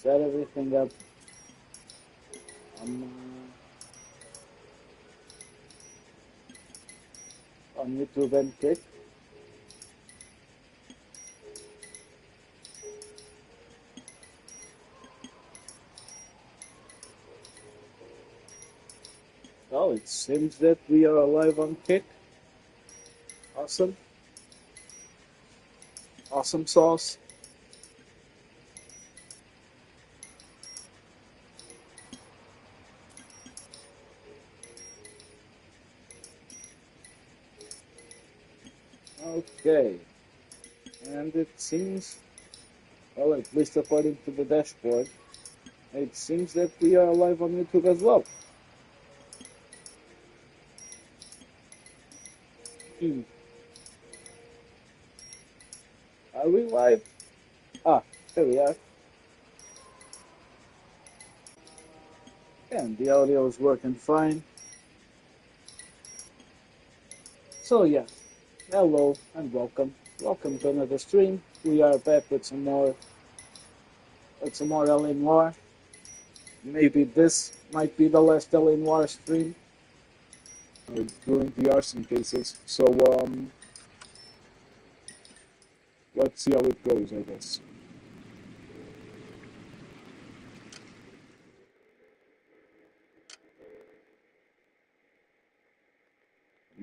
set everything up on, YouTube and Kick. Well, it seems that we are live on Kick. Awesome. Awesome sauce. Okay. And it seems, well, at least according to the dashboard, it seems that we are live on YouTube as well. Are we live? Ah, there we are. And the audio is working fine. So yeah, hello and welcome. Welcome to another stream. We are back with some more LA Noire. Maybe this might be the last LA Noire stream during the arson cases. So let's see how it goes, I guess.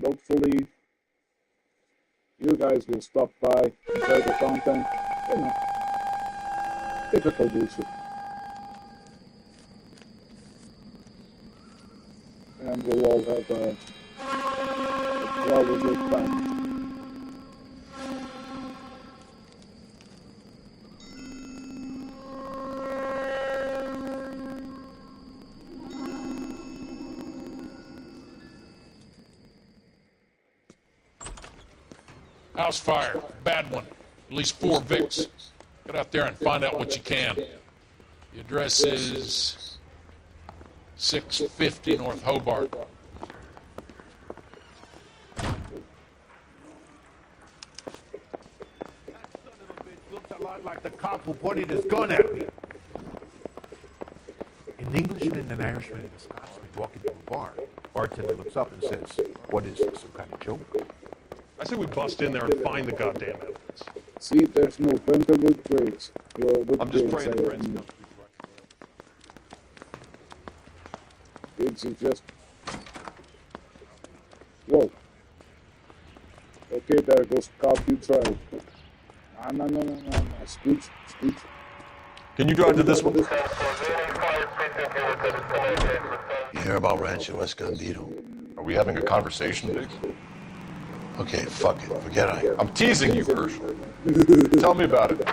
Hopefully, you guys will stop by, enjoy the content, you know, typical bullshit. And we'll all have a jolly good time. House fire, bad one. At least 4 Vicks. Get out there and find out what you can. The address is 650 North Hobart. Looks a lot like the cop who pointed his gun at me. An Englishman and an Irishman and a Scotsman walk into a bar. Bartender looks up and says, "What is this, some kind of joke?" I say we bust in there and find the goddamn evidence. See, there's no bunker with grades. I'm just praying the Reds don't. It's just... Whoa. Okay, there goes cop, you tried. No. Scooch. Can you drive to this one? You hear about Rancho Escondido? Are we having a conversation, Vic? Okay, fuck it. Forget I am. I'm teasing you, Herschel. Tell me about it. The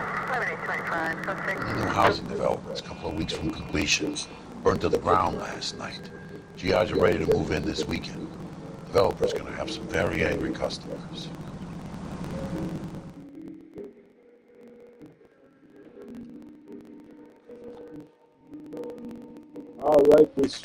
new housing development's a couple of weeks from completion. Burnt to the ground last night. GIs are ready to move in this weekend. Developer's gonna have some very angry customers. All right, this...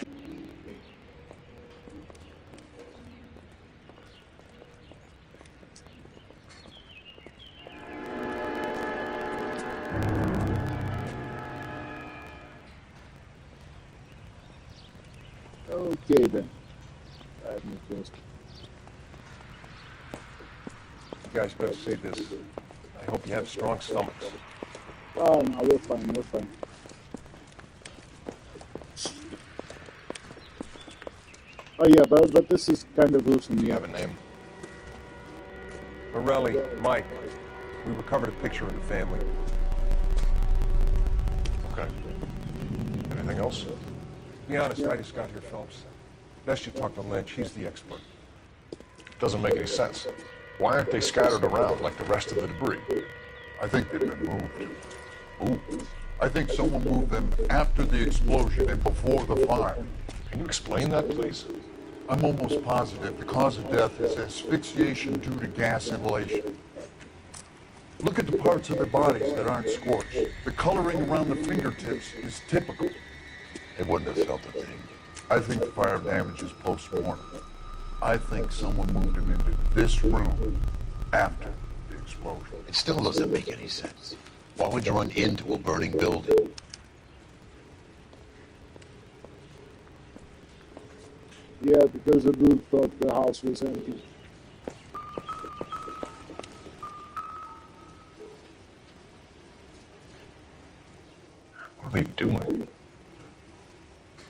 Okay then. Let me first. You guys better say this. I hope you have strong stomachs. Oh no, we're fine. Oh yeah, but this is kind of gruesome. You have a name? Morelli, Mike. We recovered a picture of the family. Okay. Anything else? Be honest, I just got here, Phillips. Best you talk to Lynch, he's the expert. Doesn't make any sense. Why aren't they scattered around like the rest of the debris? I think they've been moved. Moved? I think someone moved them after the explosion and before the fire. Can you explain that, please? I'm almost positive the cause of death is asphyxiation due to gas inhalation. Look at the parts of their bodies that aren't scorched. The coloring around the fingertips is typical. They wouldn't have felt a thing. I think fire damage is post-mortem. I think someone moved him into this room after the explosion. It still doesn't make any sense. Why would you run into a burning building? Yeah, because the dude thought the house was empty. What are they doing?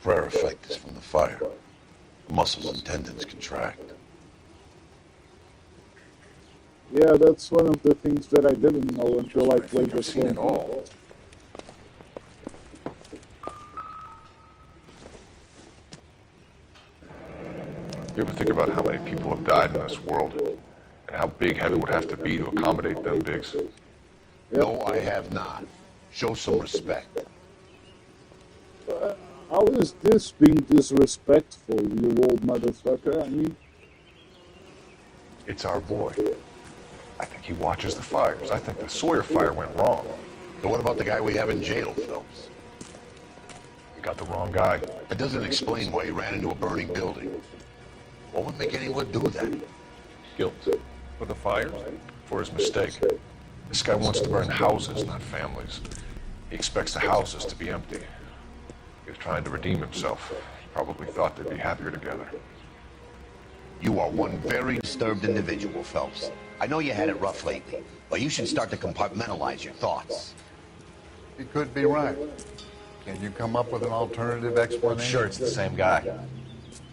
Prayer effect is from the fire. The muscles and tendons contract. Yeah, that's one of the things that I didn't know until I played I've this seen game. it all. You ever think about how many people have died in this world? And how big heaven would have to be to accommodate them, Biggs? No, I have not. Show some respect. How is this being disrespectful, you old motherfucker? I mean, It's our boy. I think he watches the fires. I think the Sawyer fire went wrong. So what about the guy we have in jail, Phelps? You got the wrong guy. It doesn't explain why he ran into a burning building. What would make anyone do that? Guilt. For the fires? For his mistake. This guy wants to burn houses, not families. He expects the houses to be empty. He was trying to redeem himself. Probably thought they'd be happier together. You are one very disturbed individual, Phelps. I know you had it rough lately, but you should start to compartmentalize your thoughts. He could be right. Can you come up with an alternative explanation? Sure, it's the same guy.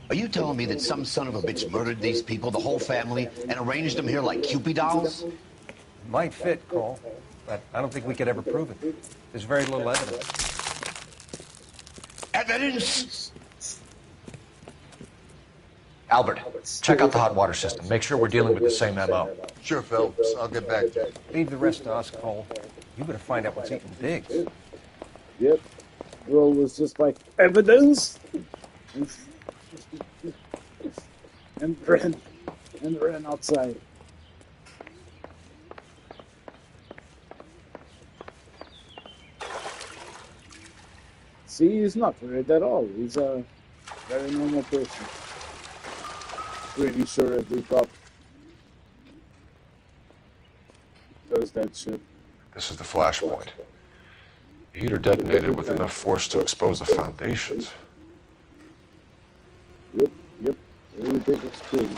Are you telling me that some son of a bitch murdered these people, the whole family, and arranged them here like Cupid dolls? Might fit, Cole, but I don't think we could ever prove it. There's very little evidence. Evidence? Albert, check out the hot water system. Make sure we're dealing with the same MO. Sure, Phelps. I'll get back to you. Leave the rest to us, Cole. You better find out what's eating Biggs. yep. Girl was just like, evidence? and ran outside. See, he's not worried at all. He's a very normal person. Pretty sure every cop does that shit. This is the flashpoint. The heater detonated with enough force to expose the foundations. Yep. Everything is true.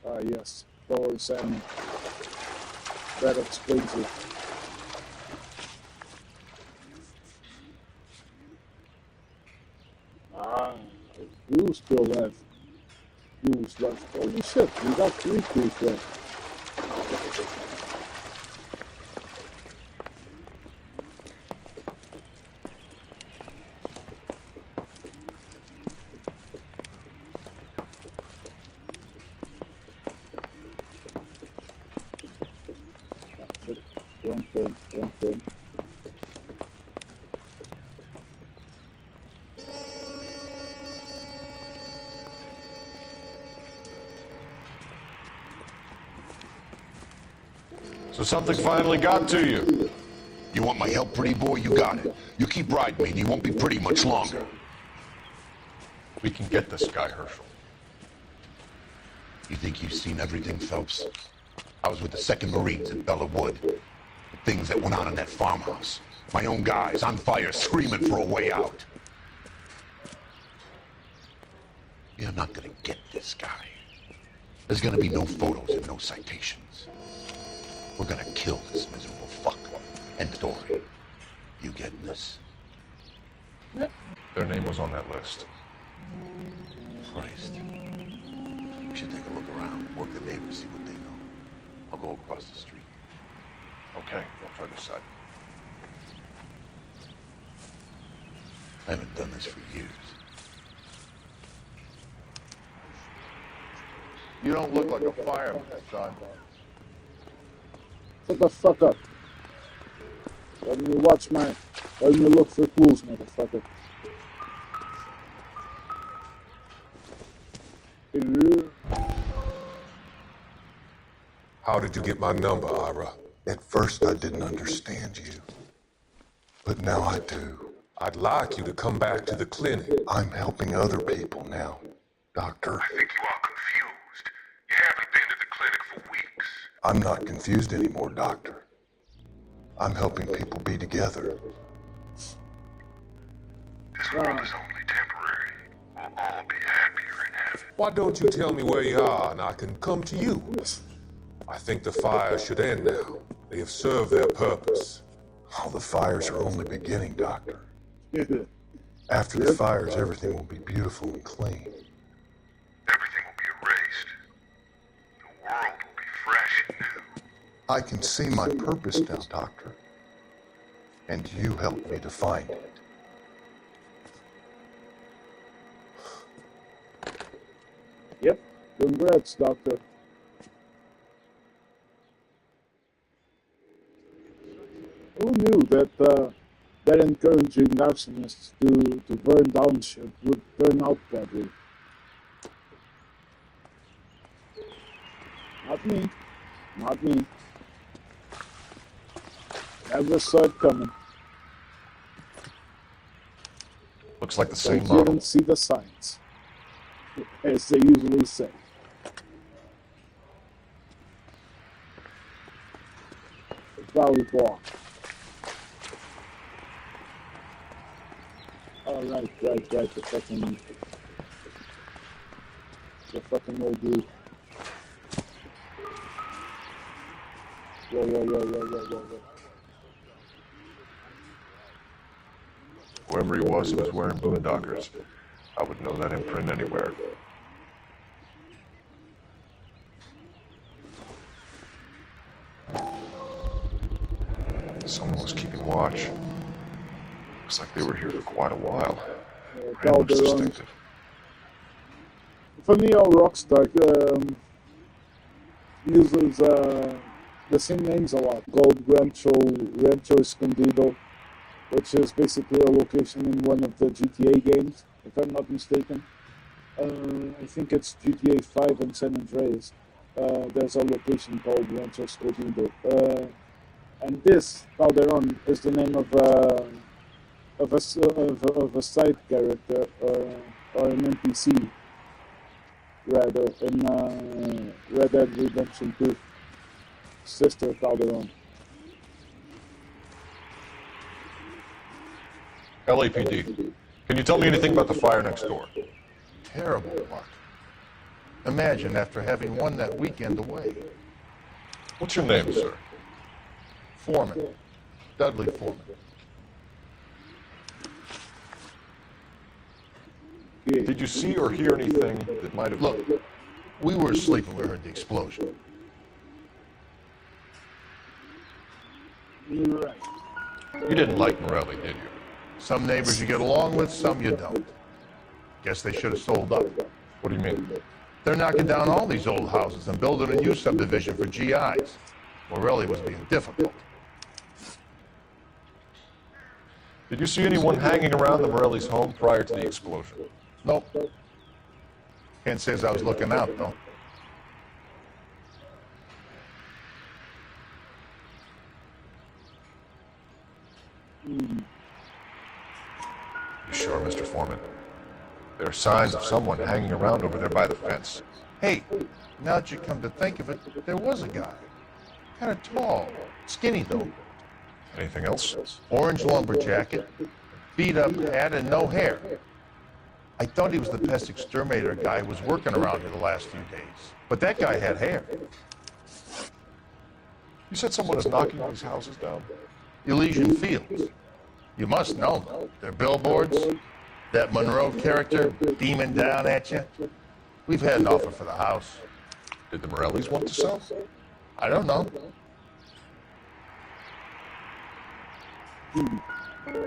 Ah, yes. Power salmon. That explains it. Ah, you still left. Crews left. Holy shit, we got 3 crews left. Wrong thing. So something finally got to you. You want my help, pretty boy? You got it. You keep riding me and you won't be pretty much longer. We can get this guy, Herschel. You think you've seen everything, Phelps? I was with the 2nd Marines at Bella Wood. The things that went on in that farmhouse. My own guys on fire screaming for a way out. You're not gonna get this guy. There's gonna be no photos and no citations. We're gonna kill this miserable fuck. End story. You getting this? Their name was on that list. Christ. We should take a look around, work the neighbors, see what they know. I'll go across the street. Okay, I'll try this side. I haven't done this for years. You don't look like a fireman, son. Shut the fuck up. Let me look for clues, motherfucker. How did you get my number, Ira? At first I didn't understand you. But now I do. I'd like you to come back to the clinic. I'm helping other people now, Doctor. I think you are confused. You haven't been to the clinic for weeks. I'm not confused anymore, Doctor. I'm helping people be together. This world is only temporary. We'll all be happier in heaven. Why don't you tell me where you are and I can come to you? I think the fires should end now. They have served their purpose. Oh, the fires are only beginning, Doctor. After the fires, everything will be beautiful and clean. Everything will be erased. The world will be fresh and new. I can see my purpose now, Doctor. And you helped me to find it. Yep. Congrats, Doctor. Who knew that that encouraging arsonists to burn down shit would turn out badly? Not me. Not me. Never saw it coming. Looks like the I same model. didn't see the signs, as they usually say. Valley block. Oh, right, the fucking old dude. Whoa. Whoever he was wearing boondockers. I would know that imprint anywhere. Someone was keeping watch. Looks like they were here for quite a while. Brand looks distinctive. For Neo Rockstar, uses the same names a lot. Gold Rancho Escondido, which is basically a location in one of the GTA games, if I'm not mistaken. I think it's GTA 5 and San Andreas. There's a location called Rancho Escondido. And this, Calderon, is the name of a side character, or an NPC, rather, in Red Dead Redemption 2. Sister Calderon. LAPD. Can you tell me anything about the fire next door? Terrible luck. Imagine after having won that weekend away. What's your name, sir? Foreman. Dudley Foreman. Did you see or hear anything that might have... Look, we were asleep when we heard the explosion. You're right. You didn't like Morelli, did you? Some neighbors you get along with, some you don't. Guess they should have sold up. What do you mean? They're knocking down all these old houses and building a new subdivision for GIs. Morelli was being difficult. Did you see anyone hanging around the Morelli's home prior to the explosion? Nope. Can't say as I was looking out, though. You sure, Mr. Foreman? There are signs of someone hanging around over there by the fence. Hey, now that you come to think of it, there was a guy. Kind of tall. Skinny, though. Anything else? Orange lumber jacket, beat up hat, and no hair. I thought he was the pest exterminator guy who was working around here the last few days. But that guy had hair. You said someone is knocking these houses down? Elysian Fields. You must know them. Their billboards, that Monroe character beaming down at you. We've had an offer for the house. Did the Morellis want to sell? I don't know.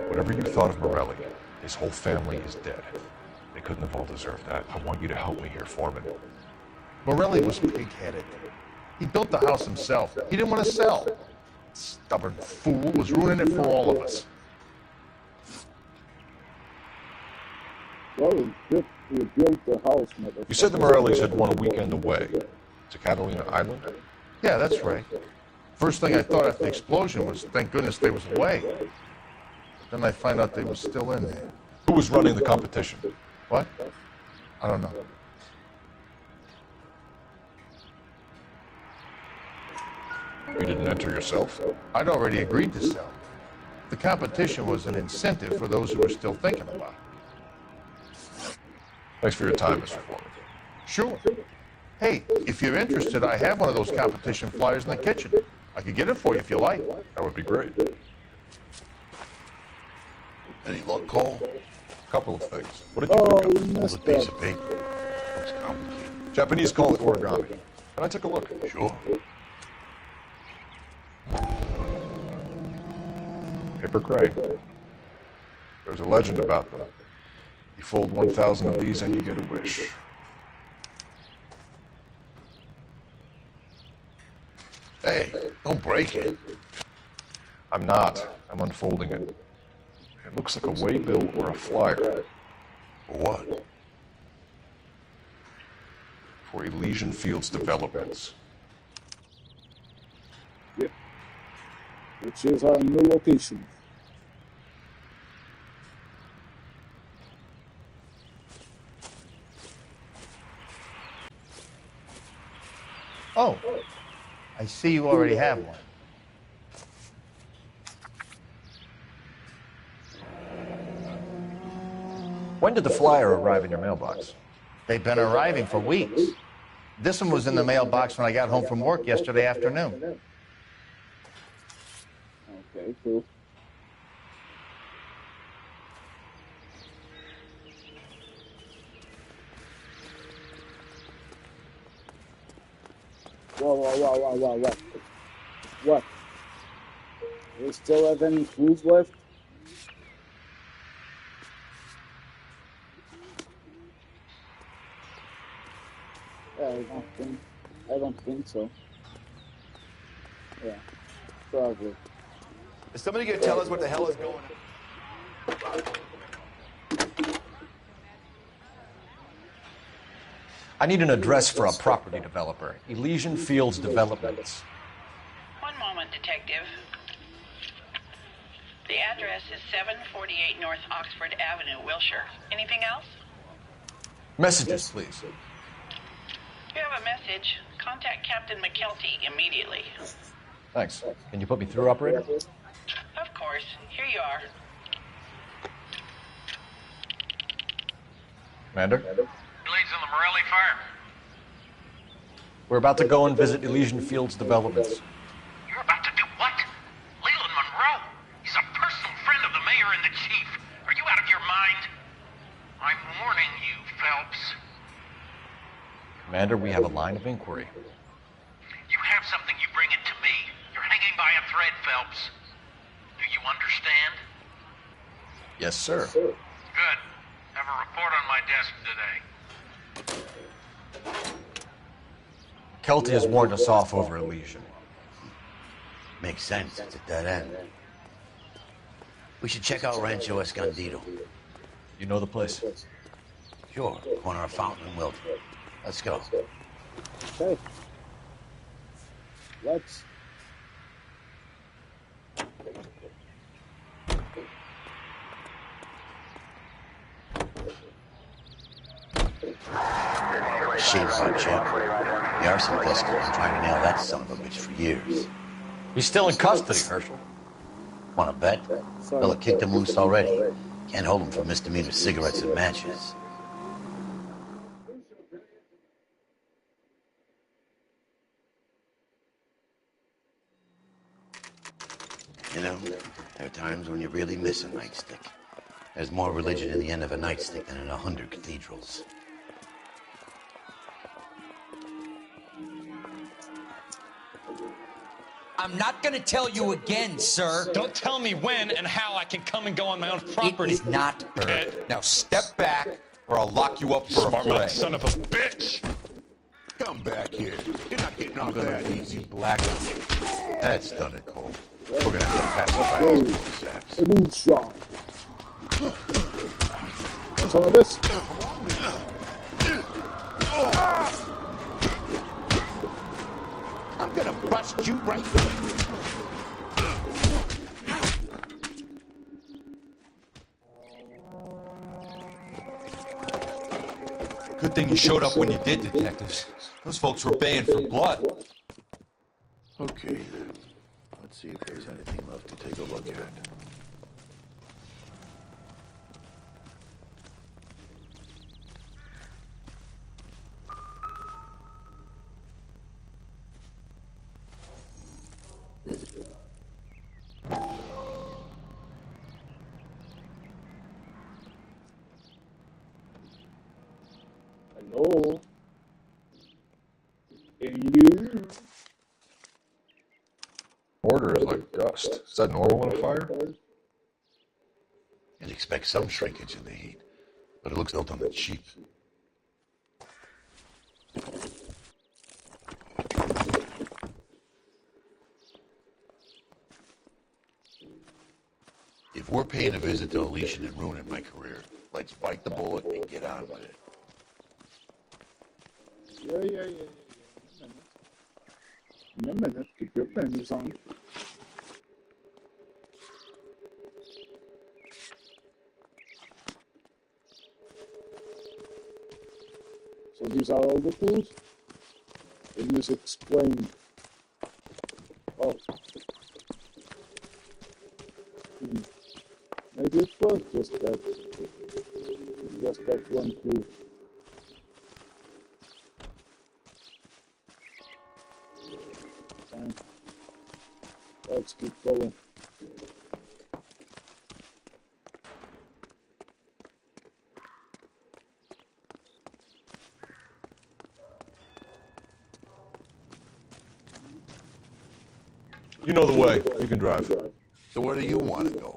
Whatever you thought of Morelli, his whole family is dead. They couldn't have all deserved that. I want you to help me here, Foreman. Morelli was pig-headed. He built the house himself. He didn't want to sell. Stubborn fool was ruining it for all of us. Well, we built the house, motherfucker. You said the Morellis had won a weekend away to Catalina Island? Yeah, that's right. First thing I thought after the explosion was, thank goodness they was away. Then I find out they was still in there. Who was running the competition? What? I don't know. You didn't enter yourself? I'd already agreed to sell. The competition was an incentive for those who were still thinking about it. Thanks for your time, Mr. Foreman. Sure. Hey, if you're interested, I have one of those competition flyers in the kitchen. I could get it for you if you like. That would be great. Any luck, Cole? A couple of things. What did you Oh, pick up? we Hold a missed piece that. of paper. Looks complicated. Japanese call it origami. Can I take a look? Sure. Paper crane. There's a legend about them. You fold 1,000 of these and you get a wish. Hey, don't break it. I'm not. I'm unfolding it. It looks like a waybill or a flyer For what? for Elysian Fields developments. Which is our new location. Oh, I see you already have one. When did the flyer arrive in your mailbox? They've been arriving for weeks. This one was in the mailbox when I got home from work yesterday afternoon. Okay, cool. Whoa. What? Do you still have any food left? I don't think so. Yeah, probably. Is somebody going to tell us what the hell is going on? I need an address for a property developer. Elysian Fields Developments. One moment, Detective. The address is 748 North Oxford Avenue, Wilshire. Anything else? Messages, please. If you have a message, contact Captain McKelty immediately. Thanks. Can you put me through, operator? Of course. Here you are. Commander? Leads on the Morelli farm. We're about to go and visit Elysian Fields Developments. You're about to do what? Leland Monroe. He's a personal friend of the mayor and the chief. Are you out of your mind? I'm warning you, Phelps. Commander, we have a line of inquiry. You have something, you bring it to me. You're hanging by a thread, Phelps. Do you understand? Yes, sir. Good. Have a report on my desk today. Kelty has warned us off over Elysian. Makes sense. It's a dead end. We should check out Rancho Escondido. You know the place? Sure. Corner of Fountain and Wilton. Let's go. Okay. Let's. Shame on Chip. The arson desk has been trying to nail that son of a bitch for years. He's still in custody, Herschel. Want to bet? Fella kicked him loose already. Can't hold him for misdemeanor cigarettes and matches. You know, there are times when you really miss a nightstick. There's more religion in the end of a nightstick than in 100 cathedrals. I'm not going to tell you again, sir. Don't tell me when and how I can come and go on my own property. It is not heard. Now step back, or I'll lock you up for Smart a mouth play. son of a bitch! Come back here. You're not getting off that easy, Black. That's done it, Cole. We're gonna have to pacify these poor saps. A moonshot. Some of this. I'm gonna bust you right. Good thing you showed up when you did, detectives. Those folks were baying for blood. Okay, then. Let's see if there's anything left to take a look at. Hello? You? Mortar is like dust. Is that normal in a fire? You'd expect some shrinkage in the heat, but it looks built on the cheap. If we're paying a visit to Alicia and ruining my career, let's bite the bullet and get on with it. Yeah. In a minute. Keep your pennies on. So these are all the tools? Can you just explain? Oh. Maybe it was just that one tool. Fine. Let's keep going. You know the way. You can drive. So where do you want to go?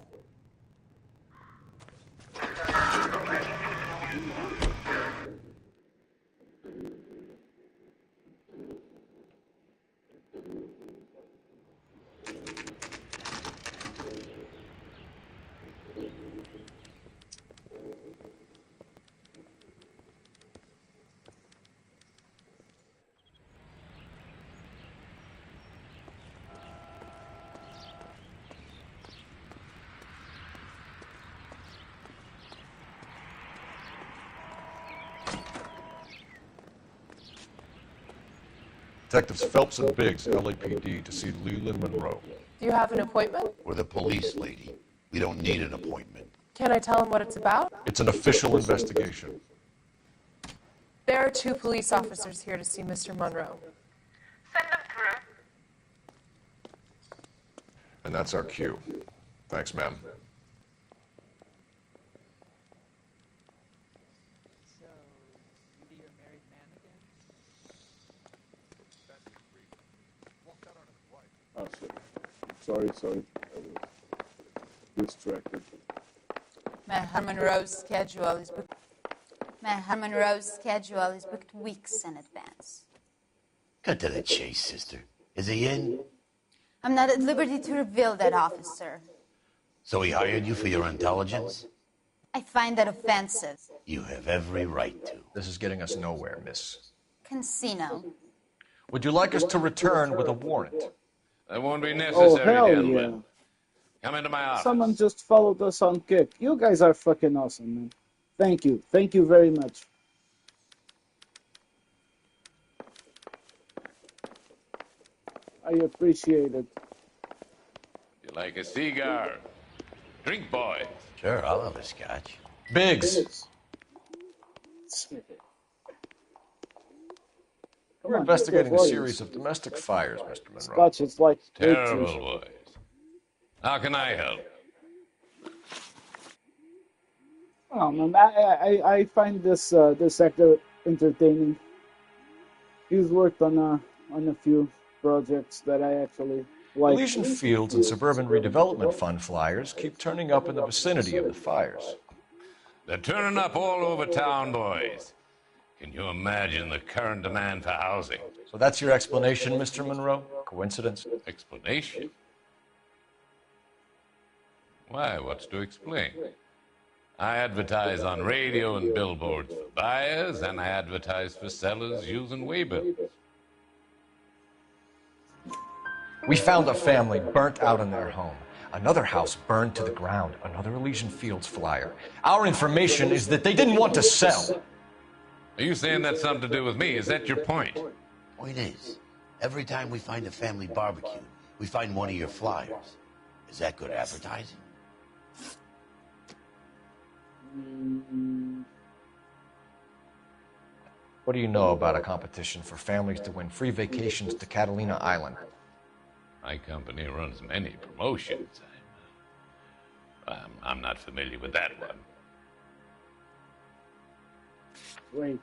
Detectives Phelps and Biggs, LAPD, to see Leland Monroe. Do you have an appointment? We're the police, lady. We don't need an appointment. Can I tell him what it's about? It's an official investigation. There are 2 police officers here to see Mr. Monroe. Send them through. And that's our cue. Thanks, ma'am. Oh, sorry. I was distracted. Mr. Monroe's schedule is booked. Mr. Monroe's schedule is booked weeks in advance. Cut to the chase, sister. Is he in? I'm not at liberty to reveal that, officer. So he hired you for your intelligence? I find that offensive. You have every right to. This is getting us nowhere, miss. Casino. Would you like us to return with a warrant? That won't be Oh, necessary, hell gentlemen. yeah. Come into my office. Someone just followed us on Kick. You guys are fucking awesome, man. Thank you. Thank you very much. I appreciate it. You like a cigar? Drink, boy. Sure, I'll have a scotch. Biggs. We're investigating a series of domestic fires, Mr. Monroe. Scotch is like Terrible boys. How can I help? Oh man, I find this actor entertaining. He's worked on a few projects that I actually like. Elysian Fields and Suburban Redevelopment Fund flyers keep turning up in the vicinity of the fires. They're turning up all over town, boys. Can you imagine the current demand for housing? So that's your explanation, Mr. Monroe? Coincidence? Explanation? Why, what's to explain? I advertise on radio and billboards for buyers, and I advertise for sellers using waybills. We found a family burnt out in their home. Another house burned to the ground. Another Elysian Fields flyer. Our information is that they didn't want to sell. Are you saying that's something to do with me? Is that your point? Point is, Every time we find a family barbecue, we find one of your flyers. Is that good advertising? What do you know about a competition for families to win free vacations to Catalina Island? My company runs many promotions. I'm not familiar with that one. Wait.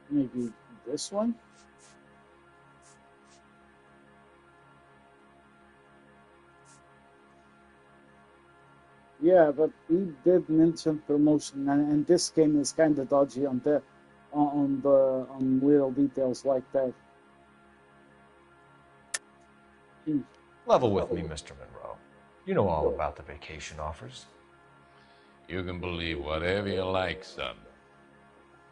Maybe this one? Yeah, but he did mention promotion, and this game is kind of dodgy on little details like that. Level with me, Mr. Monroe. You know all about the vacation offers. You can believe whatever you like, son.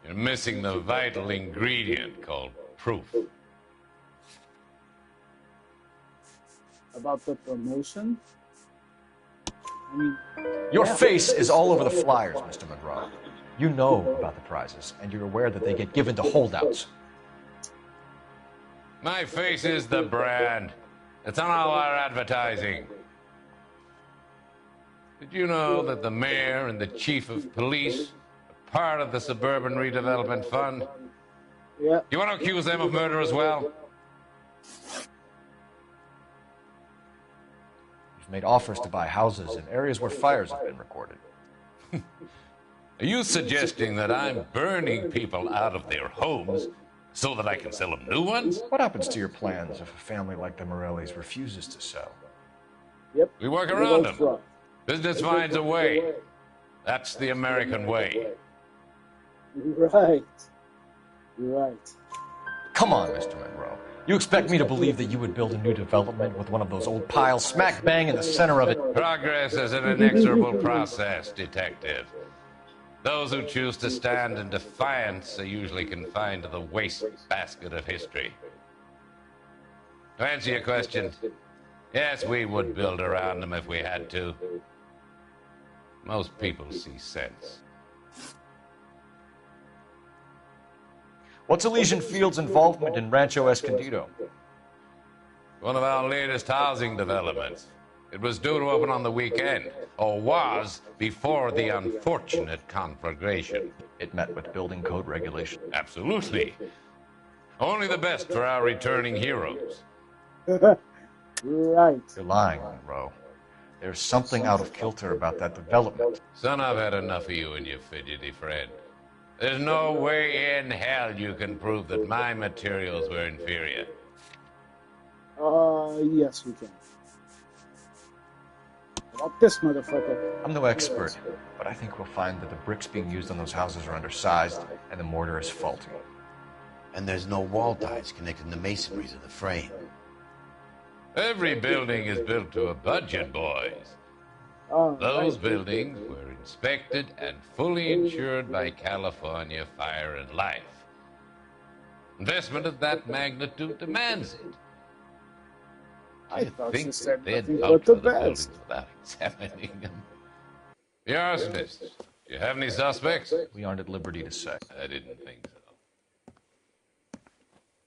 You're missing the vital ingredient called proof. About the promotion? I mean, Your face is all over the flyers, Mr. Monroe. You know about the prizes, and you're aware that they get given to holdouts. My face is the brand. It's on all our advertising. Did you know that the mayor and the chief of police are part of the Suburban Redevelopment Fund? Yeah. You want to accuse them of murder as well? You've made offers to buy houses in areas where fires have been recorded. Are you suggesting that I'm burning people out of their homes so that I can sell them new ones? What happens to your plans if a family like the Morellis refuses to sell? Yep. We work around them. Business finds a way. That's the American way. Right. You're right. Come on, Mr. Monroe. You expect me to believe that you would build a new development with one of those old piles smack bang in the center of it? Progress is an inexorable process, detective. Those who choose to stand in defiance are usually confined to the waste basket of history. To answer your question, yes, we would build around them if we had to. Most people see sense. What's Elysian Fields' involvement in Rancho Escondido? One of our latest housing developments. It was due to open on the weekend, or was before the unfortunate conflagration. It met with building code regulation. Absolutely. Only the best for our returning heroes. Right. You're lying, Monroe. There's something out of kilter about that development. Son, I've had enough of you and your fidgety friend. There's no way in hell you can prove that my materials were inferior. Yes, we can. About this motherfucker. I'm no expert, but I think we'll find that the bricks being used on those houses are undersized and the mortar is faulty. And there's no wall ties connecting the masonries of the frame. Every building is built to a budget, boys. Those buildings were inspected and fully insured by California Fire and Life. Investment of that magnitude demands it. I think that they'd nothing vote but for the the best. buildings without examining them. The arsonists, do you have any suspects? We aren't at liberty to say. I didn't think so.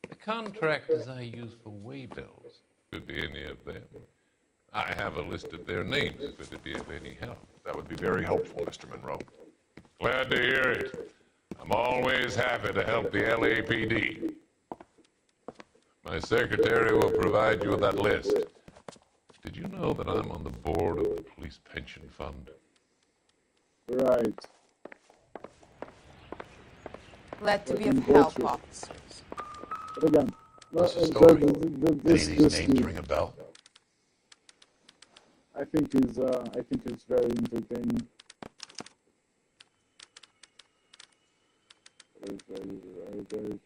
The contractors I use for way bills could be any of them. I have a list of their names if it'd be of any help. That would be very helpful, Mr. Monroe. Glad to hear it. I'm always happy to help the LAPD. My secretary will provide you with that list. Did you know that I'm on the board of the police pension fund? Right. Glad to be of help, officers. But again, What's the story? Any of these names game, ring a bell? I think is very entertaining. Very good.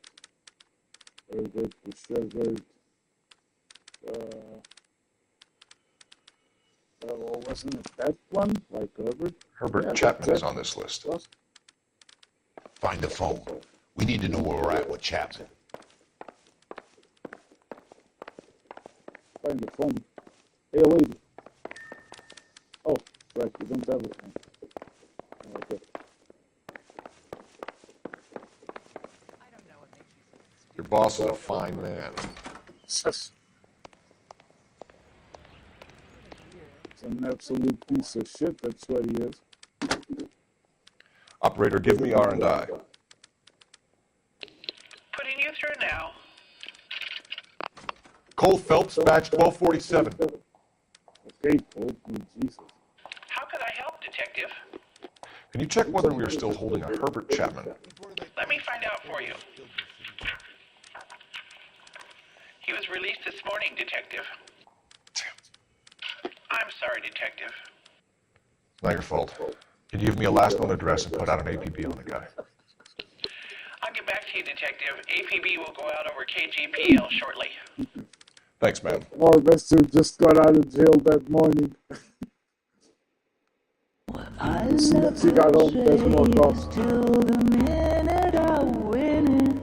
Wasn't it that one? Like Herbert? Herbert Chapman is on this list. Find the phone. We need to know where we're at with Chapman. Find the phone. Hey, lady. contract. You don't have it. Okay. Your boss is a fine man. It's an absolute piece of shit, that's what he is. Operator, give me R&I. Putting you through now. Cole Phelps, badge 1247. Okay, Cole, Jesus. How could I help, Detective? Can you check whether we are still holding a Herbert Chapman? Let me find out for you. He was released this morning, Detective. I'm sorry, Detective. Not your fault. Can you give me a last known address and put out an APB on the guy? I'll get back to you, Detective. APB will go out over KGPL shortly. Thanks, man. Harvester just got out of jail that morning. As soon as he got home, there's more calls. Till the minute I win it,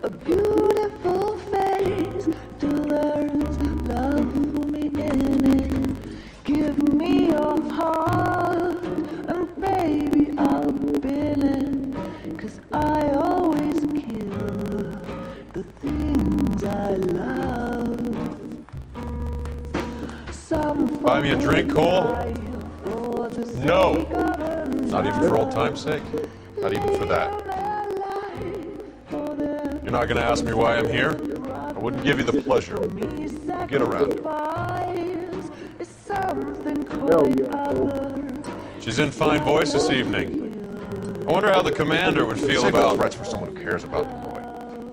a beautiful face till there's love for me in it. Give me your heart, and baby I'll bin it, 'cause I always kill the things I love. Buy me a drink, Cole? No. Not even for old time's sake? Not even for that. You're not going to ask me why I'm here? I wouldn't give you the pleasure. Get around it. She's in fine voice this evening. I wonder how the commander would feel about threats for someone who cares about the boy.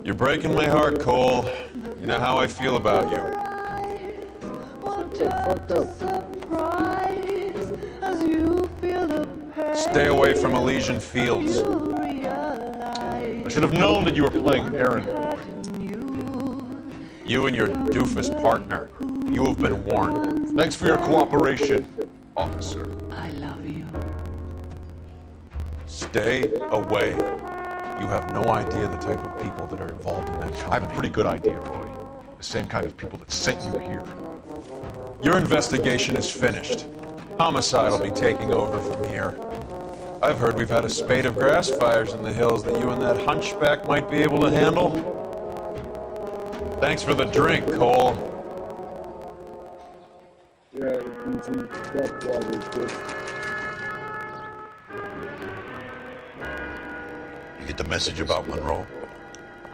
You're breaking my heart, Cole. You know how I feel about you. Stay away from Elysian Fields. I should have known that you were playing errand boy. You and your doofus partner. You have been warned. Thanks for your cooperation, officer. I love you. Stay away. You have no idea the type of people that are involved in that company. I have a pretty good idea, Roy. The same kind of people that sent you here. Your investigation is finished. Homicide will be taking over from here. I've heard we've had a spate of grass fires in the hills that you and that hunchback might be able to handle. Thanks for the drink, Cole. Yeah, that water is good. You get the message about Monroe?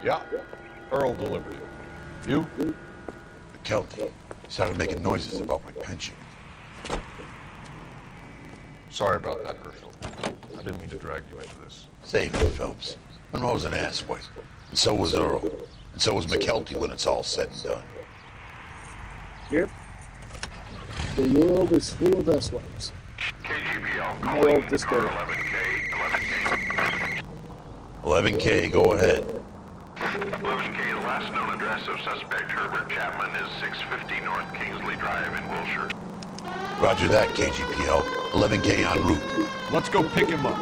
Yeah. Earl delivered it. You? McKelty. He started making noises about my pension. Sorry about that, Herschel. I didn't mean to drag you into this. Save it, Phelps. Monroe's an asswipe. And so was Earl. And so was McKelty when it's all said and done. Yep. The world is full of asswipes. KGPL calling for 11K, go ahead. 11K, the last known address of suspect Herbert Chapman is 650 North Kingsley Drive in Wilshire. Roger that, KGPL. 11K en route. Let's go pick him up.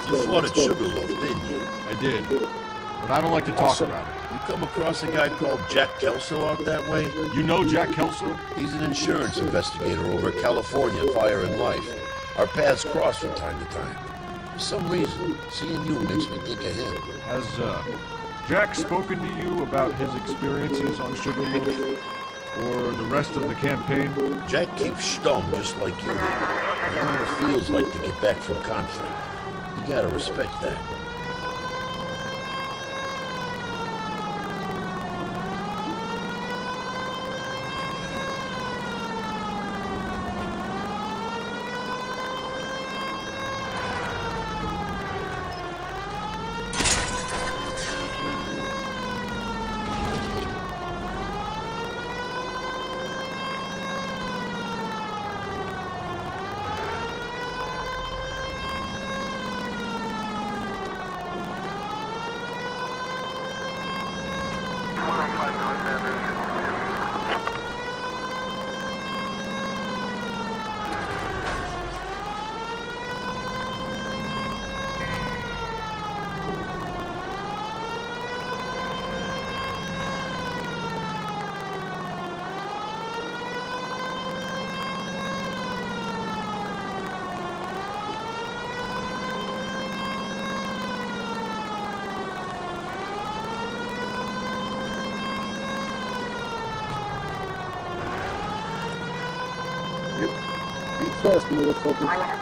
You flooded Sugarloaf, didn't you? I did. But I don't like to talk about it. You come across a guy called Jack Kelso out that way? You know Jack Kelso? He's an insurance investigator over at California Fire and Life. Our paths cross from time to time. For some reason, seeing you makes me think of him. Has Jack spoken to you about his experiences on Sugarloaf? Or the rest of the campaign? Jack keeps stoned just like you. I know what it feels like to get back from conflict. You gotta respect that. Be fast, motherfucker.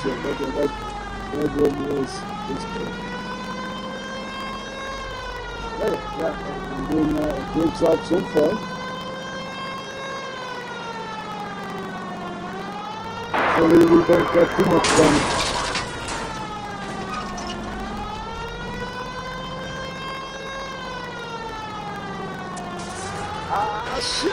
So that one was good. Yeah, I'm doing a great job so far. Hopefully we don't get too much damage. Ah, shit!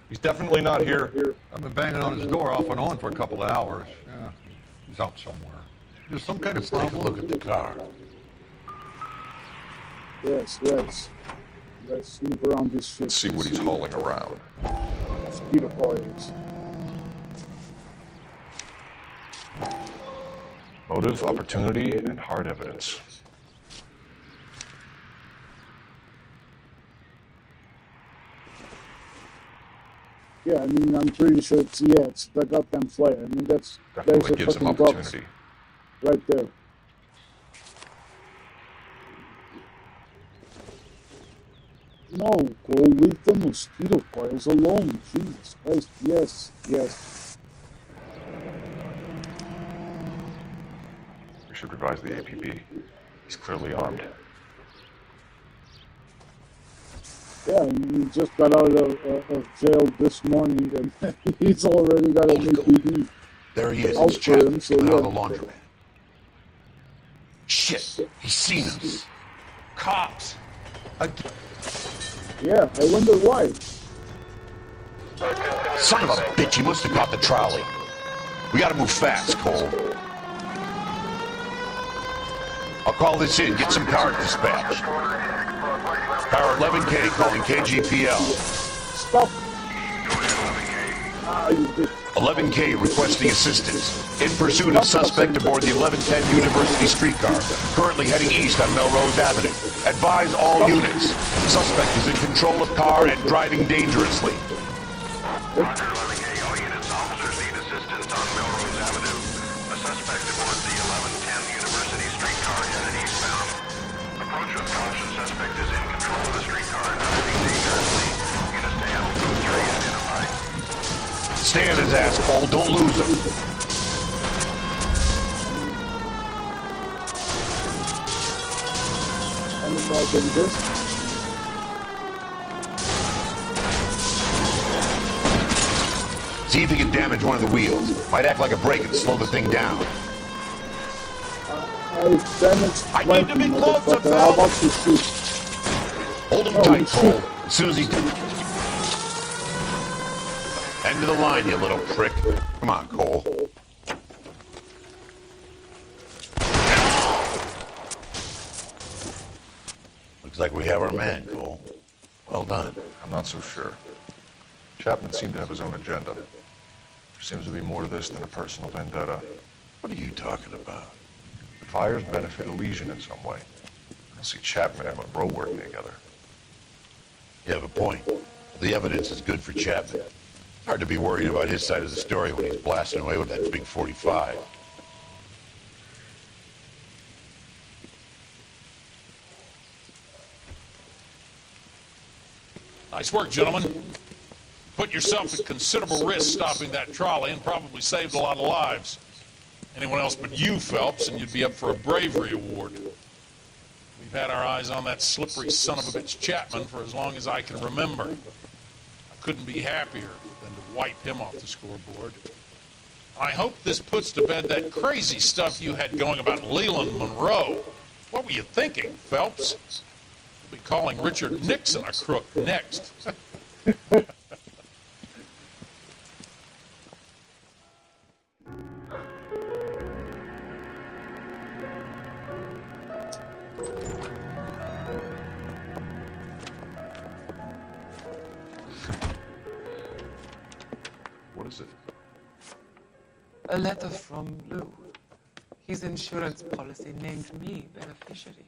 He's definitely not here. I've been banging on his door off and on for a couple of hours. Yeah, he's out somewhere. There's some kind of problem. Take a look at the car. Yes. Let's snoop around this shit. See what he's hauling around. Speeder coils. Motive, opportunity, and hard evidence. Yeah, I mean, I'm pretty sure it's the goddamn flyer. I mean, there's Definitely a gives him fucking box opportunity. right there. No, go leave the mosquito coils alone. Jesus Christ, yes. We should revise the APB. He's clearly armed. Yeah, he just got out of jail this morning, and he's already got an APB. There he is. Out It's for Chad. him, so Out yeah. of the laundromat. Shit. He's seen us. Cops. Yeah, I wonder why. Son of a bitch, he must have caught the trolley. We gotta move fast, Cole. I'll call this in, get some cars dispatched. Power 11K calling KGPL. Stop. 11K requesting assistance. In pursuit of suspect aboard the 1110 University streetcar, currently heading east on Melrose Avenue. Advise all units. Suspect is in control of car and driving dangerously. Stay on his ass, Cole. Don't lose him. See if he can damage one of the wheels. Might act like a brake and slow the thing down. I need to be closer, How about you shoot? Hold him tight, Cole. As soon as he's done. End of the line, you little prick. Come on, Cole. Looks like we have our man, Cole. Well done. I'm not so sure. Chapman seemed to have his own agenda. There seems to be more to this than a personal vendetta. What are you talking about? The fires benefit Elysian in some way. I see Chapman and Monroe working together. You have a point. The evidence is good for Chapman. Hard to be worried about his side of the story when he's blasting away with that big 45. Nice work, gentlemen. Put yourself at considerable risk stopping that trolley and probably saved a lot of lives. Anyone else but you, Phelps, and you'd be up for a bravery award. We've had our eyes on that slippery son of a bitch Chapman for as long as I can remember. I couldn't be happier than to wipe him off the scoreboard. I hope this puts to bed that crazy stuff you had going about Leland Monroe. What were you thinking, Phelps? We'll be calling Richard Nixon a crook next. What is it? A letter from Lou. His insurance policy named me beneficiary.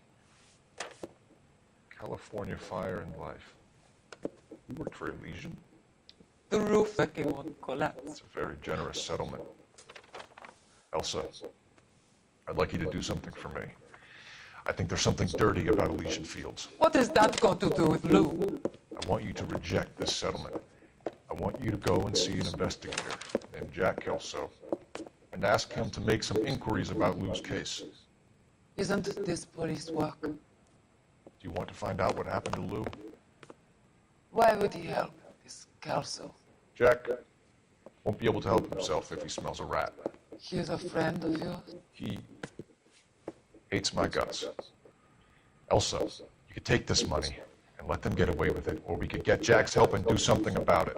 California Fire and Life. You worked for Elysian? The roof that came on collapse. It's a very generous settlement. Elsa, I'd like you to do something for me. I think there's something dirty about Elysian Fields. What has that got to do with Lou? I want you to reject this settlement. I want you to go and see an investigator named Jack Kelso and ask him to make some inquiries about Lou's case. Isn't this police work? Do you want to find out what happened to Lou? Why would he help this Kelso? Jack won't be able to help himself if he smells a rat. He is a friend of yours? He hates my guts. Elsa, you could take this money and let them get away with it, or we could get Jack's help and do something about it.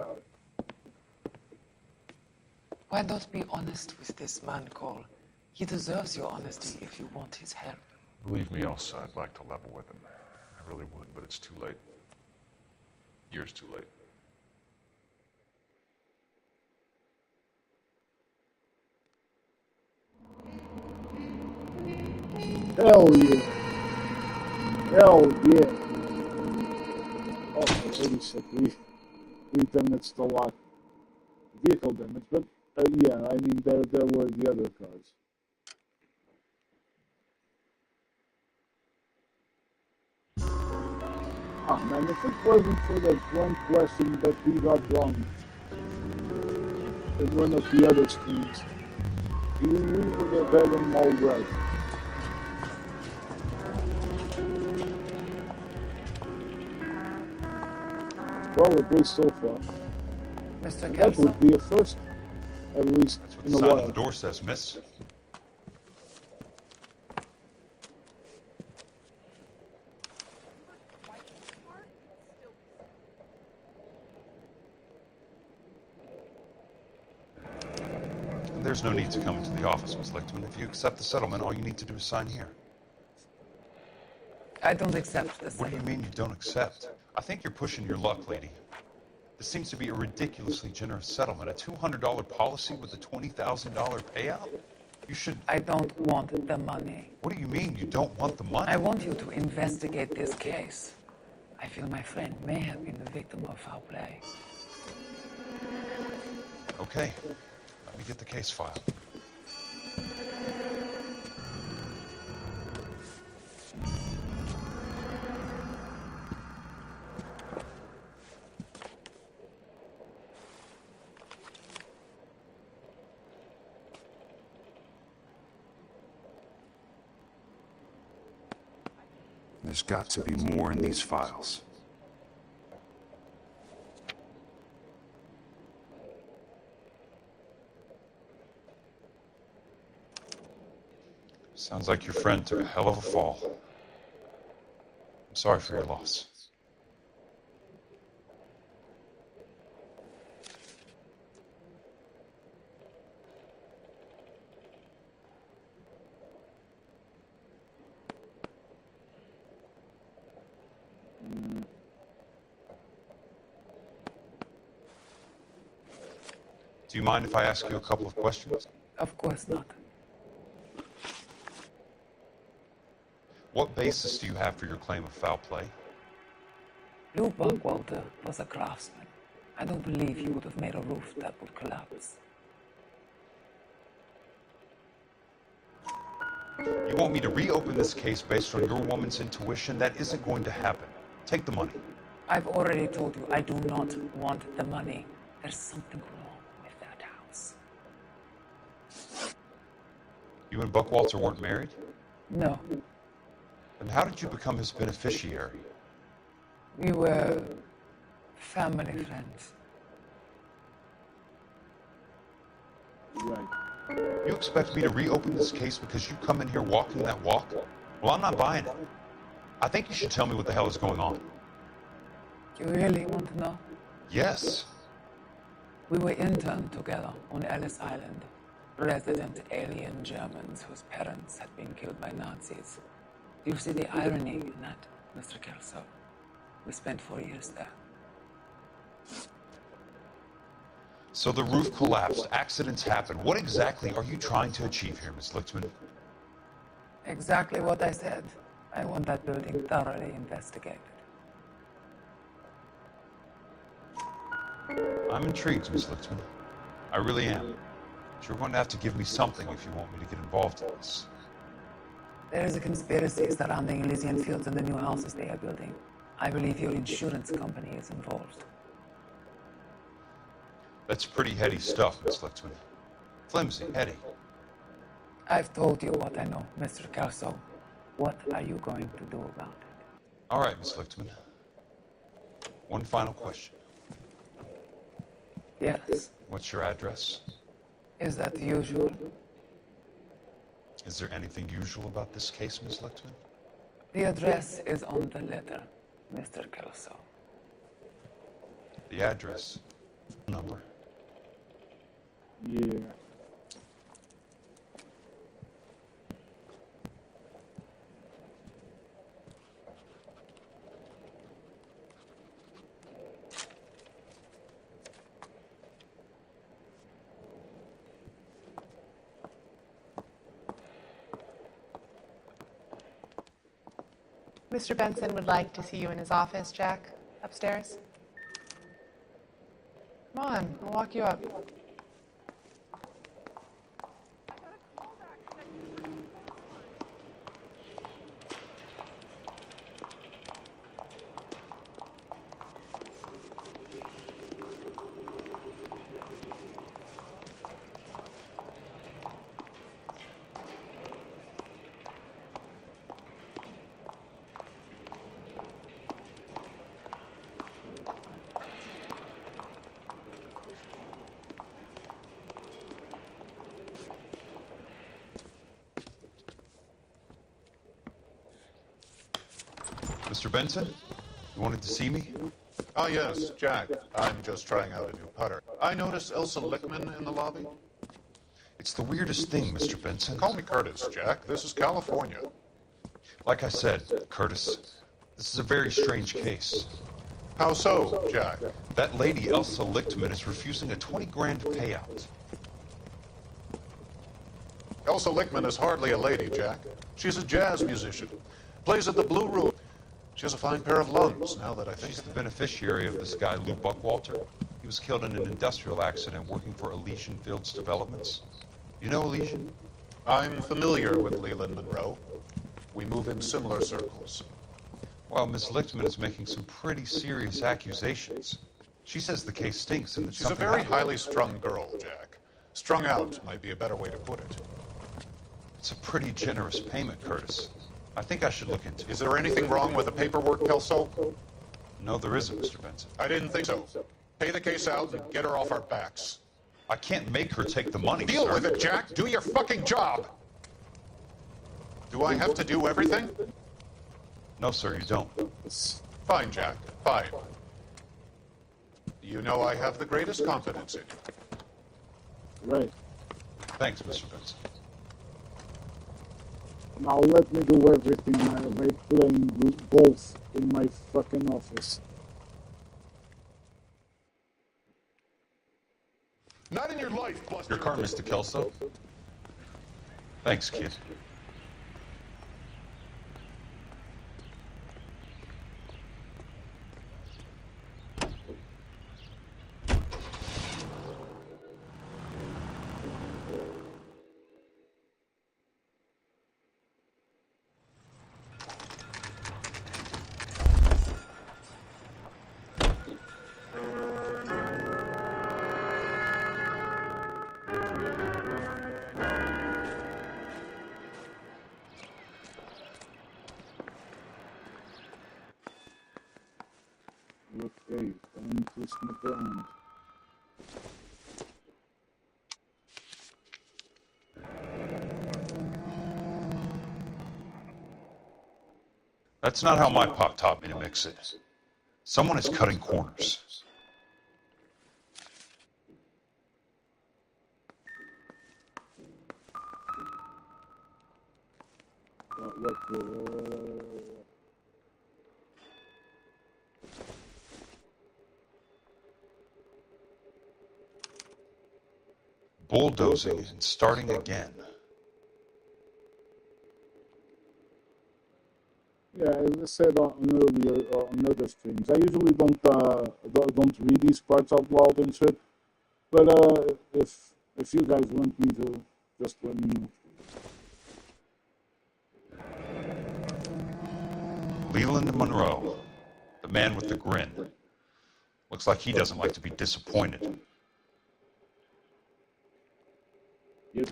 Why not be honest with this man, Cole? He deserves your honesty if you want his help. Believe me, Elsa, I'd like to level with him. I really would, but it's too late. Years too late. Hell yeah. Hell yeah. Oh, holy shit. We damaged a lot. Vehicle damage, but yeah, I mean, there were the other cars. Oh man, if it wasn't for that one question that we got wrong in one of the other screens, we would have had them all right. Well, at least so far. Mr. That would be a first, at least in a The sign on while. the door says, miss. There's no need to come into the office, Miss Lichtman. If you accept the settlement, all you need to do is sign here. I don't accept this. What do you mean you don't accept? I think you're pushing your luck, lady. This seems to be a ridiculously generous settlement. A $200 policy with a $20,000 payout? You should... I don't want the money. What do you mean you don't want the money? I want you to investigate this case. I feel my friend may have been the victim of foul play. Okay. Let me get the case file. There's got to be more in these files. Sounds like your friend took a hell of a fall. I'm sorry for your loss. Do you mind if I ask you a couple of questions? Of course not. What basis do you have for your claim of foul play? Lou Buckwalter was a craftsman. I don't believe he would have made a roof that would collapse. You want me to reopen this case based on your woman's intuition? That isn't going to happen. Take the money. I've already told you I do not want the money. There's something wrong with that house. You and Buckwalter weren't married? No. Then how did you become his beneficiary? We were family friends. Right. You expect me to reopen this case because you come in here walking that walk? Well, I'm not buying it. I think you should tell me what the hell is going on. You really want to know? Yes. We were interned together on Ellis Island. Resident alien Germans whose parents had been killed by Nazis. Do you see the irony in that, Mr. Kelso? We spent 4 years there. So the roof collapsed, accidents happen. What exactly are you trying to achieve here, Miss Lichtman? Exactly what I said. I want that building thoroughly investigated. I'm intrigued, Miss Lichtman. I really am. But you're going to have to give me something if you want me to get involved in this. There is a conspiracy surrounding Elysian Fields and the new houses they are building. I believe your insurance company is involved. That's pretty heady stuff, Miss Lichtman. Flimsy, heady. I've told you what I know, Mr. Kelso. What are you going to do about it? All right, Miss Lichtman. One final question. Yes. What's your address? Is that usual? Is there anything usual about this case, Miss Lichtman? The address is on the letter, Mr. Kelso. The address. Number. Yeah. Mr. Benson would like to see you in his office, Jack, upstairs. Come on, I'll walk you up. Mr. Benson, you wanted to see me? Ah, yes, Jack. I'm just trying out a new putter. I noticed Elsa Lichtman in the lobby. It's the weirdest thing, Mr. Benson. Call me Curtis, Jack. This is California. Like I said, Curtis, this is a very strange case. How so, Jack? That lady, Elsa Lichtman, is refusing a 20 grand payout. Elsa Lichtman is hardly a lady, Jack. She's a jazz musician. Plays at the Blue Room. She has a fine pair of lungs, now that I think. She's the beneficiary of this guy, Lou Buckwalter. He was killed in an industrial accident working for Elysian Fields Developments. You know Elysian? I'm familiar with Leland Monroe. We move in similar circles. Well, Miss Lichtman is making some pretty serious accusations. She says the case stinks and that She's a very highly strung girl, Jack. Strung out might be a better way to put it. It's a pretty generous payment, Curtis. I think I should look into it. Is there anything wrong with the paperwork, Kelso? No, there isn't, Mr. Benson. I didn't think so. Pay the case out and get her off our backs. I can't make her take the money, Deal sir. with it, Jack. Do your fucking job. Do I have to do everything? No, sir, you don't. Fine, Jack. Fine. You know I have the greatest confidence in you. Right. Thanks, Mr. Benson. Now let me do everything by playing golf in my fucking office. Not in your life, Buster. Your car, Mr. Kelso. Thanks, kid. Okay, time to snoop around. That's not how my pop taught me to mix it. Someone is cutting corners. bulldozing and starting again. Yeah, as I said on other streams, I usually don't read these parts out loud and shit. But if you guys want me to, just let me know. Leland Monroe, the man with the grin. Looks like he doesn't like to be disappointed. Yep.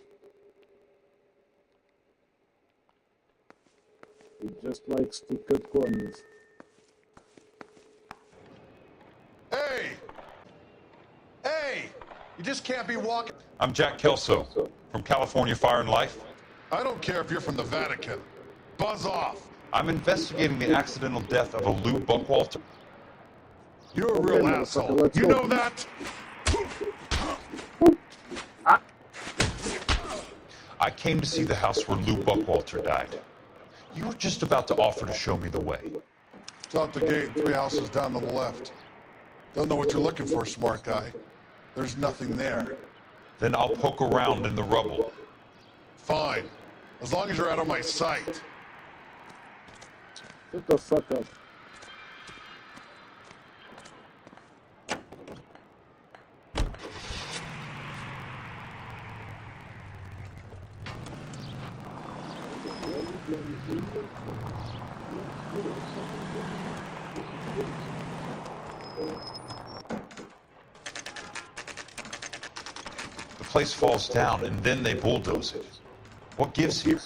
He just likes to cut corners. Hey! Hey! You just can't be walking. I'm Jack Kelso from California Fire and Life. I don't care if you're from the Vatican. Buzz off. I'm investigating the accidental death of a Lou Buckwalter. You're a real asshole. You know that? I came to see the house where Lou Buckwalter died. You were just about to offer to show me the way. It's out the gate, 3 houses down to the left. Don't know what you're looking for, smart guy. There's nothing there. Then I'll poke around in the rubble. Fine. As long as you're out of my sight. Shut the fuck up. The place falls down and then they bulldoze it. What gives here?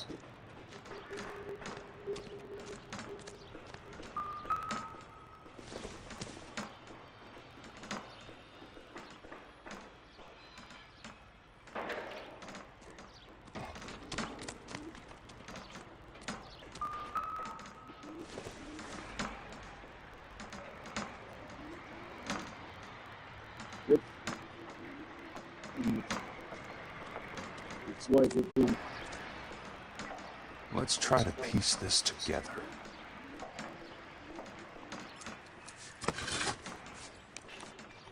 It's like it is. Let's try to piece this together.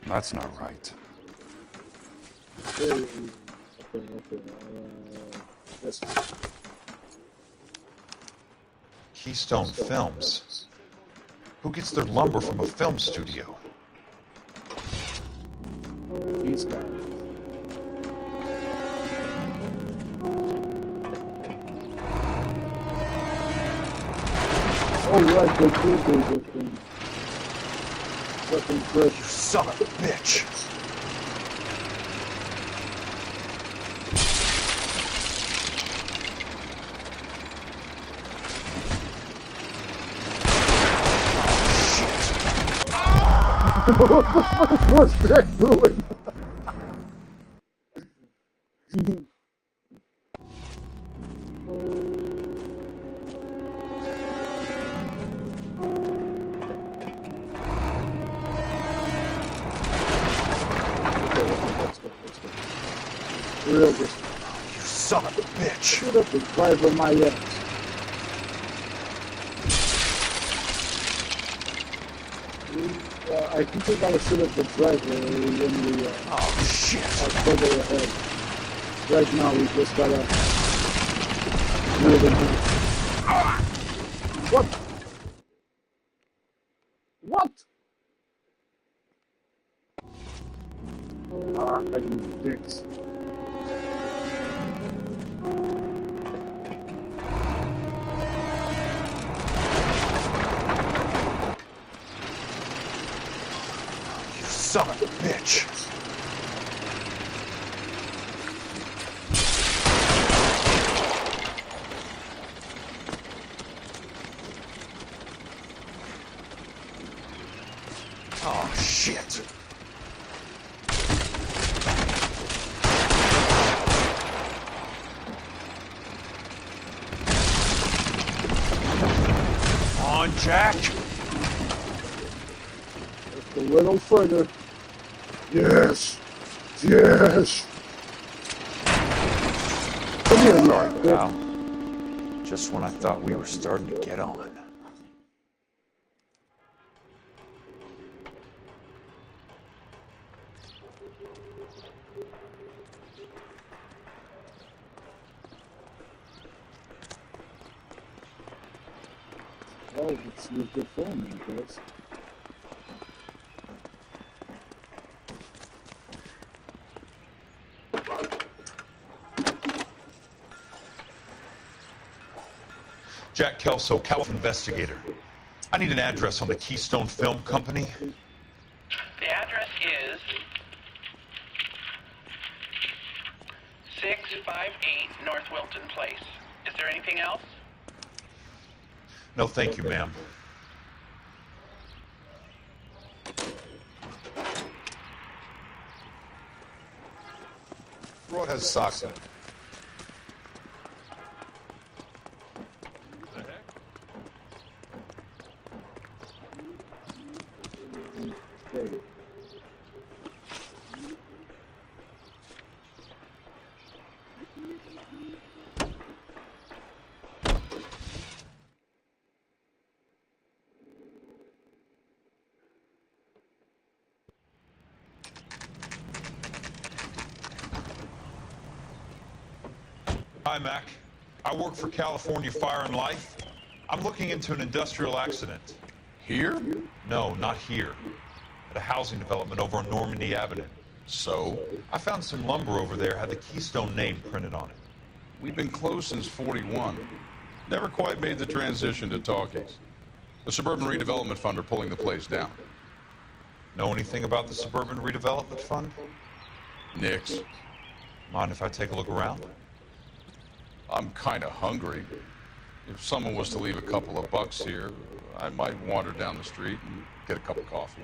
That's not right. Okay. Yes. Keystone Films. Who gets their lumber from a film studio? These guys. Oh, right, the bulldozer thing. Fucking fresh. You son of a bitch! What's that doing? Real good. You son of a bitch! Shoot up and drive on my ass. I think we gotta shoot up the driveway when we oh shit! Are further ahead. Right now we just gotta move it. What? What? Ah, you dicks. Son of a bitch! Oh shit! On, Jack! Just a little further. Yes! Yes! Come here, Sorry, pal. Just when I thought we were starting to get on. Oh, it's your good phone, I guess. Jack Kelso, California investigator. I need an address on the Keystone Film Company. The address is 658 North Wilton Place. Is there anything else? No, thank you, ma'am. Rod has socks in it. Hi, Mac. I work for California Fire and Life. I'm looking into an industrial accident. Here? No, not here. At a housing development over on Normandy Avenue. So? I found some lumber over there, had the Keystone name printed on it. We've been closed since '41. Never quite made the transition to talkies. The Suburban Redevelopment Fund are pulling the place down. Know anything about the Suburban Redevelopment Fund? Nix. Mind if I take a look around? I'm kind of hungry. If someone was to leave a couple of bucks here, I might wander down the street and get a cup of coffee.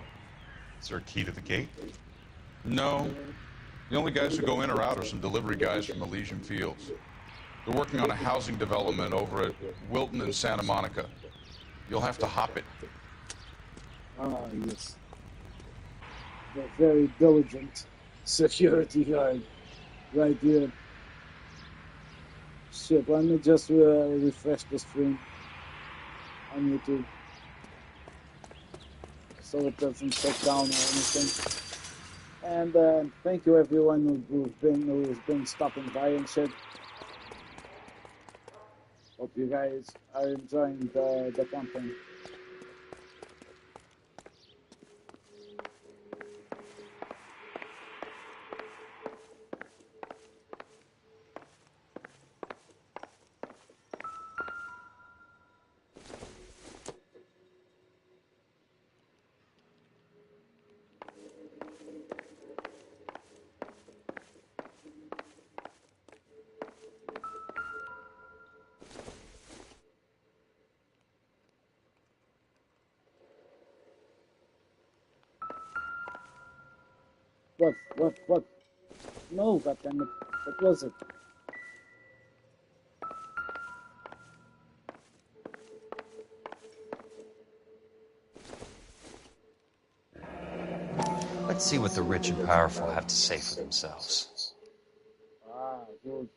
Is there a key to the gate? No. The only guys who go in or out are some delivery guys from Elysian Fields. They're working on a housing development over at Wilton and Santa Monica. You'll have to hop it. Ah, yes. The very diligent security guard right here. Shit, let me just refresh the screen on YouTube so it doesn't shut down or anything. And thank you everyone who's been stopping by and shit. Hope you guys are enjoying the content. What? No, goddammit. What was it? Let's see what the rich and powerful have to say for themselves. Ah, good.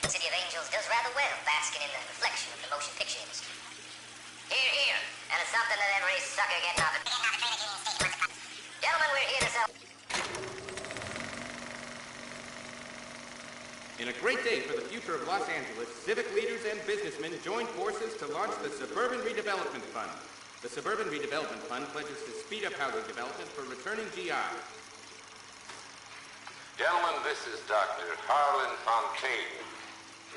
City of Angels does rather well basking in the reflection of the motion picture industry. Here. And it's something that every sucker getting off it. Gentlemen, we're here to sell. In a great day for the future of Los Angeles, civic leaders and businessmen joined forces to launch the Suburban Redevelopment Fund. The Suburban Redevelopment Fund pledges to speed up housing development for returning GIs. Gentlemen, this is Dr. Harlan Fontaine.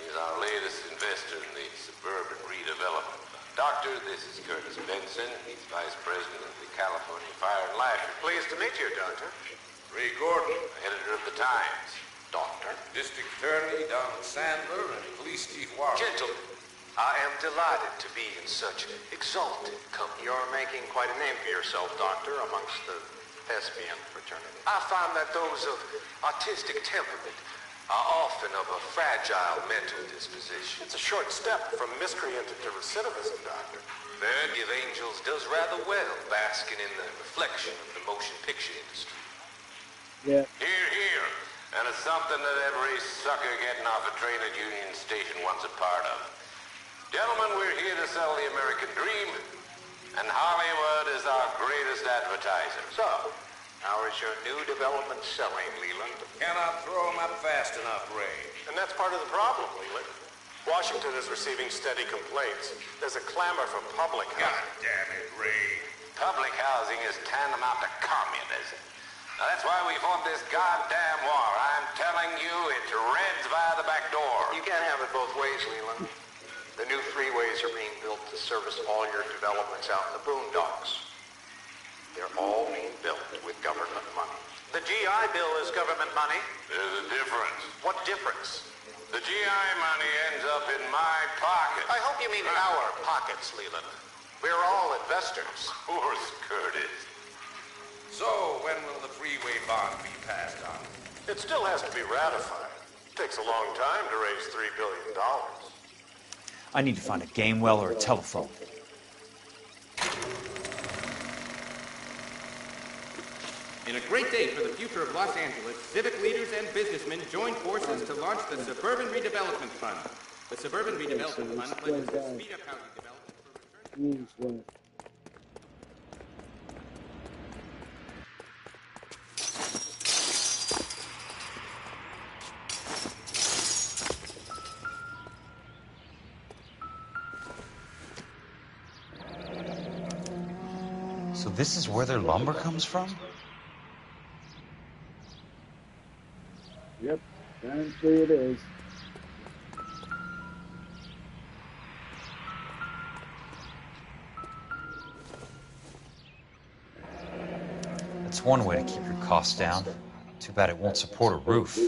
He's our latest investor in the Suburban Redevelopment Fund. Doctor, this is Curtis Benson. He's Vice President of the California Fire and Life. Pleased to meet you, Doctor. Ray Gordon, editor of the Times. Doctor. District Attorney Donald Sandler and Police Chief Warren. Gentlemen, I am delighted to be in such exalted company. You're making quite a name for yourself, Doctor, amongst the thespian fraternity. I find that those of artistic temperament are often of a fragile mental disposition. It's a short step from miscreant to recidivism, Doctor. Birdie of Angels does rather well basking in the reflection of the motion picture industry. Yeah. Here. And it's something that every sucker getting off a train at Union Station wants a part of. Gentlemen, we're here to sell the American dream, and Hollywood is our greatest advertiser. So, how is your new development selling, Leland? Cannot throw them up fast enough, Ray. And that's part of the problem, Leland. Washington is receiving steady complaints. There's a clamor for public housing. God damn it, Ray. Public housing is tantamount to communism. Now that's why we fought this goddamn war. I'm telling you, it's Reds via the back door. You can't have it both ways, Leland. The new freeways are being built to service all your developments out in the boondocks. They're all being built with government money. The GI Bill is government money. There's a difference. What difference? The GI money ends up in my pocket. I hope you mean our pockets, Leland. We're all investors. Of course, Curtis. So, when will the freeway bond be passed on? It still has to be ratified. It takes a long time to raise $3 billion. I need to find a game well or a telephone. In a great day for the future of Los Angeles, civic leaders and businessmen joined forces to launch the Suburban Redevelopment Fund. The Suburban Redevelopment Fund pledges to speed up housing development for return. So this is where their lumber comes from? Yep, apparently it is. That's one way to keep your costs down. Too bad it won't support a roof.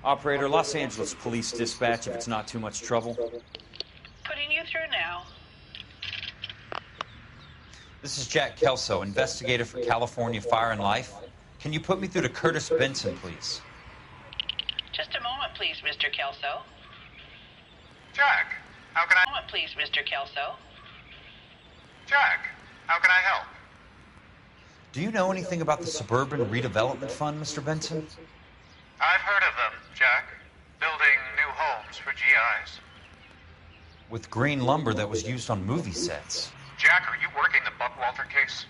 Operator, Los Angeles Police Dispatch, if it's not too much trouble. Putting you through now. This is Jack Kelso, investigator for California Fire and Life. Can you put me through to Curtis Benson, please? Just a moment, please, Mr. Kelso. Jack, how can I... Moment, please, Mr. Kelso. Jack, how can I help? Do you know anything about the Suburban Redevelopment Fund, Mr. Benson? I've heard of them, Jack. Building new homes for GIs. With green lumber that was used on movie sets. Jack, are you working the Buckwalter case?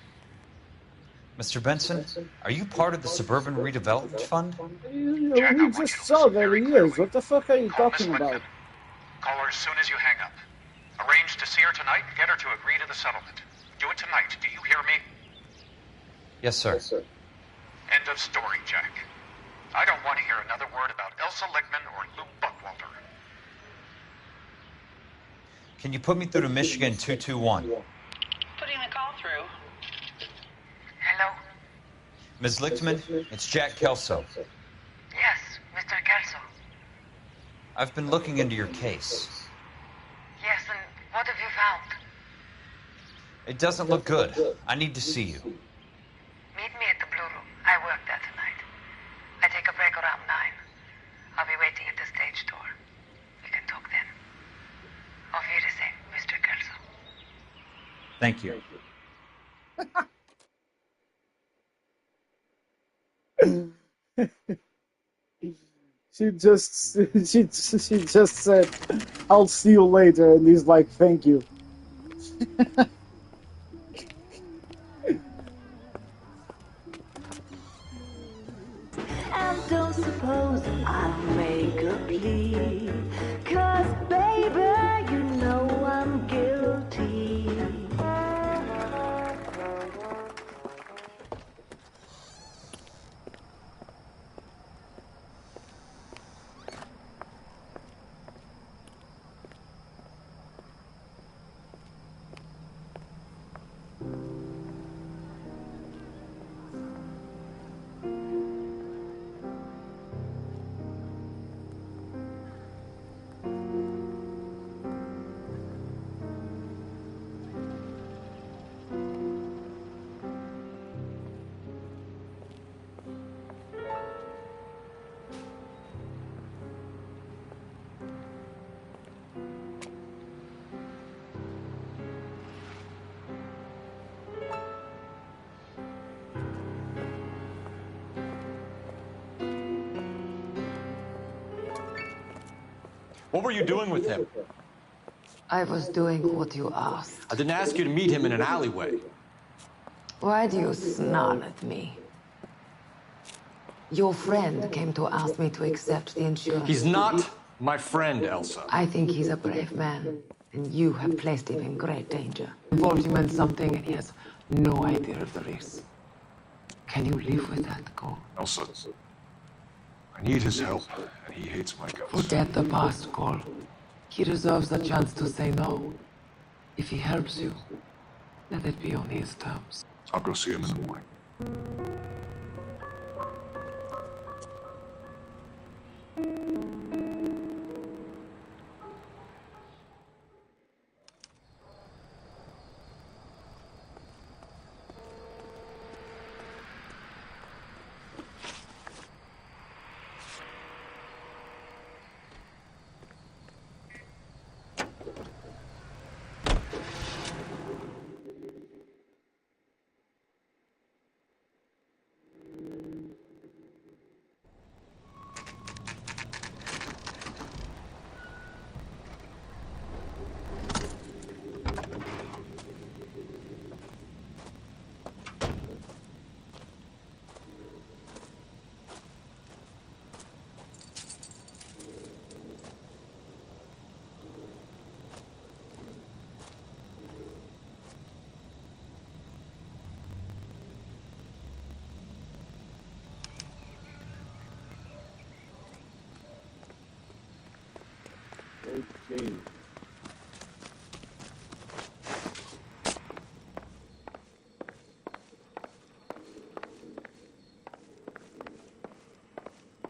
Mr. Benson, are you part of the Suburban Redevelopment Fund? Jack, we just saw that he is. What the fuck are you talking about? Call her as soon as you hang up. Arrange to see her tonight and get her to agree to the settlement. Do it tonight, do you hear me? Yes, sir. End of story, Jack. I don't want to hear another word about Elsa Lickman or Lou Buckwalter. Can you put me through to Michigan 221? Putting the call through. Hello? Ms. Lichtman, it's Jack Kelso. Yes, Mr. Kelso. I've been looking into your case. Yes, and what have you found? It doesn't look good. I need to see you. Meet me at the Blue Room. I work there tonight. I take a break around 9. I'll be waiting at the stage door. We can talk then. Auf Wiedersehen, Mr. Kelso. Thank you. she just said, "I'll see you later," and he's like, "Thank you." And don't suppose I'll make a plea, 'cause baby, you know I'm guilty. What were you doing with him? I was doing what you asked. I didn't ask you to meet him in an alleyway. Why do you snarl at me? Your friend came to ask me to accept the insurance. He's not my friend, Elsa. I think he's a brave man, and you have placed him in great danger. Involved him in something, and he has no idea of the risk. Can you live with that, Cole? Elsa, I need his help, and he hates my guts. Forget the past, Cole. He deserves the chance to say no. If he helps you, let it be on his terms. I'll go see him in the morning. Okay.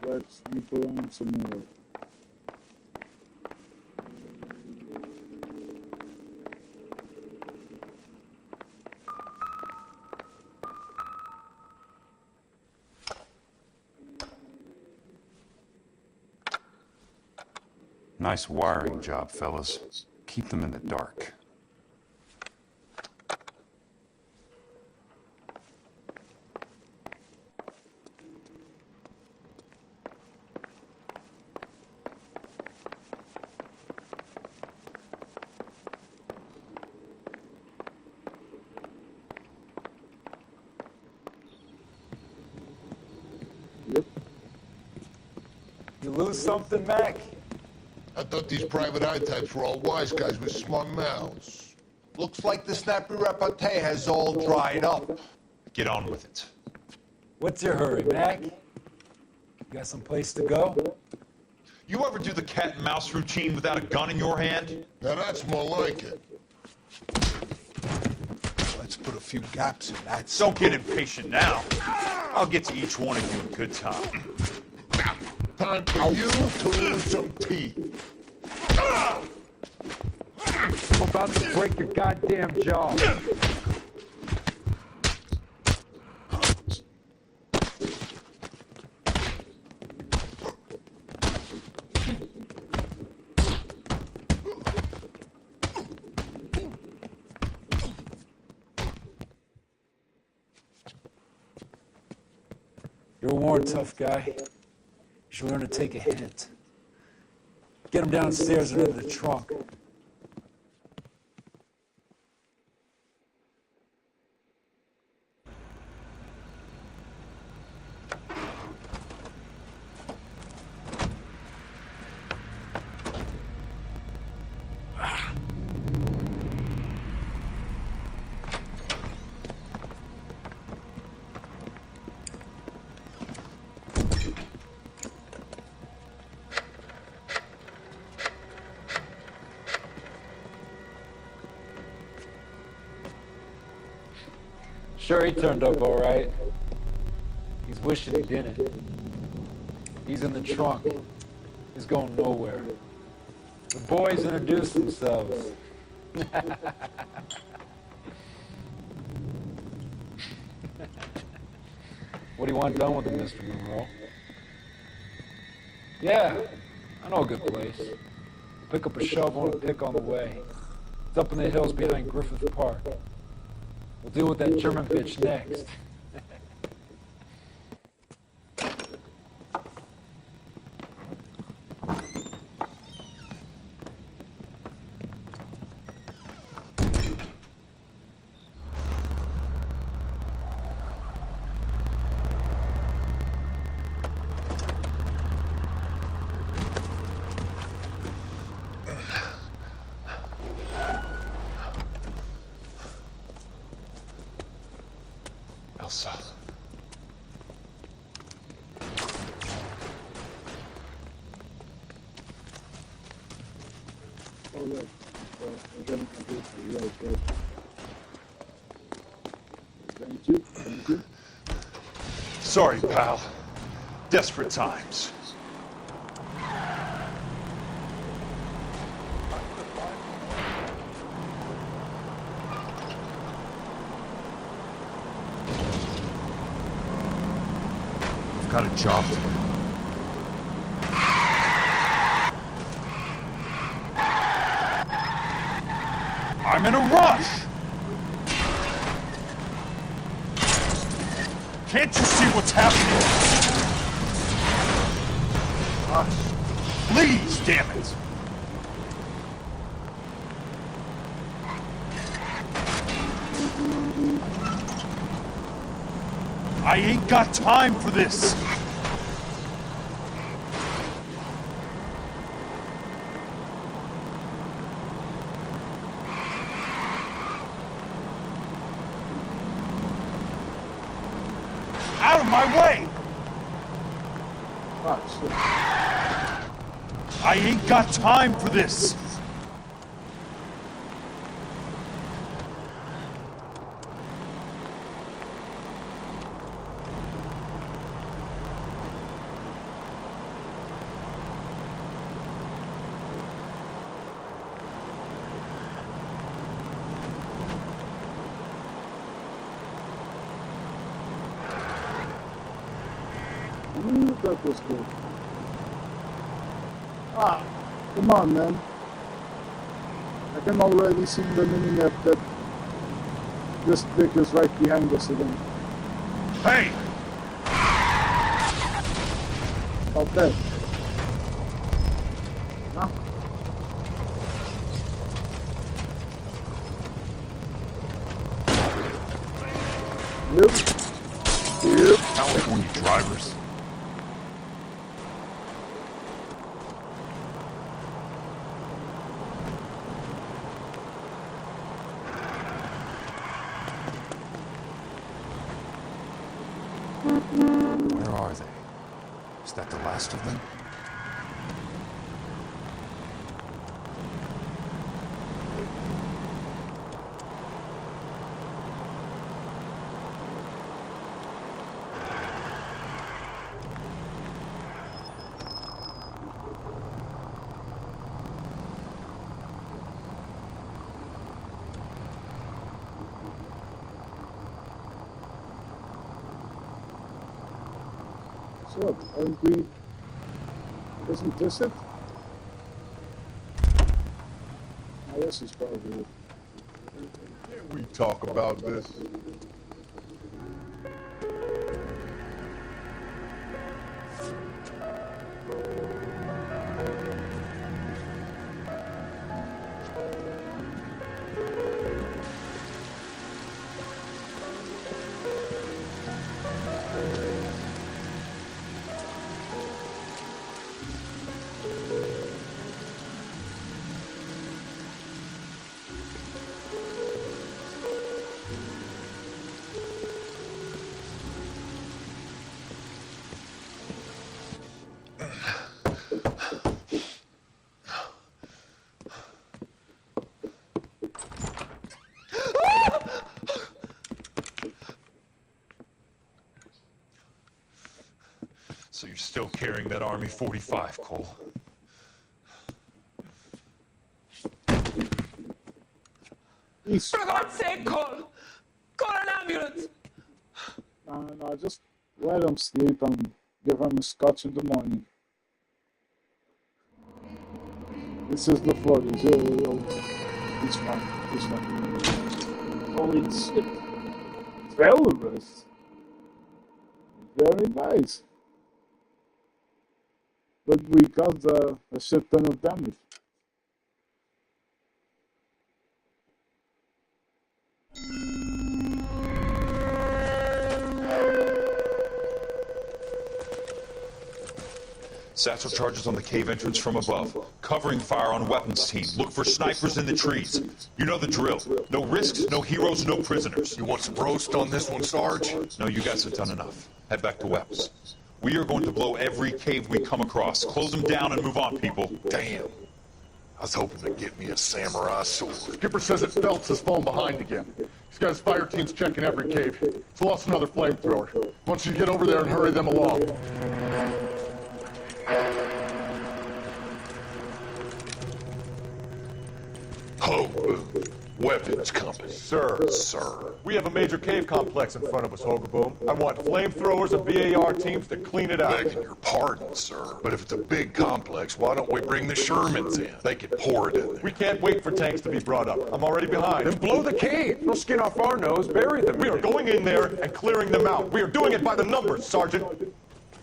Let's snoop around some more. Nice wiring job, fellas. Keep them in the dark. Yep. You lose something, Mac? I thought these private eye types were all wise guys with smart mouths. Looks like the snappy repartee has all dried up. Get on with it. What's your hurry, Mac? You got some place to go? You ever do the cat and mouse routine without a gun in your hand? Now that's more like it. Let's put a few gaps in that. Don't get impatient now. I'll get to each one of you in good time. Time for you to lose some teeth. I'm about to break your goddamn jaw. You're a worn tough guy. You should learn to take a hint. Get him downstairs and into the trunk. Sure, he turned up all right. He's wishing he didn't. He's in the trunk. He's going nowhere. The boys introduced themselves. What do you want done with him, Mr. Monroe? Yeah, I know a good place. Pick up a shovel and pick on the way. It's up in the hills behind Griffith Park. We'll deal with that German bitch next. Elsa. Oh, yeah. I'm getting confused. Right. Thank you. Sorry, pal. Desperate times. I've got a job to do. I'm in a rush! Can't you see what's happening? Please, damn it! I ain't got time for this! Out of my way! I ain't got time for this! That was good. Come on, man. I can already see the mini-map that this dick is right behind us again. Hey! Okay. Huh? Yep. California drivers. Where are they? Is that the last of them? So, aren't we... Isn't this it? Oh, this is probably it. Can we talk about this? So you're still carrying that Army 45, Cole? For God's sake, Cole! Call an ambulance! No, just let him sleep and give him a scotch in the morning. This is the 40s. It's fine. Holy shit. Valorous. Very nice. But we caused a shit ton of damage. Satchel charges on the cave entrance from above. Covering fire on weapons team. Look for snipers in the trees. You know the drill. No risks, no heroes, no prisoners. You want some roast on this one, Sarge? No, you guys have done enough. Head back to Webb's. We are going to blow every cave we come across. Close them down and move on, people. Damn. I was hoping to get me a samurai sword. Skipper says that Phelps has fallen behind again. He's got his fire teams checking every cave. He's lost another flamethrower. Wants you to get over there and hurry them along. Ho, weapons compass. Sir. We have a major cave complex in front of us, Hogaboom. I want flamethrowers and VAR teams to clean it out. Begging your pardon, sir. But if it's a big complex, why don't we bring the Shermans in? They can pour it in there. We can't wait for tanks to be brought up. I'm already behind. Then blow the cave. They'll skin off our nose, bury them. We are going in there and clearing them out. We are doing it by the numbers, Sergeant.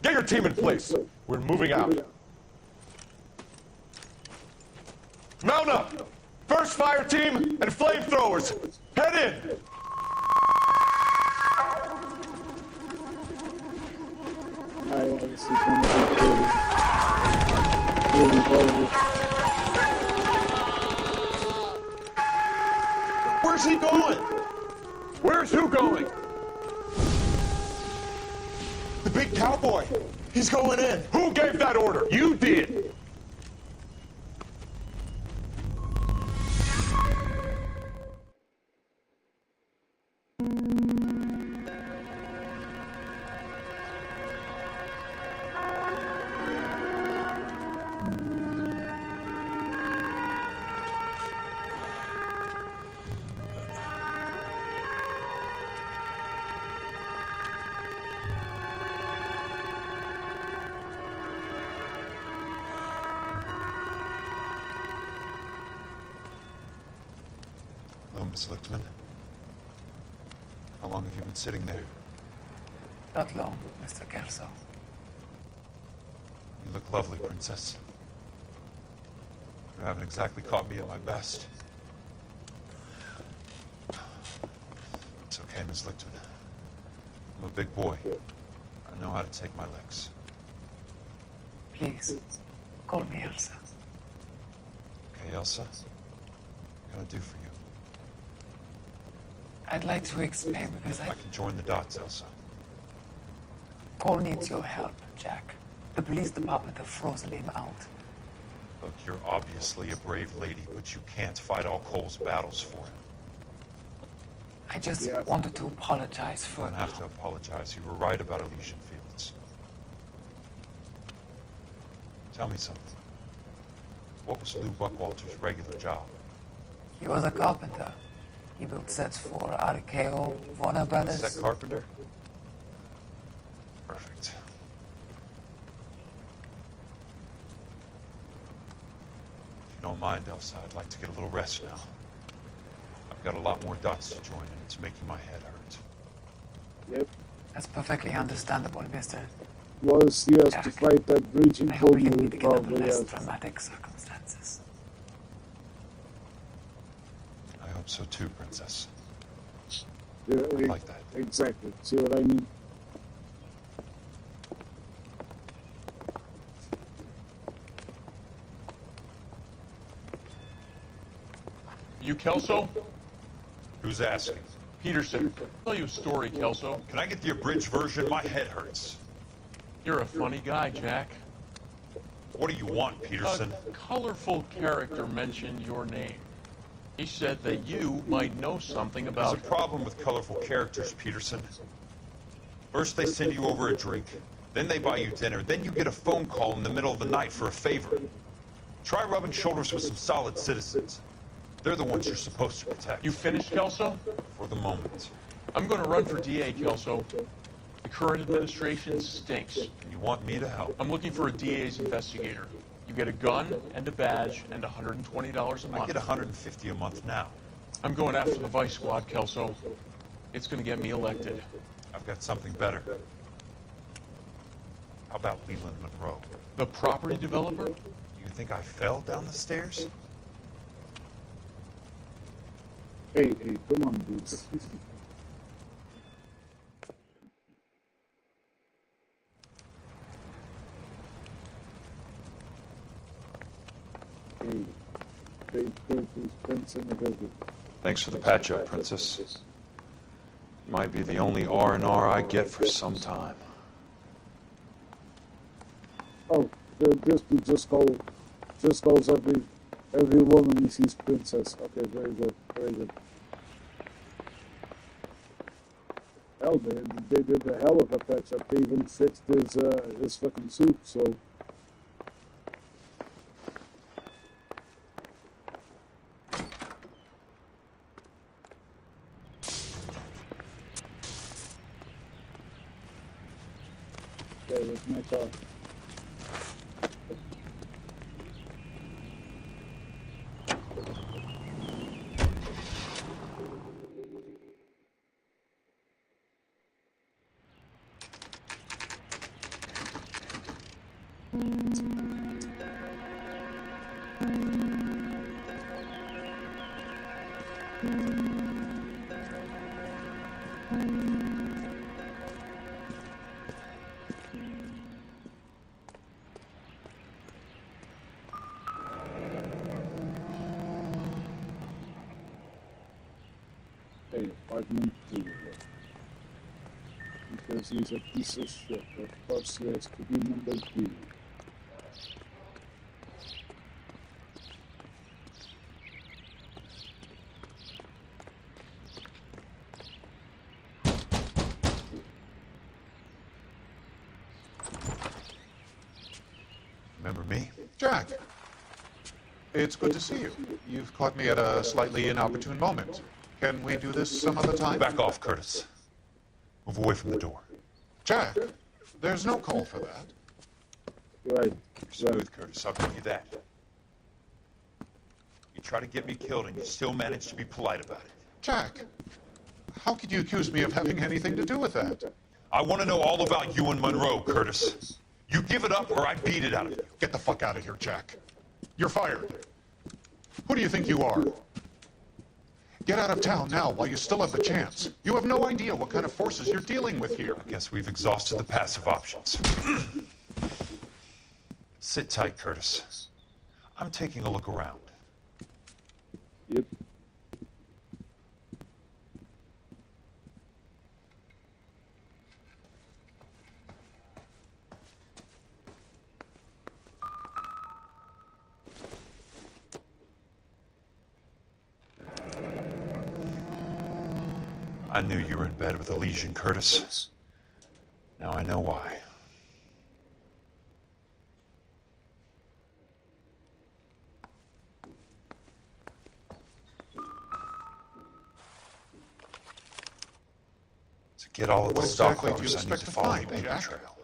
Get your team in place. We're moving out. Mount up! First fire team and flamethrowers. Head in! Where's he going? Where's who going? The big cowboy. He's going in. Who gave that order? You did. Hello, Miss Lichtman. How long have you been sitting there? Not long, Mr. Kelso. You look lovely, Princess. You haven't exactly caught me at my best. It's okay, Miss Lichtman. I'm a big boy. I know how to take my licks. Please, call me Elsa. Okay, Elsa? What can I do for you? I'd like to explain because I can join the dots, Elsa. Cole needs your help, Jack. The police department have frozen him out. Look, you're obviously a brave lady, but you can't fight all Cole's battles for him. I just wanted to apologize for... You don't have to apologize. You were right about Elysian Fields. Tell me something. What was Lou Buckwalter's regular job? He was a carpenter. He built sets for RKO, Warner Brothers. Set carpenter? Perfect. If you don't mind, Elsa, I'd like to get a little rest now. I've got a lot more dots to join, and it's making my head hurt. Yep. That's perfectly understandable, Mr. Was he has to fight that raging I hope we bull can you meet again under probably less has. dramatic circumstances. I hope so too, Princess. Yeah, I like that. Exactly. See what I mean? You Kelso? Who's asking? Peterson. I'll tell you a story, Kelso. Can I get the abridged version? My head hurts. You're a funny guy, Jack. What do you want, Peterson? A colorful character mentioned your name. He said that you might know something about... There's a problem with colorful characters, Peterson. First they send you over a drink, then they buy you dinner, then you get a phone call in the middle of the night for a favor. Try rubbing shoulders with some solid citizens. They're the ones you're supposed to protect. You finished, Kelso? For the moment. I'm going to run for DA, Kelso. The current administration stinks. And you want me to help? I'm looking for a DA's investigator. You get a gun and a badge and $120 a month. I get $150 a month now. I'm going after the Vice Squad, Kelso. It's going to get me elected. I've got something better. How about Leland Monroe? The property developer? You think I fell down the stairs? Hey, come on, dudes. Hey, they Curtis Benson and everything. Thanks for the patch-up, Princess. Might be the only R&R I get for some time. Oh, this dude just calls every woman he sees princess. Okay, very good, very good. Hell, they did a hell of a patch up. They even fixed his fucking suit, so. Okay, where's my car? Hey, apartment 2. Because he's a piece of shit. Of course, he has to be number 2. Remember me? Jack, it's good to see you. You've caught me at a slightly inopportune moment. Can we do this some other time? Back off, Curtis. Move away from the door. Jack, there's no call for that. Right. You're smooth, Curtis. I'll give you that. You try to get me killed and you still manage to be polite about it. Jack, how could you accuse me of having anything to do with that? I want to know all about you and Monroe, Curtis. You give it up or I beat it out of you. Get the fuck out of here, Jack. You're fired. Who do you think you are? Get out of town now while you still have the chance. You have no idea what kind of forces you're dealing with here. I guess we've exhausted the passive options. Sit tight, Curtis. I'm taking a look around. Yep. I knew you were in bed with Elysian, Curtis. Now I know why. To get all of the What stock exactly do you covers, I need expect to to follow find, the paper Jack? trail.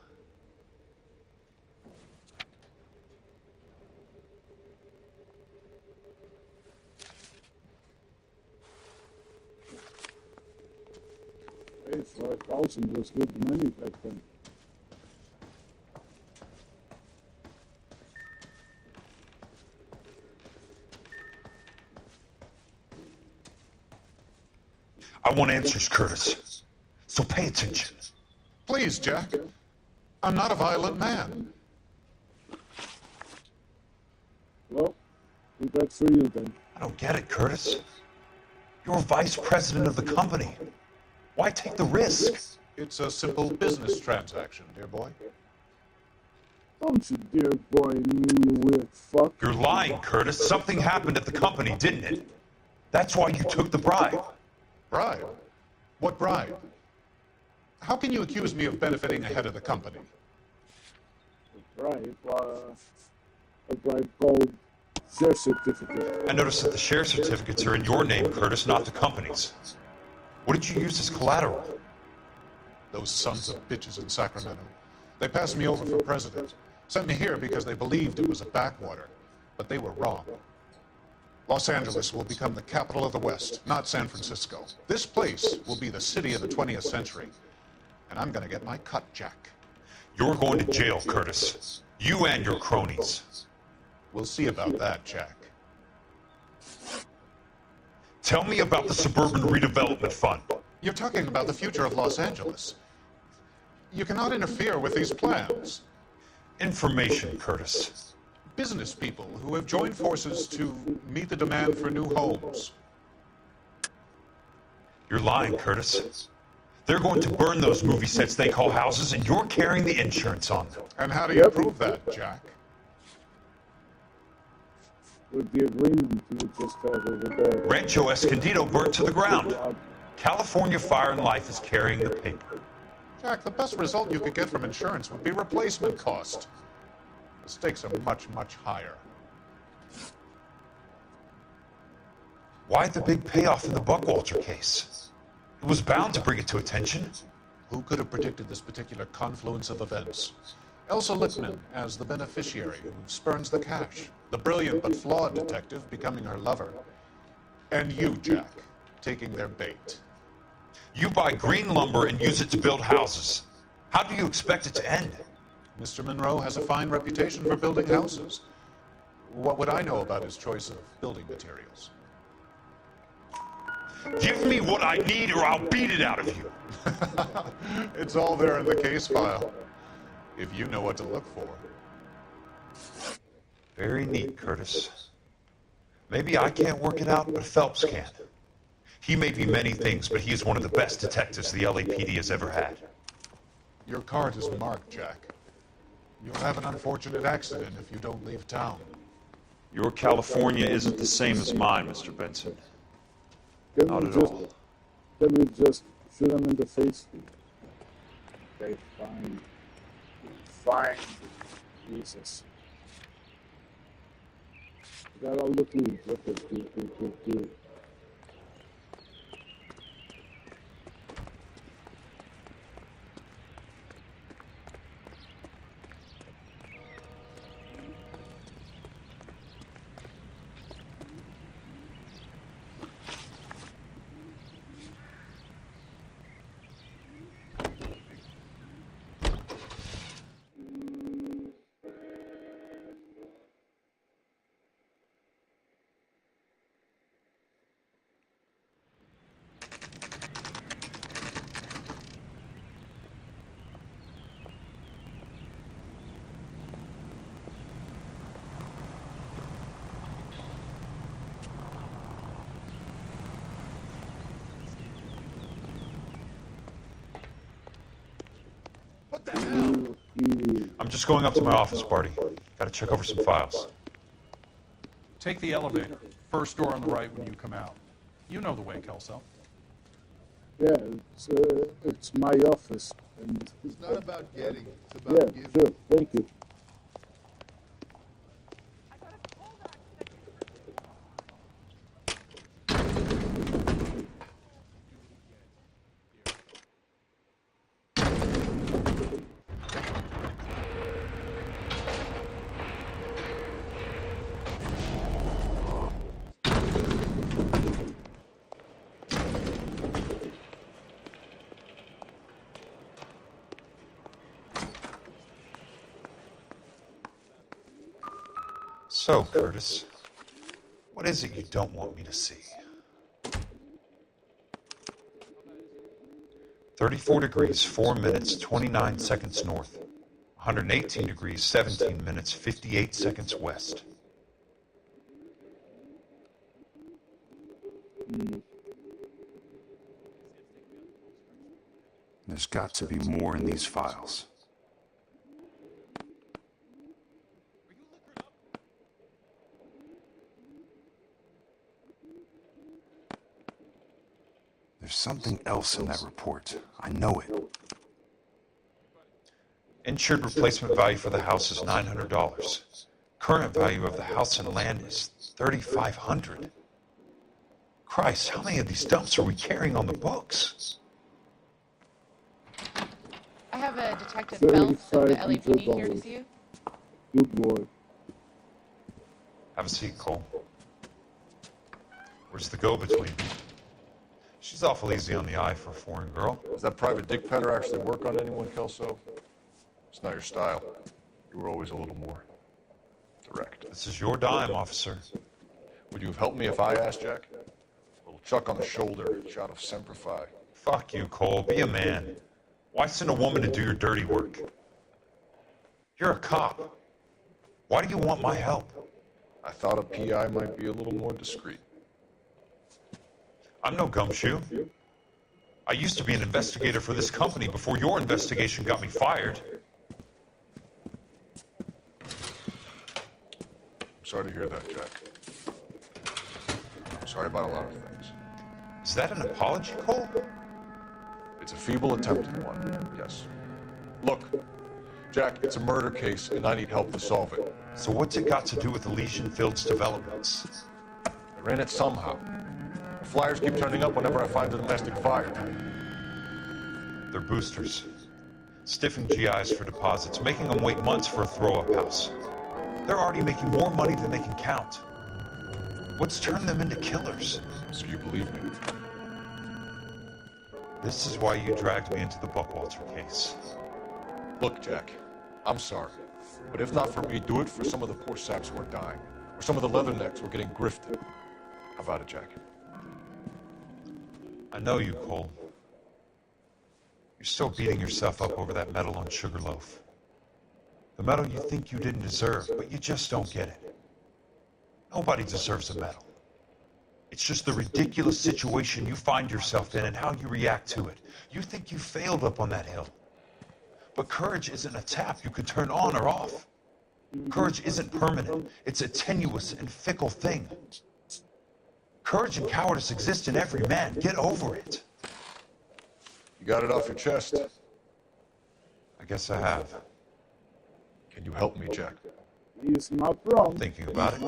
Hey, 5,000 was good money back then. I want answers, Curtis. So pay attention. Please, Jack. I'm not a violent man. Well, too bad for you then. I don't get it, Curtis. You're vice president of the company. Why take the risk? It's a simple business transaction, dear boy. Don't you dear boy me, you weird fuck. You're lying, Curtis. Something happened at the company, didn't it? That's why you took the bribe. Bribe? What bribe? How can you accuse me of benefiting ahead of the company? Right, a bribe called share certificate. I noticed that the share certificates are in your name, Curtis, not the company's. What did you use as collateral? Those sons of bitches in Sacramento. They passed me over for president. Sent me here because they believed it was a backwater. But they were wrong. Los Angeles will become the capital of the West, not San Francisco. This place will be the city of the 20th century. And I'm gonna get my cut, Jack. You're going to jail, Curtis. You and your cronies. We'll see about that, Jack. Tell me about the Suburban Redevelopment Fund. You're talking about the future of Los Angeles. You cannot interfere with these plans. Information, Curtis. business people who have joined forces to meet the demand for new homes. You're lying, Curtis. They're going to burn those movie sets they call houses, and you're carrying the insurance on them. And how do you prove that, Jack? With the agreement you just had over there. Rancho Escondido burnt to the ground. California Fire and Life is carrying the paper. Jack, the best result you could get from insurance would be replacement cost. The stakes are much, much higher. Why the big payoff in the Buckwalter case? It was bound to bring it to attention. Who could have predicted this particular confluence of events? Elsa Lichtman as the beneficiary who spurns the cash. The brilliant but flawed detective becoming her lover. And you, Jack, taking their bait. You buy green lumber and use it to build houses. How do you expect it to end? Mr. Monroe has a fine reputation for building houses. What would I know about his choice of building materials? Give me what I need or I'll beat it out of you. It's all there in the case file, if you know what to look for. Very neat, Curtis. Maybe I can't work it out, but Phelps can. He may be many things, but he is one of the best detectives the LAPD has ever had. Your card is marked, Jack. You'll have an unfortunate accident if you don't leave town. Your California isn't the same as mine, Mr. Benson. Not at all. Can we just shoot him in the face? Okay, fine. Fine. Jesus. That all look good. Good. I'm just going up to my office, Barty. Gotta check over some files. Take the elevator. First door on the right when you come out. You know the way, Kelso. Yeah, it's my office. And it's not about getting, it's about giving. Sure, thank you. So, Curtis, what is it you don't want me to see? 34 degrees, 4 minutes, 29 seconds north. 118 degrees, 17 minutes, 58 seconds west. There's got to be more in these files. There's something else in that report. I know it. Insured replacement value for the house is $900. Current value of the house and land is $3,500. Christ, how many of these dumps are we carrying on the books? I have a Detective Phelps of the LAPD here to see you. Good boy. Have a seat, Cole. Where's the go-between? She's awful easy on the eye for a foreign girl. Does that private dick petter actually work on anyone, Kelso? It's not your style. You were always a little more direct. This is your dime, officer. Would you have helped me if I asked, Jack? A little chuck on the shoulder, a shot of Semper Fi. Fuck you, Cole. Be a man. Why send a woman to do your dirty work? You're a cop. Why do you want my help? I thought a PI might be a little more discreet. I'm no gumshoe. I used to be an investigator for this company before your investigation got me fired. I'm sorry to hear that, Jack. I'm sorry about a lot of things. Is that an apology, Cole? It's a feeble attempted one, yes. Look, Jack, it's a murder case, and I need help to solve it. So what's it got to do with Elysian Fields developments? I ran it somehow. The flyers keep turning up whenever I find a domestic fire. They're boosters. Stiffing GIs for deposits, making them wait months for a throw-up house. They're already making more money than they can count. What's turned them into killers? So you believe me? This is why you dragged me into the Buckwalter case. Look, Jack, I'm sorry. But if not for me, do it for some of the poor saps who are dying. Or some of the leathernecks who are getting grifted. How about it, Jack? I know you, Cole. You're still beating yourself up over that medal on Sugarloaf. The medal you think you didn't deserve, but you just don't get it. Nobody deserves a medal. It's just the ridiculous situation you find yourself in and how you react to it. You think you failed up on that hill. But courage isn't a tap you can turn on or off. Courage isn't permanent. It's a tenuous and fickle thing. Courage and cowardice exist in every man. Get over it. You got it off your chest. I guess I have. Can you help me, Jack? He's not wrong. Thinking about it.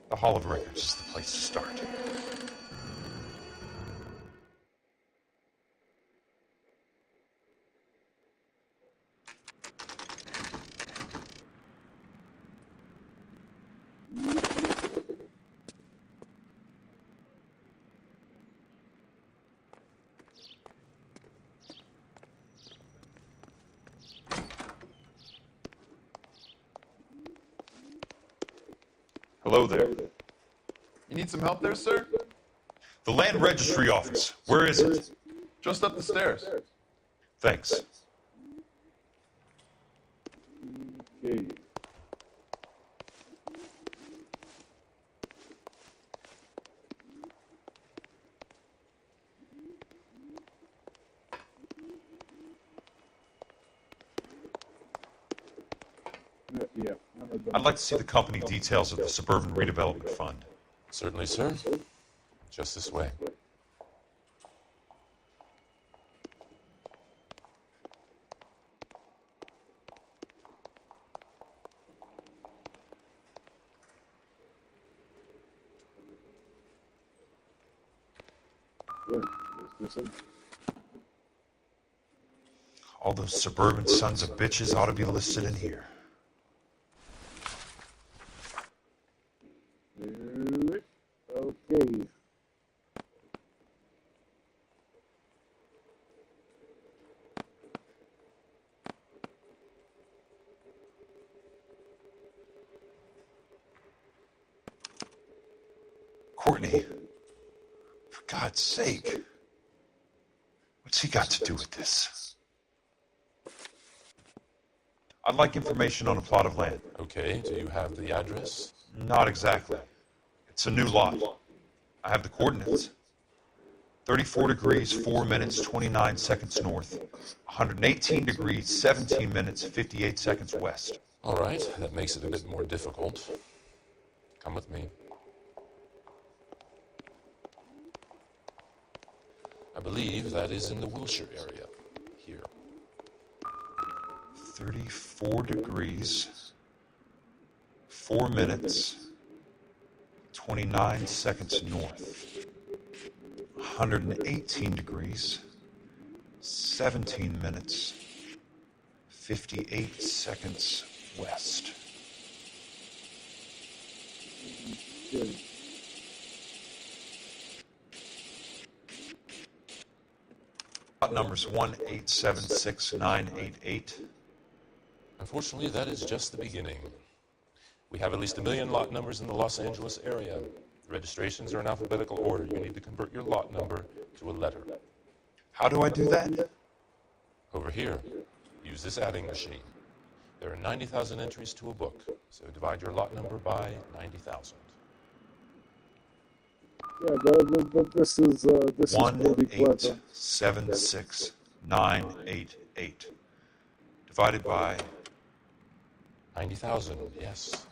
The Hall of Records is the place to start. Hello there. You need some help there, sir? The Land Registry Office. Where is it? Just up the stairs. Thanks. Okay. Yeah. I'd like to see the company details of the Suburban Redevelopment Fund. Certainly, sir. Just this way. All those suburban sons of bitches ought to be listed in here. Okay. Courtney, for God's sake, what's he got to do with this? I'd like information on a plot of land. Okay, do you have the address? Not exactly. It's a new lot. I have the coordinates. 34 degrees, 4 minutes, 29 seconds north. 118 degrees, 17 minutes, 58 seconds west. All right, that makes it a bit more difficult. Come with me. I believe that is in the Wilshire area. Here. 34 degrees, 4 minutes, 29 seconds north. 118 degrees, 17 minutes, 58 seconds west. Good. Lot numbers 1876988. Unfortunately, that is just the beginning. We have at least 1 million lot numbers in the Los Angeles area. The registrations are in alphabetical order. You need to convert your lot number to a letter. How do I do that? Over here, use this adding machine. There are 90,000 entries to a book, so divide your lot number by 90,000. Yeah, but this is pretty clever. 1876988 divided by 90,000, yes.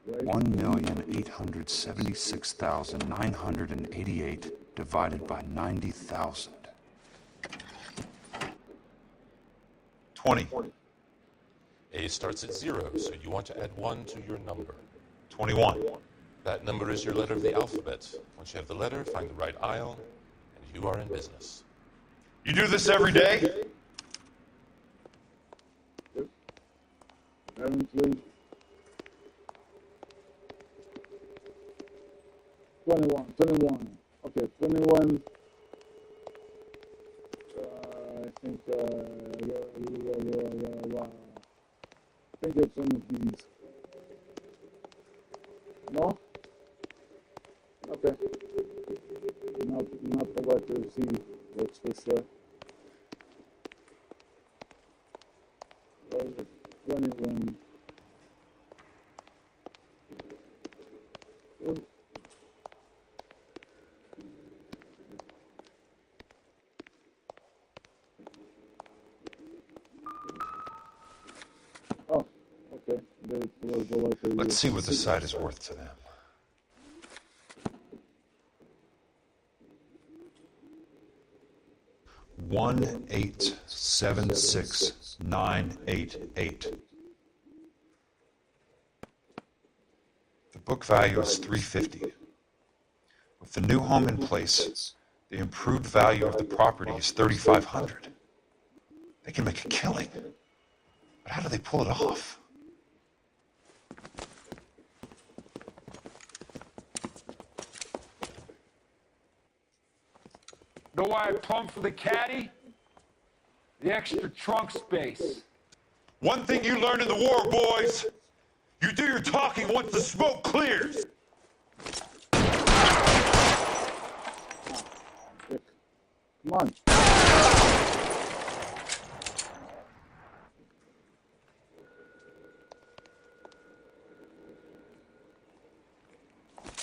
Right? 1,876,988 divided by 90,000. 20. A starts at 0, so you want to add 1 to your number. 21. That number is your letter of the alphabet. Once you have the letter, find the right aisle, and you are in business. You do this every day? Apparently. 21. Okay, 21. I think it's one of these. No? Okay. Not the letter Z, that's for sure. 21. Oh, okay. Let's see what the site is worth to them. $1,876,988. The book value is $350. With the new home in place, the improved value of the property is $3,500. They can make a killing. But how do they pull it off? Know why I pumped for the caddy? The extra trunk space. One thing you learned in the war, boys. You do your talking once the smoke clears. Come on.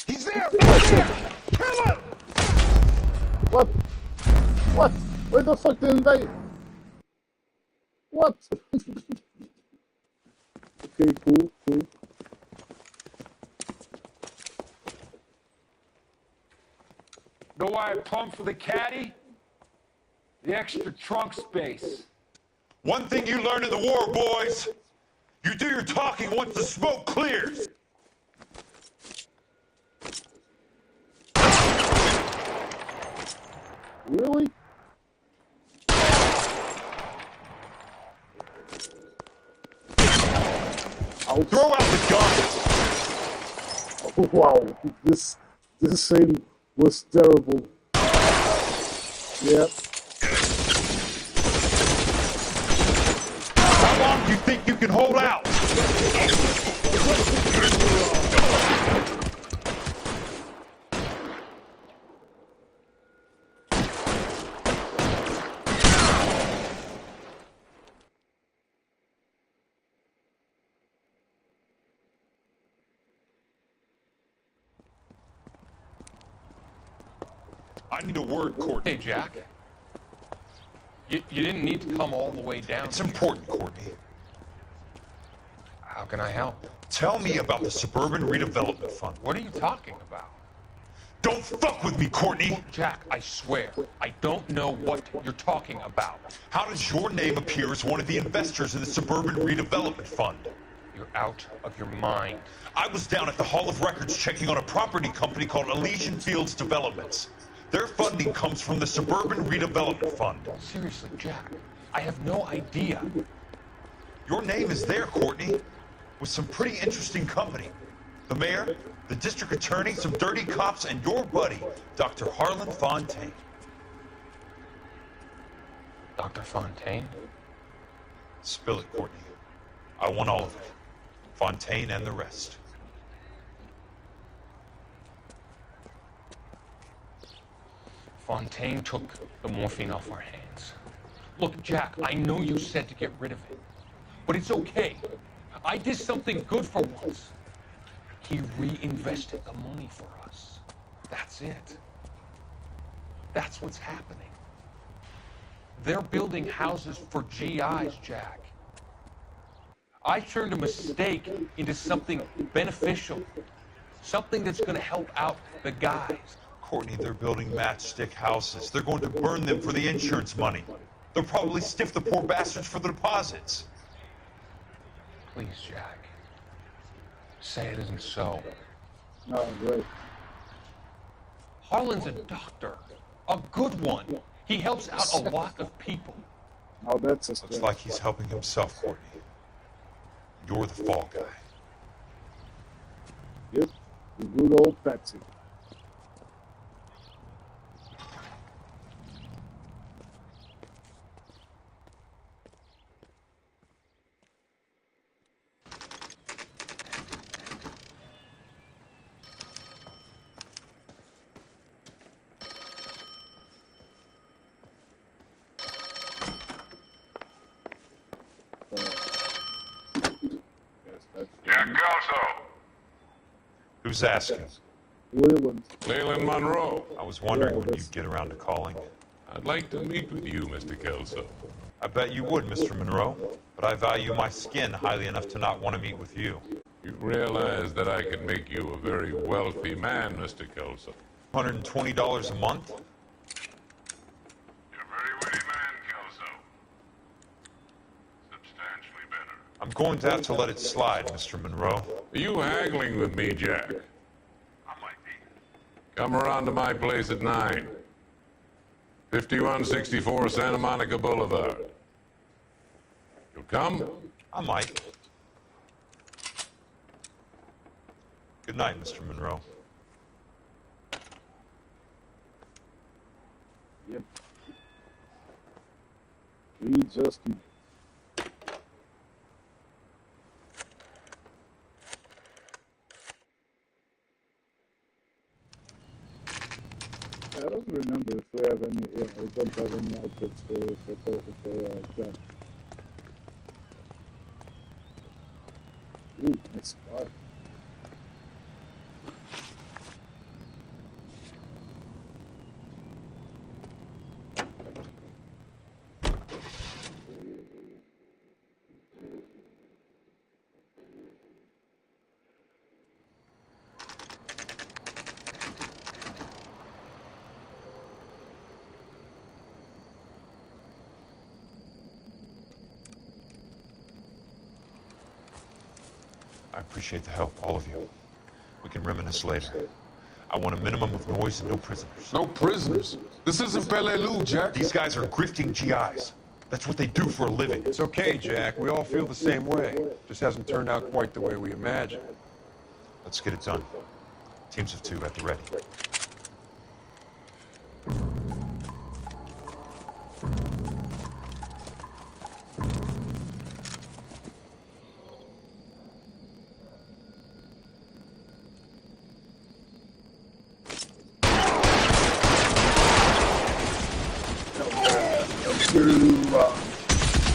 He's there! He's there! Kill him! What? What? Where the fuck did they? What? Okay, cool. Know why I pumped for the caddy? The extra trunk space. One thing you learned in the war, boys. You do your talking once the smoke clears. Really? I'll throw out the guns. Oh, wow, this scene was terrible. Yep. How long do you think you can hold out? I need a word, Courtney. Hey, Jack. You didn't need to come all the way down. It's important, Courtney. How can I help? Tell me about the Suburban Redevelopment Fund. What are you talking about? Don't fuck with me, Courtney! Jack, I swear, I don't know what you're talking about. How does your name appear as one of the investors in the Suburban Redevelopment Fund? You're out of your mind. I was down at the Hall of Records checking on a property company called Elysian Fields Developments. Their funding comes from the Suburban Redevelopment Fund. Seriously, Jack, I have no idea. Your name is there, Courtney, with some pretty interesting company. The mayor, the district attorney, some dirty cops, and your buddy, Dr. Harlan Fontaine. Dr. Fontaine? Spill it, Courtney. I want all of it. Fontaine and the rest. Fontaine took the morphine off our hands. Look, Jack, I know you said to get rid of it, but it's okay. I did something good for once. He reinvested the money for us. That's it. That's what's happening. They're building houses for GIs, Jack. I turned a mistake into something beneficial. Something that's going to help out the guys. Courtney, they're building matchstick houses. They're going to burn them for the insurance money. They'll probably stiff the poor bastards for the deposits. Please, Jack. Say it isn't so. No, great. Harlan's a doctor. A good one. He helps out a lot of people. Oh, that's a Looks like he's helping himself, Courtney. You're the fall guy. Yep, the good old Patsy. Jack Kelso. Who's asking? Leland. Leland Monroe. I was wondering when you'd get around to calling. I'd like to meet with you, Mr. Kelso. I bet you would, Mr. Monroe, but I value my skin highly enough to not want to meet with you. You realize that I can make you a very wealthy man, Mr. Kelso. $120 a month? You're a very witty man, Kelso. Substantially better. I'm going to have to let it slide, Mr. Monroe. Are you haggling with me, Jack? I might be. Come around to my place at 9. 5164 Santa Monica Boulevard. You'll come? I might. Good night, Mr. Monroe. Yep. We just keep. I don't remember if we have any. Yeah, we don't have any outfits for Jack. Ooh, nice car. I appreciate the help, all of you. We can reminisce later. I want a minimum of noise and no prisoners. No prisoners? This isn't Peleliu, Jack. These guys are grifting GIs. That's what they do for a living. It's okay, Jack. We all feel the same way. Just hasn't turned out quite the way we imagined. Let's get it done. Teams of 2 at the ready.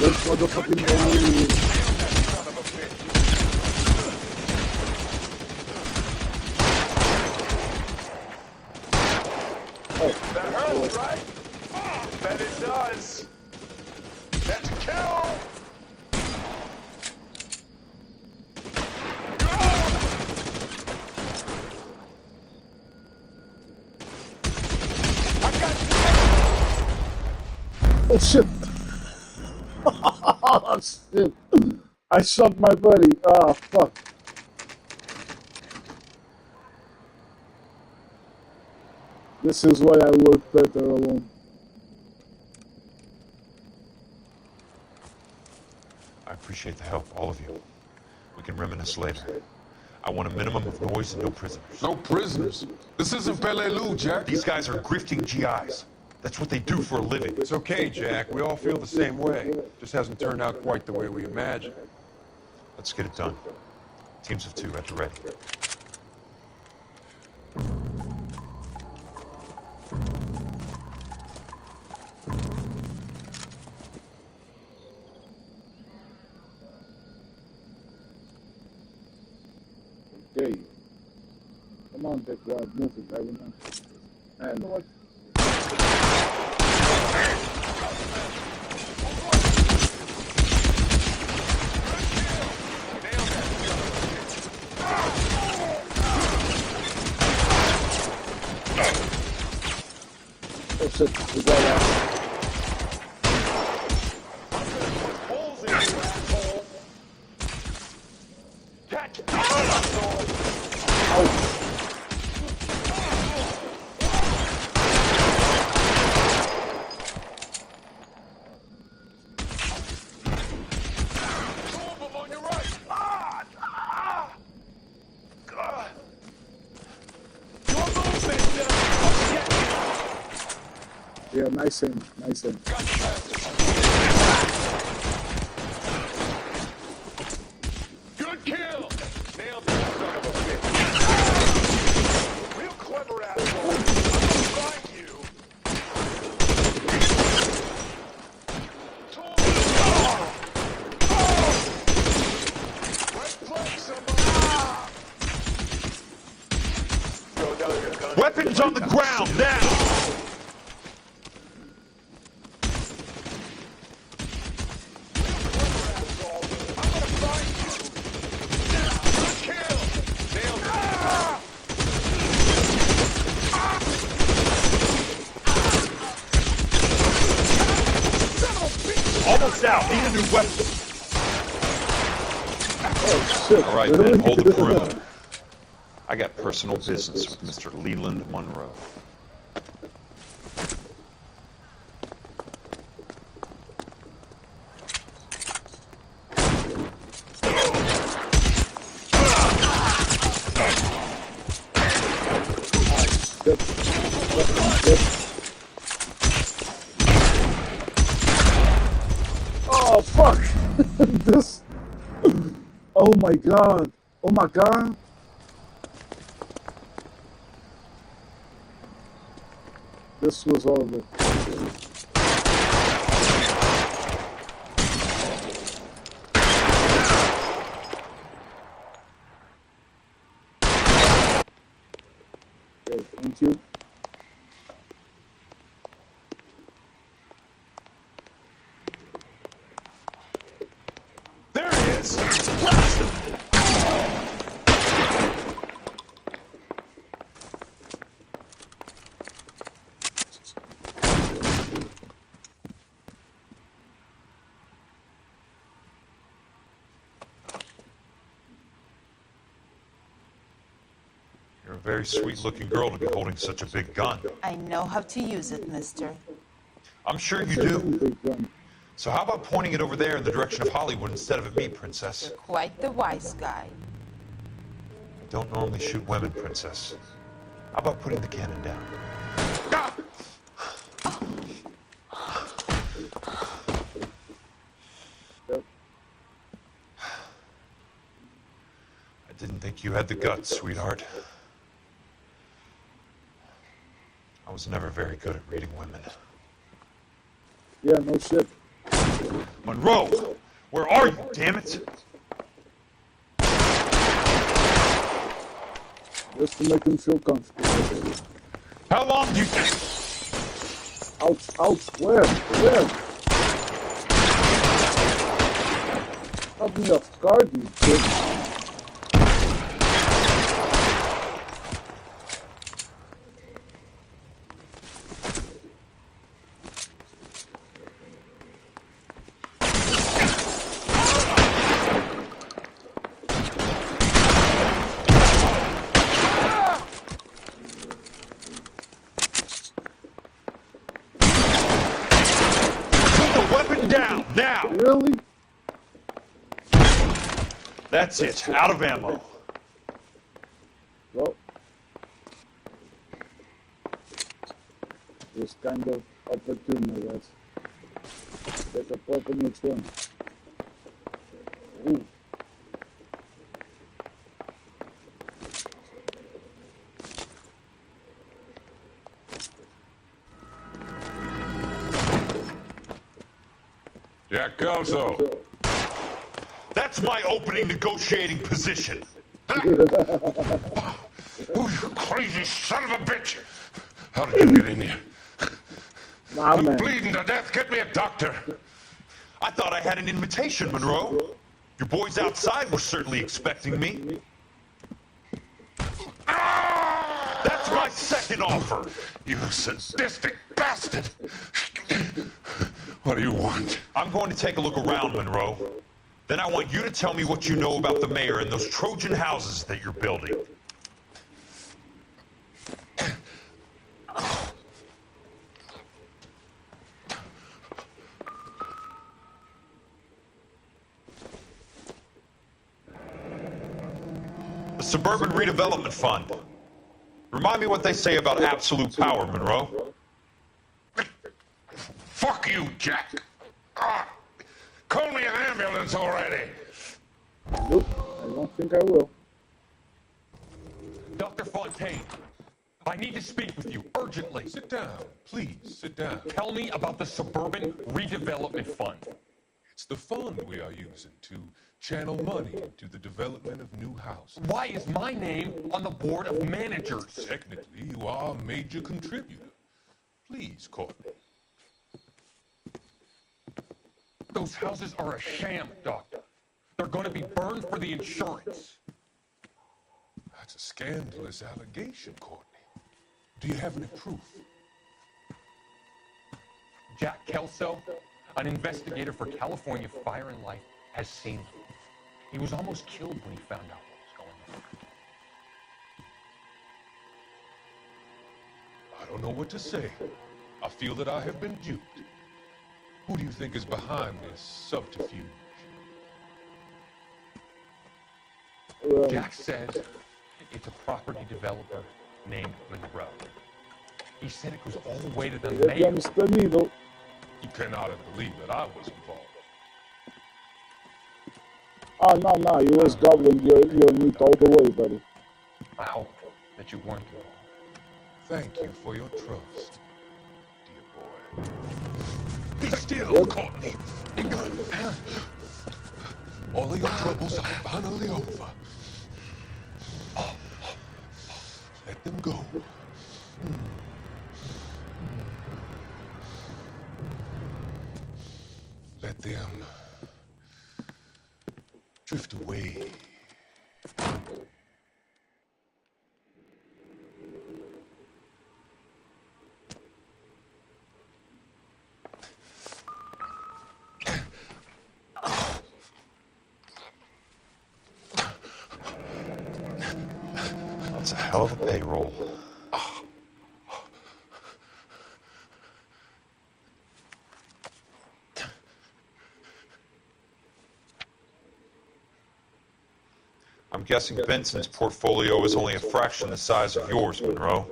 Let's motherfucking go. That hurts, right? Bet it does. That's a kill. Oh shit! Oh shit! I shot my buddy. Ah, fuck. This is why I work better alone. I appreciate the help, all of you. We can reminisce later. I want a minimum of noise and no prisoners. No prisoners? This isn't Pelelu, Jack. These guys are grifting GIs. That's what they do for a living. It's okay, Jack. We all feel the same way. Just hasn't turned out quite the way we imagined. Let's get it done. Teams of 2 at the ready. Okay. Come on, Dick Rod, move it, everyone. And what? Oh shit, we got that. Yeah, nice aim, nice aim. Good kill! Nailed that son of a bitch. Real clever asshole. Find you. Let's play somebody. Weapons on the ground, now! Almost out. Need a new weapon. Oh shit. All right, really? then. Hold the perimeter. I got personal business with Mr. Leland Monroe. Oh fuck! This. Oh my god! Oh my god! This was horrible. Okay, thank you. There he is! You're a very sweet-looking girl to be holding such a big gun. I know how to use it, mister. I'm sure you do. So how about pointing it over there in the direction of Hollywood instead of at me, Princess? Quite the wise guy. I don't normally shoot women, Princess. How about putting the cannon down? I didn't think you had the guts, sweetheart. I was never very good at reading women. Yeah, no shit. Monroe! Where are you, damn it? Just to make him feel comfortable. How long do you... Ouch, ouch, where? Help me off guard, you bitch. Down, now! Really? That's it, out of ammo. Well, it's kind of opportune, I guess. There's a pop in each one. Ooh. Jack Kelso. That's my opening negotiating position. You crazy son of a bitch! How did you get in here? I'm bleeding to death. Get me a doctor. I thought I had an invitation, Monroe. Your boys outside were certainly expecting me. That's my second offer. You sadistic bastard! What do you want? I'm going to take a look around, Monroe. Then I want you to tell me what you know about the mayor and those Trojan houses that you're building. The Suburban Redevelopment Fund. Remind me what they say about absolute power, Monroe. Fuck you, Jack. Call me an ambulance already. Nope, I don't think I will. Dr. Fontaine, I need to speak with you urgently. Sit down, please, sit down. Tell me about the Suburban Redevelopment Fund. It's the fund we are using to channel money into the development of new houses. Why is my name on the board of managers? Technically, you are a major contributor. Please, Courtney. Those houses are a sham, Doctor. They're going to be burned for the insurance. That's a scandalous allegation, Courtney. Do you have any proof? Jack Kelso, an investigator for California Fire and Life, has seen them. He was almost killed when he found out what was going on. I don't know what to say. I feel that I have been duped. Who do you think is behind this subterfuge? Jack says it's a property developer named Monroe. He said it goes all the way to the mayor. You cannot believe that I was involved. Oh, no, you was gobbling your meat all the way, buddy. Wow, that you weren't involved. Thank you for your trust, dear boy. Be still, Courtney. All of your troubles are finally over. Let them go. Let them drift away. That's a hell of a payroll. I'm guessing Benson's portfolio is only a fraction the size of yours, Monroe.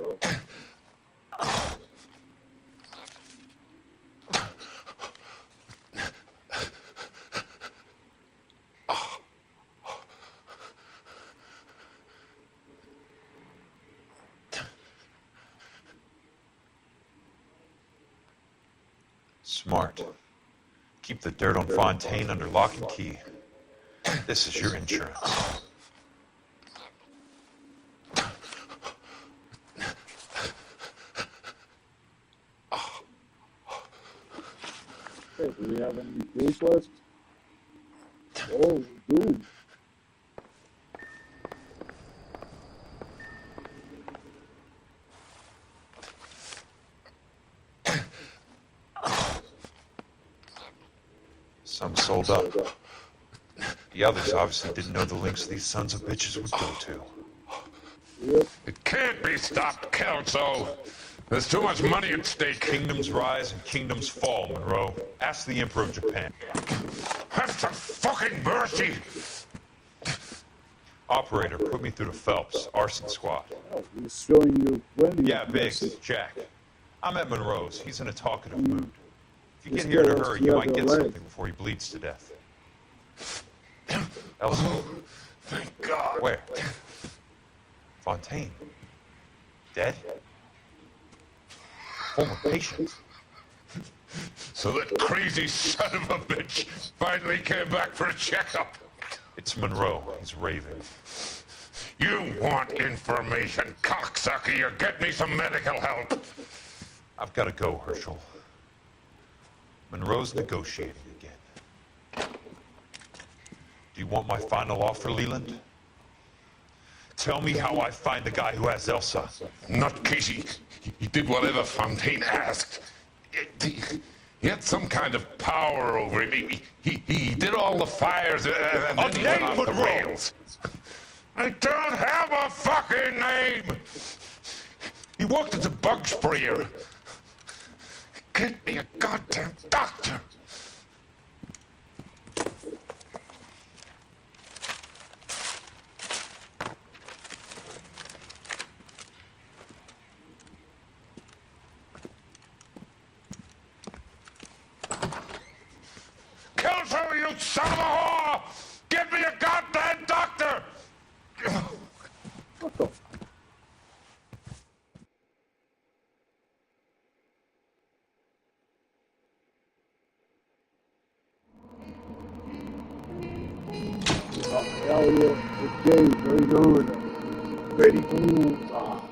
Smart. Keep the dirt on Fontaine under lock and key. This is your insurance. Hey, do we have any clues left? Oh, dude. Some sold up. The others obviously didn't know the links these sons of bitches would go to. It can't be stopped, Kelso. There's too much money at stake. Kingdoms rise and kingdoms fall, Monroe. Ask the Emperor of Japan. Have some fucking mercy! Operator, put me through to Phelps, arson squad. Oh, he's showing you plenty. Yeah, Biggs, it's Jack. I'm at Monroe's. He's in a talkative mood. If you get here in a hurry, you might get something before he bleeds to death. Elsa. Oh, thank God. Where? Fontaine. Dead? Former patient. So that crazy son of a bitch finally came back for a checkup. It's Monroe. He's raving. You want information, cocksucker. You get me some medical help. I've got to go, Herschel. Monroe's negotiating again. Do you want my final offer, Leland? Tell me how I find the guy who has Elsa. Nutcase, he did whatever Fontaine asked. He had some kind of power over him. He did all the fires and then he went off the rails. I don't have a fucking name! He worked as a bug sprayer. Get me a goddamn doctor! Kelso, you son of a whore! Get me a goddamn doctor! What the? Oh, hell yeah. Okay, very good. Very good. Ah.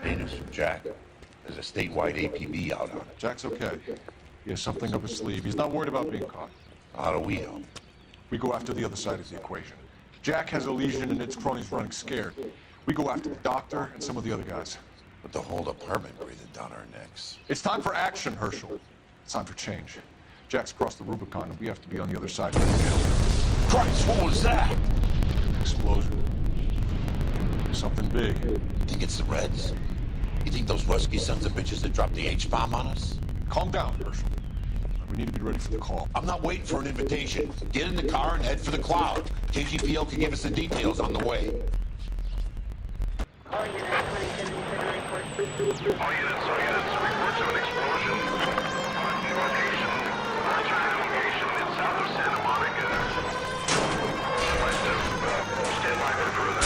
News from Jack. There's a statewide APB out on it. Jack's okay. He has something up his sleeve. He's not worried about being caught. How do we help? We go after the other side of the equation. Jack has a legion and its cronies running scared. We go after the doctor and some of the other guys. But the whole department breathing down our necks. It's time for action, Herschel. It's time for change. Jack's crossed the Rubicon and we have to be on the other side. Christ, what was that? Explosion. Something big. Think it's the Reds? You think those Rusky sons of bitches that dropped the H-bomb on us? Calm down, Herschel. We need to be ready for the call. I'm not waiting for an invitation. Get in the car and head for the cloud. KGPO can give us the details on the way. All units, reports of an explosion. New location, larger congregation in south of Santa Monica. West of, stand by for further.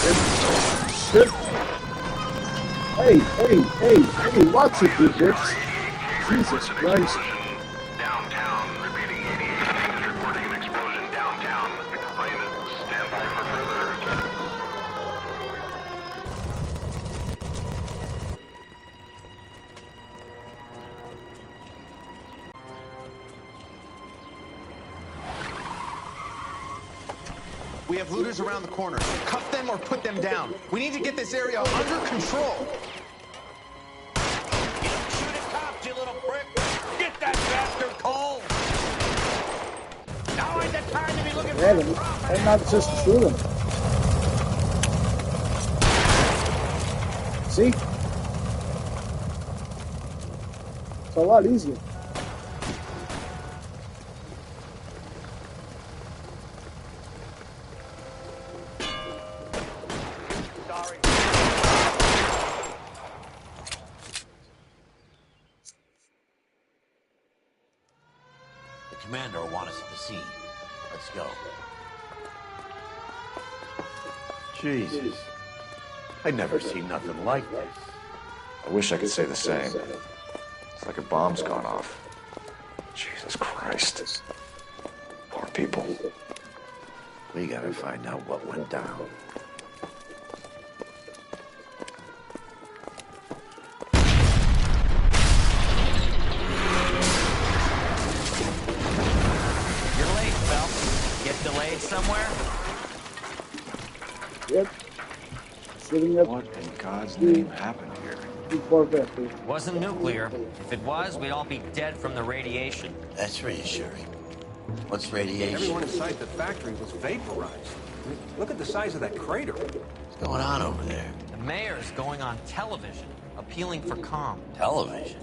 Hey, watch it, you bitch. Jesus Christ. Downtown, repeating 88 reporting an explosion downtown. All units, stand by for further. We have looters around the corner. Cuff them or put them down. We need to get this area under control. Shoot a cop, you little prick! Get that bastard cold! Now ain't the time to be looking for And not just shoot him. See? It's a lot easier. The commander will want us at the scene. Let's go. Jesus. I'd never seen nothing like this. I wish I could say the same. It's like a bomb's gone off. Jesus Christ. Poor people. We gotta find out what went down. You're late, Phelps. Get delayed somewhere? Yep. Sitting up. What in God's name happened here? Too far back, dude. Wasn't nuclear. If it was, we'd all be dead from the radiation. That's reassuring. What's radiation? Everyone inside the factory was vaporized. I mean, look at the size of that crater. What's going on over there? The mayor's going on television, appealing for calm. Television?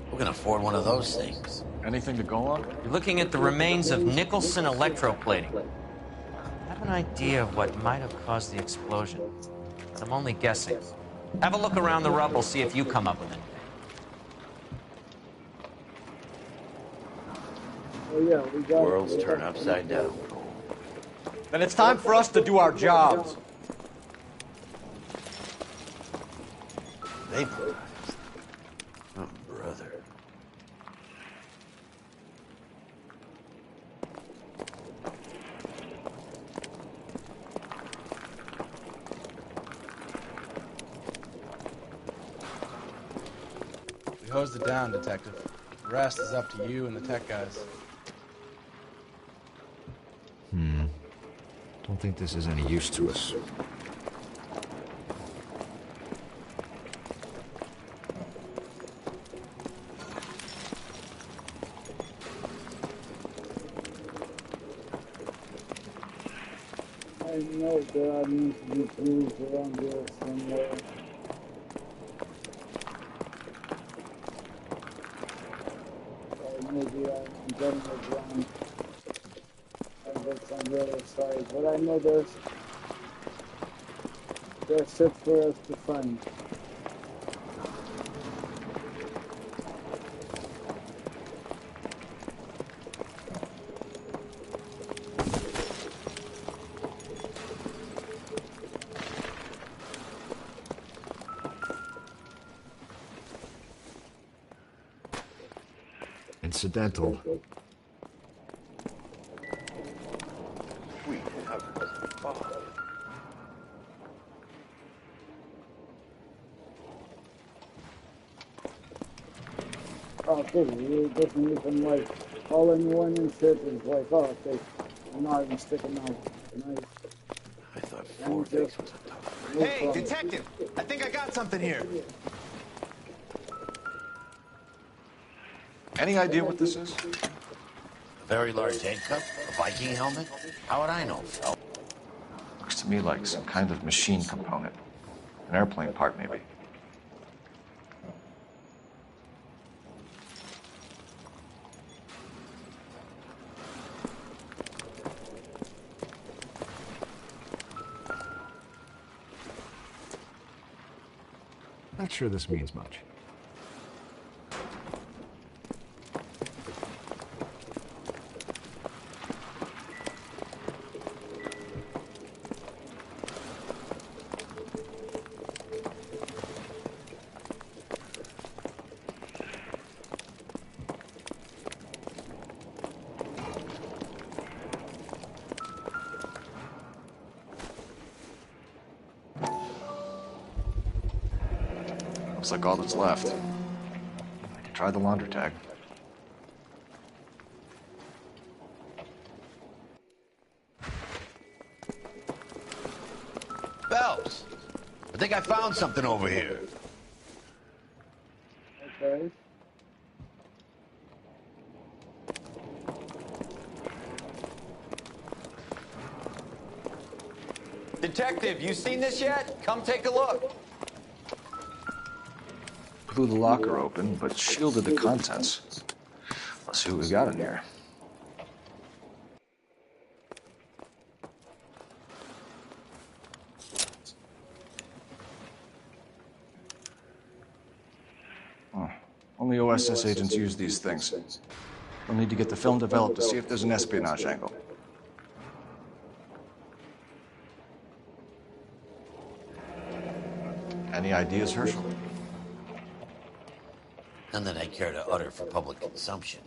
Who can afford one of those things? Anything to go on? You're looking at the remains of Nicholson electroplating. I have an idea of what might have caused the explosion, but I'm only guessing. Have a look around the rubble, see if you come up with anything. Oh yeah, we got Worlds turn upside down. Then it's time for us to do our jobs. Vaporized. Oh, brother. We hosed it down, Detective. The rest is up to you and the tech guys. Don't think this is any use to us. I know there needs to be tools around here somewhere. Or maybe I'm getting it wrong. And it's on the other side. But I know there's shit for us to find. Incidental. Sweet heavens. Father. Oh, good. You definitely even like all anyone and shit is like, oh, okay, I'm not even sticking out. Nice. I thought 4 weeks was a tough. Hey, detective! I think I got something here. Any idea what this is? A very large head cup? A Viking helmet? How would I know, Phil? Looks to me like some kind of machine component. An airplane part, maybe. Not sure this means much. Looks like all that's left. Try the laundry tag. Phelps! I think I found something over here. Okay. Detective, you seen this yet? Come take a look. Blew the locker open, but shielded the contents. Let's see what we got in here. Only OSS agents use these things. We'll need to get the film developed to see if there's an espionage angle. Any ideas, Herschel? None that I care to utter for public consumption.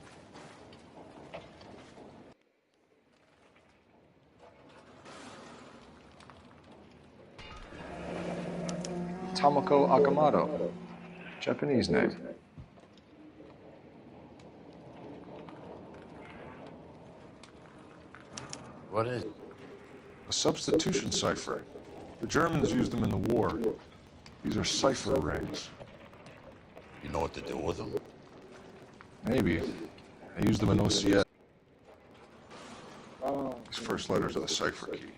Tomoko Akamoto. Japanese name. What is it? A substitution cipher. The Germans used them in the war. These are cipher rings. You know what to do with them? Maybe. I used them in OCS. Oh. These first letters are the cipher key.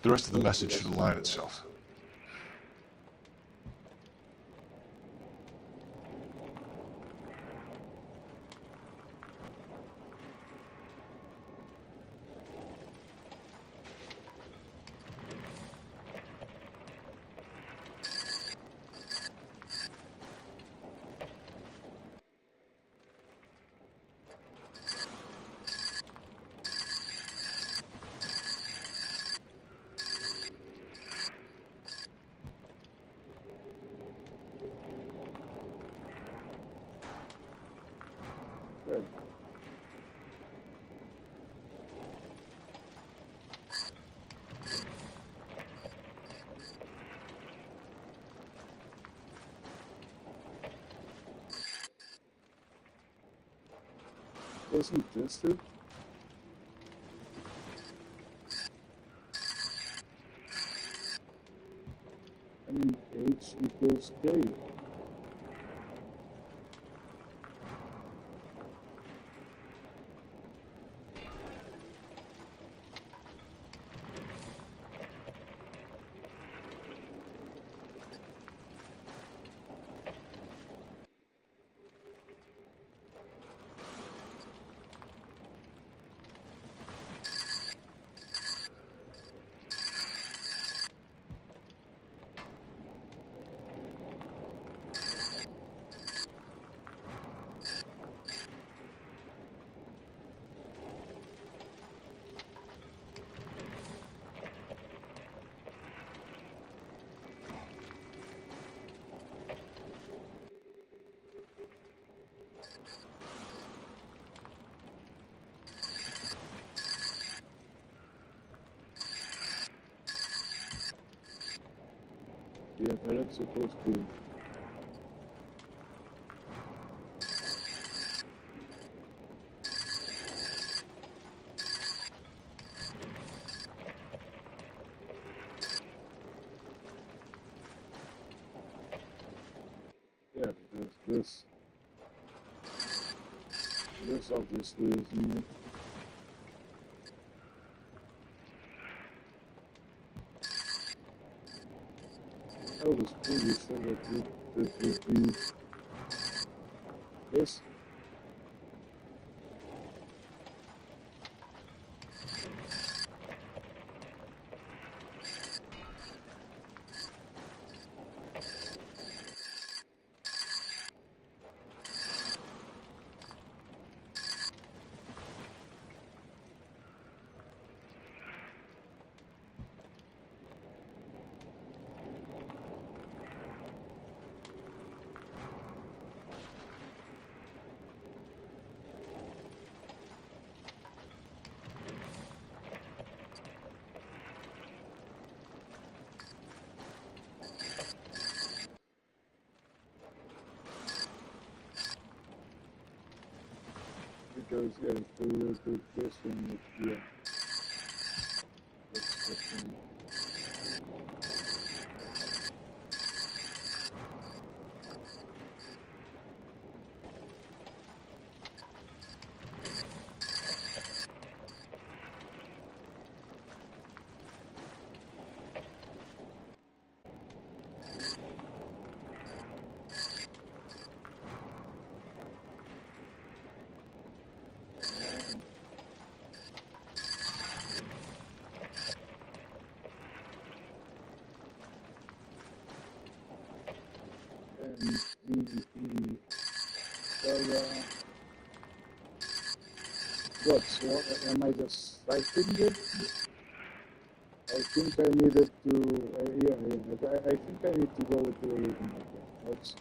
The rest of the message should align itself. Good. Wasn't this it? I mean, H equals K. Yeah, that's supposed to. Yeah, because this obviously is new. I was pretty sure that this would be this. Because yeah, if we were to this one, yeah. That's different. What? So am I just citing it? I think I needed to. I think I need to go with the original. Let's.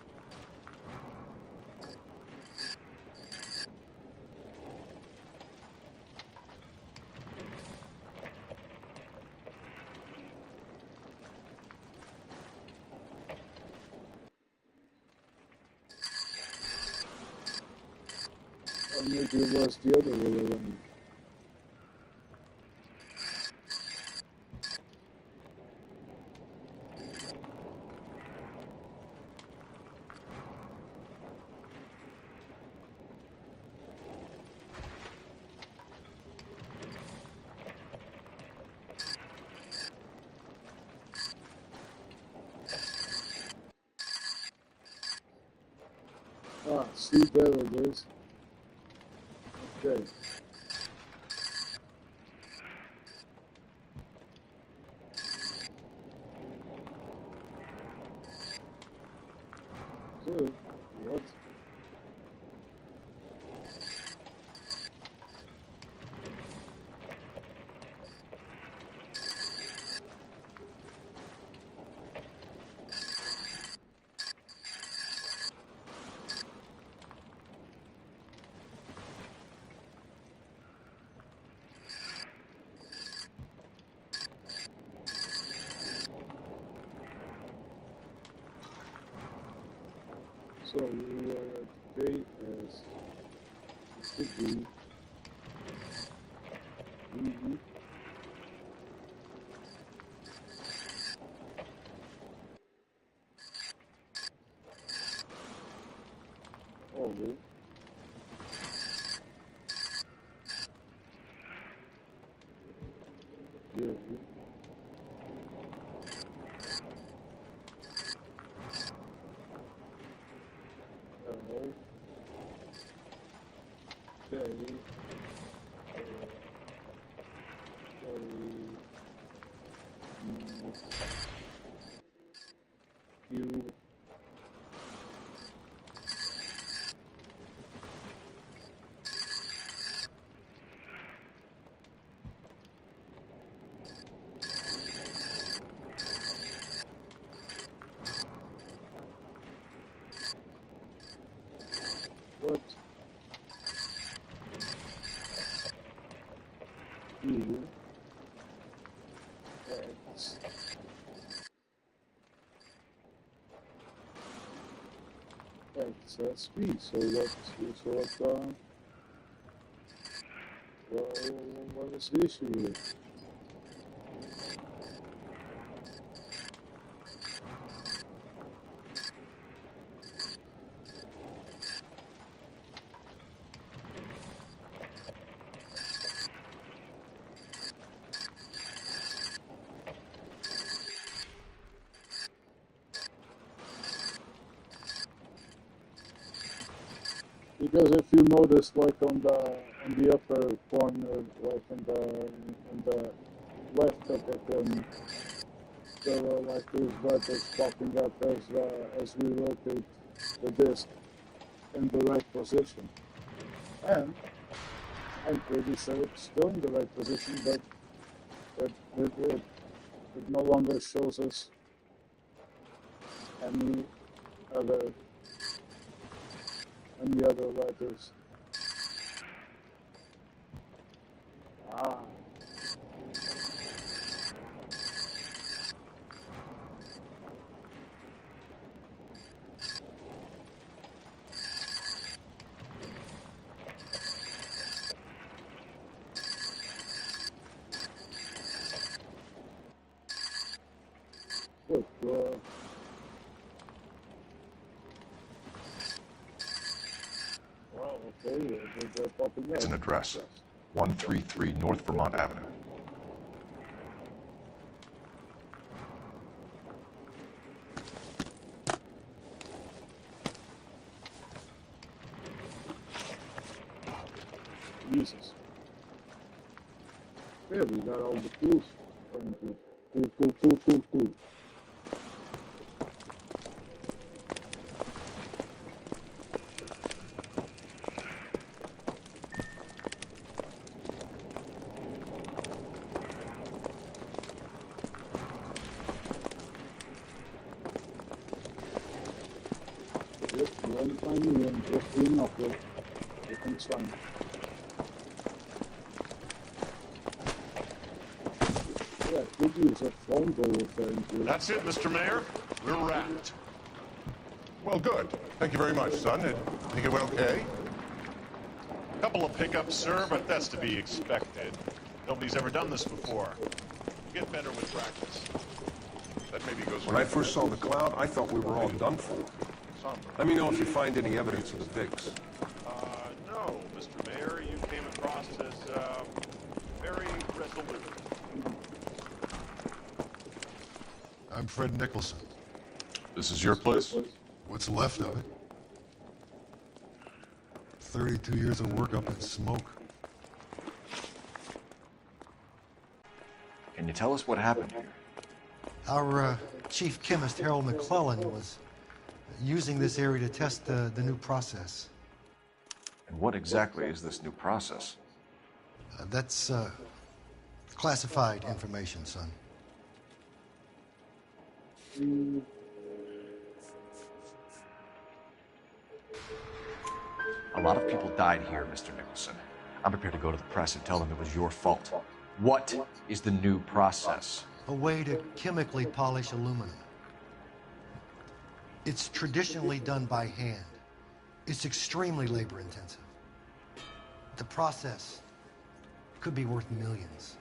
Or maybe it was the other way around. Ah, see, there it is. Okay. So, what? So we are at pay as it should be. Oh, really? Yeah. Okay. You. What? You. X. XSP. So what is the issue here? Because if you notice, like on the upper corner, like in the left of it, there are like these letters popping up as we rotate the disc in the right position, and I'm pretty sure it's still in the right position, but it no longer shows us any other letters. Ah. Look, wow, okay, they're popping up. It's an address. 133 North Vermont Avenue. Jesus. Yeah, we got all the tools. Cool. Yep, you only find me and just doing upload. Everything's fine. Yeah, good use of phone bill referring to. That's it, Mr. Mayor. We're wrapped. Well, good. Thank you very much, son. I think it went okay. Couple of pickups, sir, but that's to be expected. Nobody's ever done this before. Get better with practice. That maybe goes. When I first saw the cloud, I thought we were all done for. Let me know if you find any evidence of the digs. No, Mr. Mayor, you came across as very resolute. I'm Fred Nicholson. This is your place? What's left of it? 32 years of work up in smoke. Can you tell us what happened here? Our chief chemist, Harold McClellan, was using this area to test the new process. And what exactly is this new process? That's classified information, son. A lot of people died here, Mr. Nicholson. I'm prepared to go to the press and tell them it was your fault. What is the new process? A way to chemically polish aluminum. It's traditionally done by hand. It's extremely labor intensive. The process could be worth millions.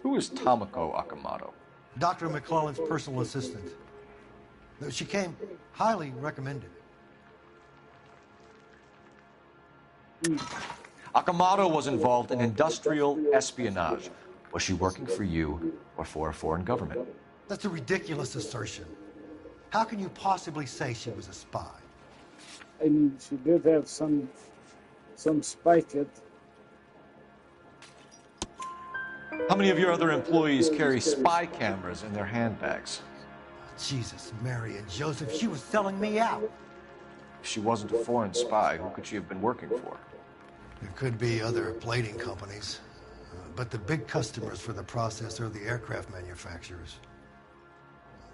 Who is Tomoko Akamoto? Dr. McClellan's personal assistant. She came highly recommended. Akamoto was involved in industrial espionage. Was she working for you or for a foreign government? That's a ridiculous assertion. How can you possibly say she was a spy? I mean, she did have some spy kit. How many of your other employees carry spy cameras in their handbags? Jesus, Mary and Joseph, she was selling me out. If she wasn't a foreign spy, who could she have been working for? There could be other plating companies, but the big customers for the process are the aircraft manufacturers.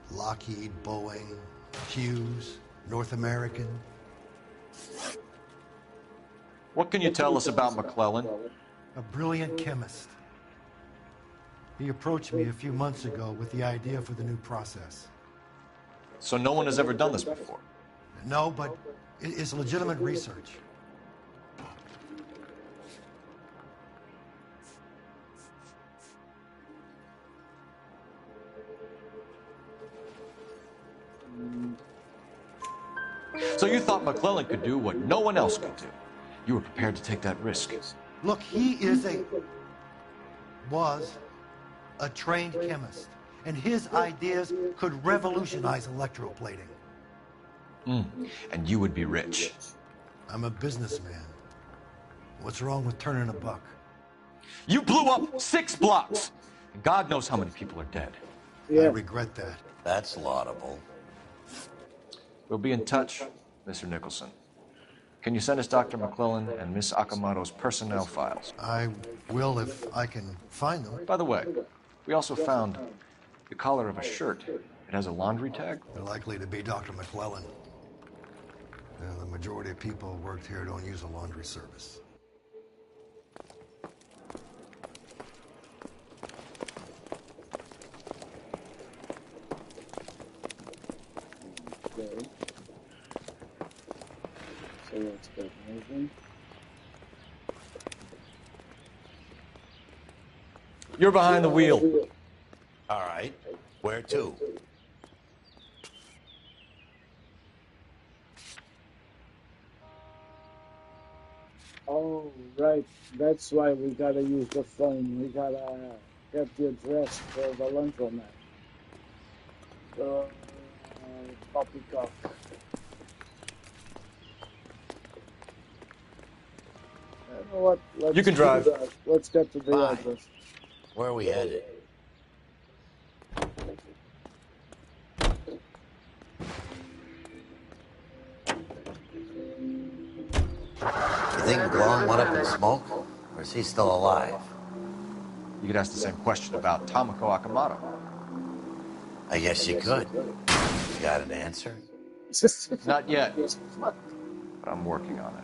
Lockheed, Boeing, Hughes, North American. What can you tell us about McClellan? A brilliant chemist. He approached me a few months ago with the idea for the new process. So no one has ever done this before? No, but it's legitimate research. So you thought McClellan could do what no one else could do? You were prepared to take that risk? Look, was a trained chemist, and his ideas could revolutionize electroplating. And you would be rich. I'm a businessman. What's wrong with turning a buck? You blew up 6 blocks! And God knows how many people are dead. Yeah. I regret that. That's laudable. We'll be in touch, Mr. Nicholson. Can you send us Dr. McClellan and Miss Akamoto's personnel files? I will if I can find them. By the way, we also found the collar of a shirt. It has a laundry tag. They're likely to be Dr. McClellan. The majority of people who worked here don't use a laundry service. Okay. So let's get moving. You're behind the wheel. All right. Where to? Oh, right. That's why we gotta use the phone. We gotta get the address for the laundromat. So, poppycock. You know what? You can drive. Let's get to the Fine. address. Where are we headed? You think McClellan went up in smoke? Or is he still alive? You could ask the same question about Tomoko Akamoto. I guess you could. You got an answer? Not yet, but I'm working on it.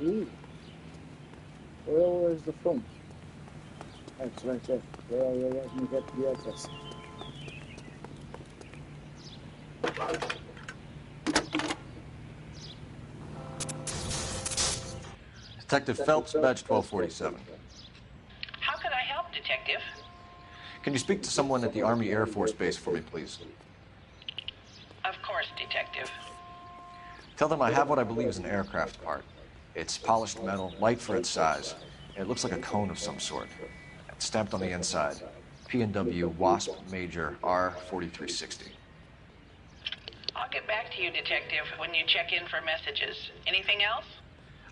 Ooh. Where's the phone? It's right there. Well, let me get the address. Detective Phelps, badge 1247. How can I help, Detective? Can you speak to someone at the Army Air Force Base for me, please? Of course, Detective. Tell them I have what I believe is an aircraft part. It's polished metal, light for its size. It looks like a cone of some sort. It's stamped on the inside. P&W Wasp Major R4360. I'll get back to you, Detective, when you check in for messages. Anything else?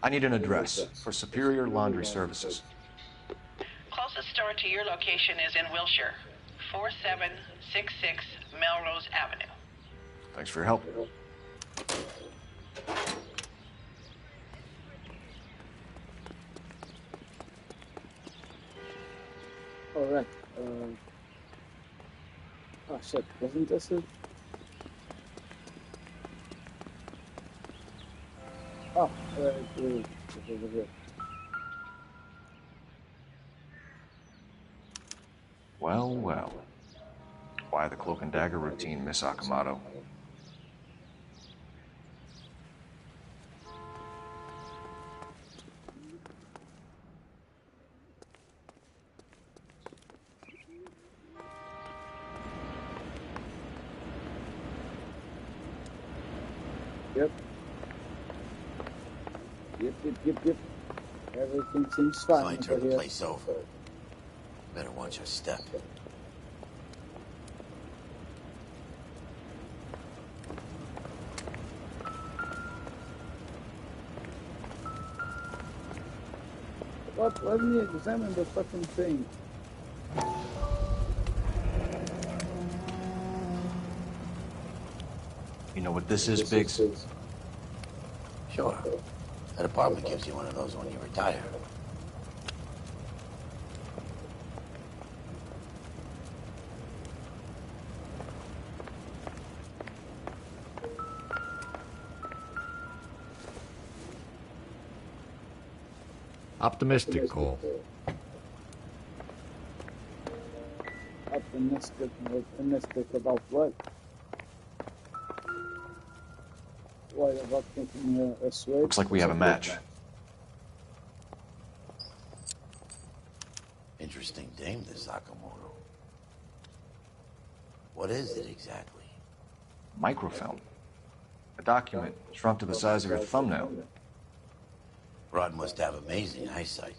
I need an address for Superior Laundry Services. Closest store to your location is in Wilshire, 4766 Melrose Avenue. Thanks for your help. Alright. Oh shit, wasn't this it? Oh, over here. Well, well. Why the cloak and dagger routine, Miss Akamoto? Yep. Yep. Everything seems fine. Somebody turned the place over. Better watch your step. What? Let me examine the fucking thing. You know what this is, Biggs? Sure. That apartment gives you one of those when you retire. Optimistic, Cole. Optimistic about what? What about thinking a switch? Looks like we have a match. Interesting dame, this Sakamoto. What is it exactly? Microfilm. A document shrunk to the size of your thumbnail. Rod must have amazing eyesight.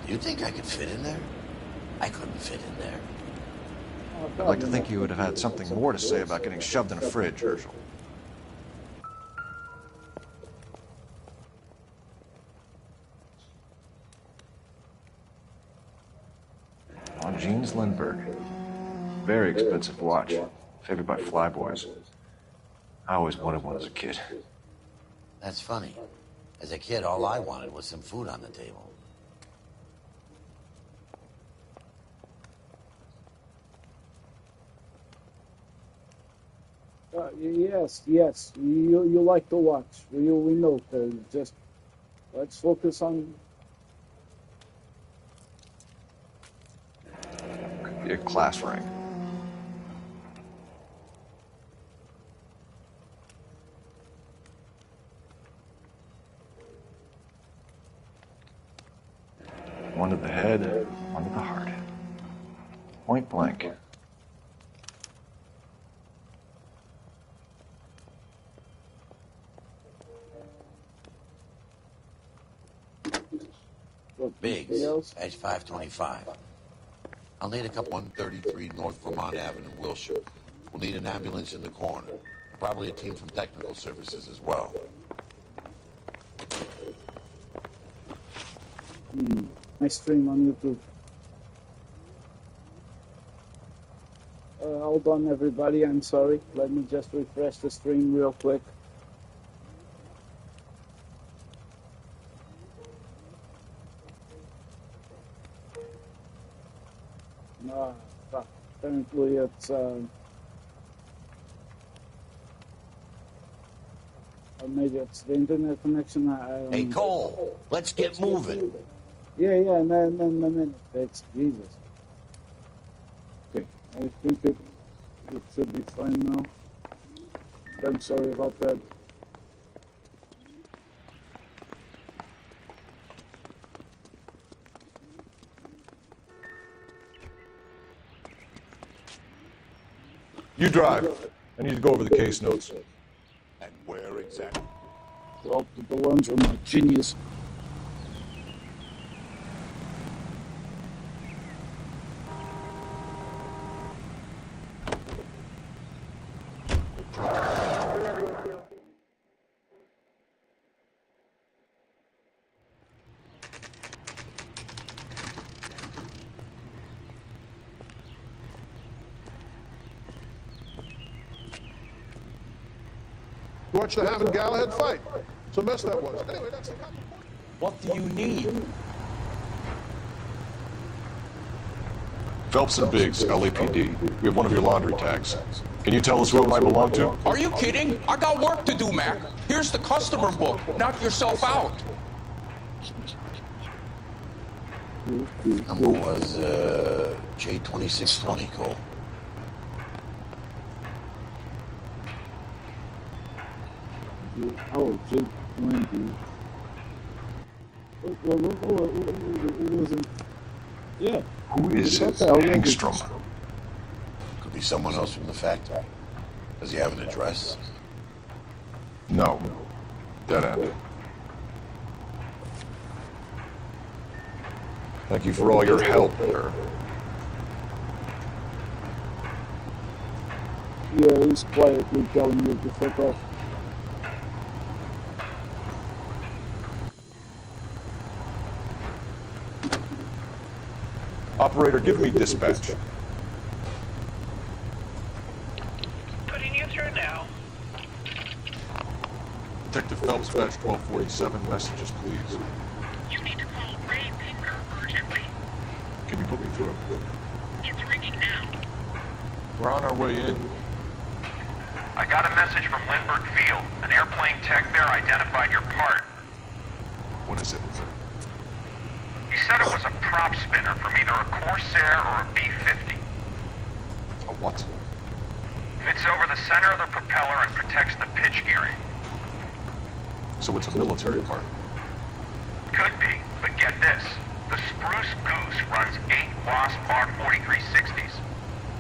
Do you think I could fit in there? I couldn't fit in there. I'd like to think you would have had something more to say about getting shoved in a fridge, Herschel. On Jeans Lindbergh. Very expensive watch. Favored by flyboys. I always wanted one as a kid. That's funny. As a kid, all I wanted was some food on the table. Yes. You like to watch. We know, Cole. Just let's focus on. Could be a class ring. One to the head, one to the heart. Point blank. Biggs, edge 525. I'll need a couple 133 North Vermont Avenue, Wilshire. We'll need an ambulance in the corner. Probably a team from technical services as well. My stream on YouTube. Hold on, everybody. I'm sorry. Let me just refresh the stream real quick. Apparently it's, or maybe it's the internet connection. Hey, Cole, let's get moving. Yeah, no, it's Jesus. Okay, I think it should be fine now. I'm sorry about that. You drive. I need to go over the case notes. And where exactly? Well, the ones are my genius. Watch the Hammond Galahad fight. So mess that was. Anyway, that's the What do you need? Phelps and Biggs, LAPD. We have one of your laundry tags. Can you tell us who it might belong to? Are you kidding? I got work to do, Mac. Here's the customer book. Knock yourself out. Number was J2620, Cole. Oh, J20. It wasn't. Yeah. Who is Hangstrom? Could be someone else from the factory. Does he have an address? No. Dead end. Thank you for all your help, sir. Yeah, he's quietly telling you to fuck off. Operator, give me dispatch. Putting you through now. Detective Phelps, badge 1247. Messages, please. You need to call Ray Pinker urgently. Can you put me through? It's ringing now. We're on our way in. I got a message from Lindbergh Field. An airplane tech there identified your part. What is it? He said it was a prop spinner from either a Corsair or a B-50. A what? Fits over the center of the propeller and protects the pitch gearing. So it's a military part. Could be, but get this. The Spruce Goose runs 8 Wasp Mark 4360s.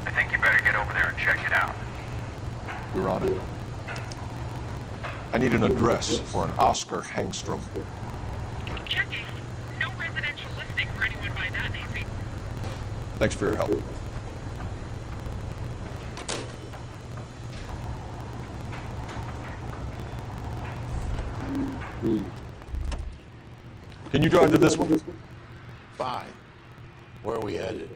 I think you better get over there and check it out. We're on it. I need an address for an Oscar Hangstrom. Checking. No residential listing for anyone by that name. Thanks for your help. Can you drive to this one? Fine. Where are we headed?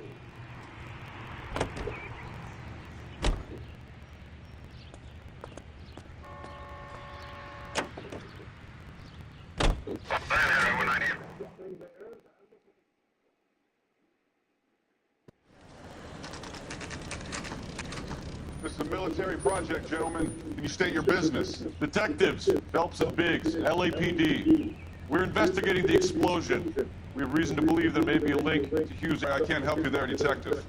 This is a military project, gentlemen. Can you state your business? Detectives, Phelps and Biggs, LAPD. We're investigating the explosion. We have reason to believe there may be a link to Hughes. I can't help you there, detective.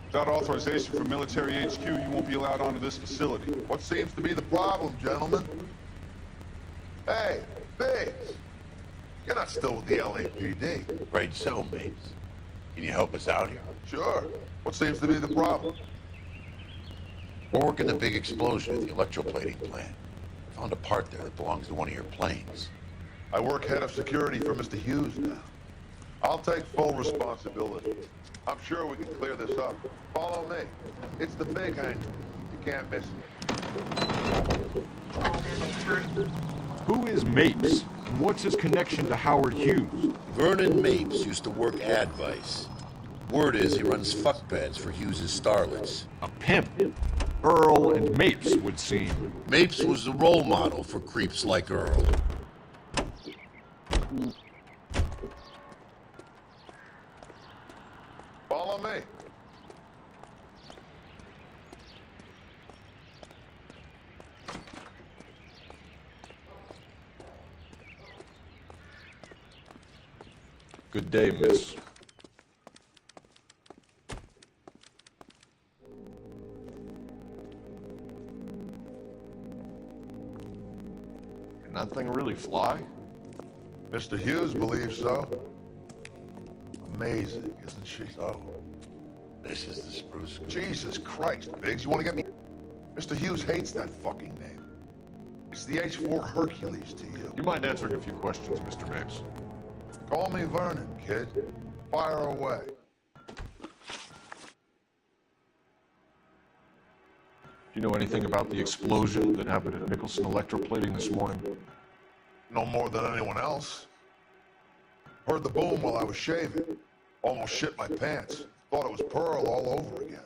Without authorization from military HQ, you won't be allowed onto this facility. What seems to be the problem, gentlemen? Hey, Biggs. You're not still with the LAPD. Afraid so, mates. Can you help us out here? Sure. What seems to be the problem? We're working the big explosion at the electroplating plant. Found a part there that belongs to one of your planes. I work head of security for Mr. Hughes now. I'll take full responsibility. I'm sure we can clear this up. Follow me. It's the big angle. You can't miss it. Who is Mapes? And what's his connection to Howard Hughes? Vernon Mapes used to work Advice. Word is he runs fuck beds for Hughes' starlets. A pimp. Earl and Mapes would seem. Mapes was the role model for creeps like Earl. Follow me. Good day, miss. Can that thing really fly? Mr. Hughes believes so. Amazing, isn't she? So, this is the Spruce Goose. Jesus Christ, Biggs, you want to get me... Mr. Hughes hates that fucking name. It's the H-4 Hercules to you. You mind answering a few questions, Mr. Mapes? Call me Vernon, kid. Fire away. Do you know anything about the explosion that happened at Nicholson Electroplating this morning? No more than anyone else. Heard the boom while I was shaving. Almost shit my pants. Thought it was Pearl all over again.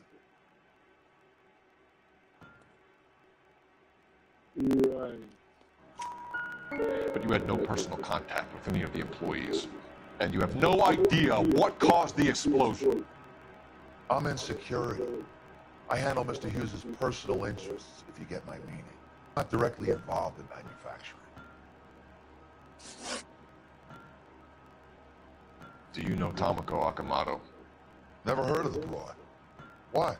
Right. But you had no personal contact with any of the employees. And you have no idea what caused the explosion. I'm in security. I handle Mr. Hughes' personal interests, if you get my meaning. Not directly involved in manufacturing. Do you know Tomoko Akamoto? Never heard of the broad. Why?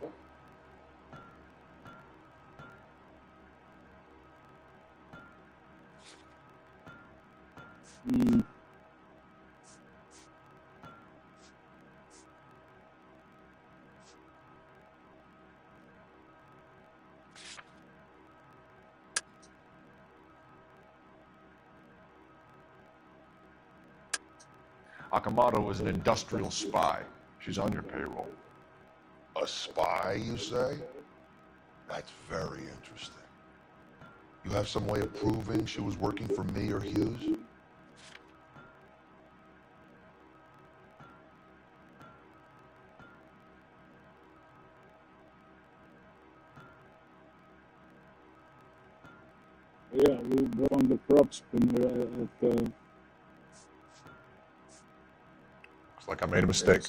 Akamoto is an industrial spy. She's on your payroll. A spy, you say? That's very interesting. You have some way of proving she was working for me or Hughes? Yeah, we won the prop spinner at Looks like I made a mistake.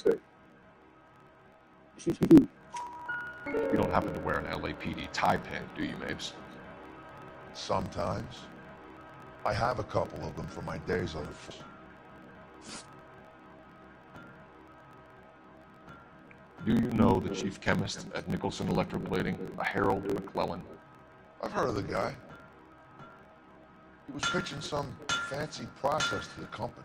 You don't happen to wear an LAPD tie pin, do you, Mapes? Sometimes. I have a couple of them for my days on the force. Do you know the chief chemist at Nicholson Electroplating, a Harold McClellan? I've heard of the guy. He was pitching some fancy process to the company.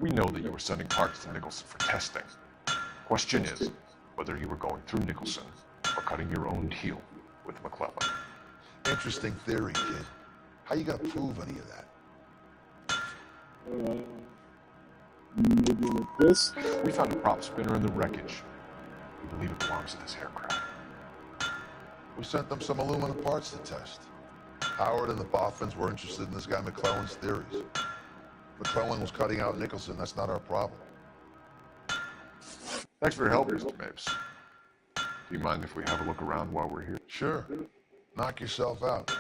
We know that you were sending parts to Nicholson for testing. Question is, whether you were going through Nicholson or cutting your own deal with McClellan. Interesting theory, kid. How you gonna prove any of that? Maybe with this. We found a prop spinner in the wreckage. We believe it belongs to this aircraft. We sent them some aluminum parts to test. Howard and the Boffins were interested in this guy McClellan's theories. McClellan was cutting out Nicholson. That's not our problem. Thanks for your help, Mr. Mapes. Do you mind if we have a look around while we're here? Sure. Knock yourself out.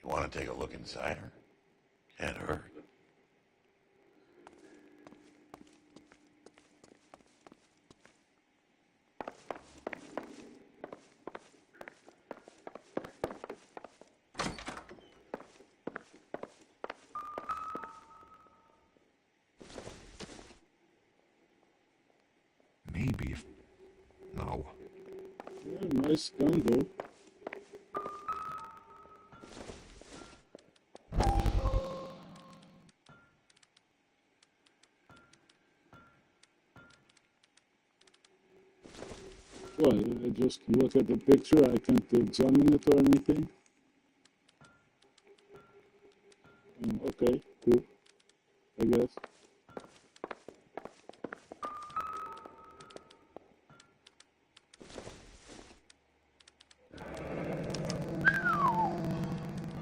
You want to take a look inside her? Can't hurt. Maybe if... No. Yeah, nice gun though. What, I just look at the picture, I can't examine it or anything? Okay, cool. I guess.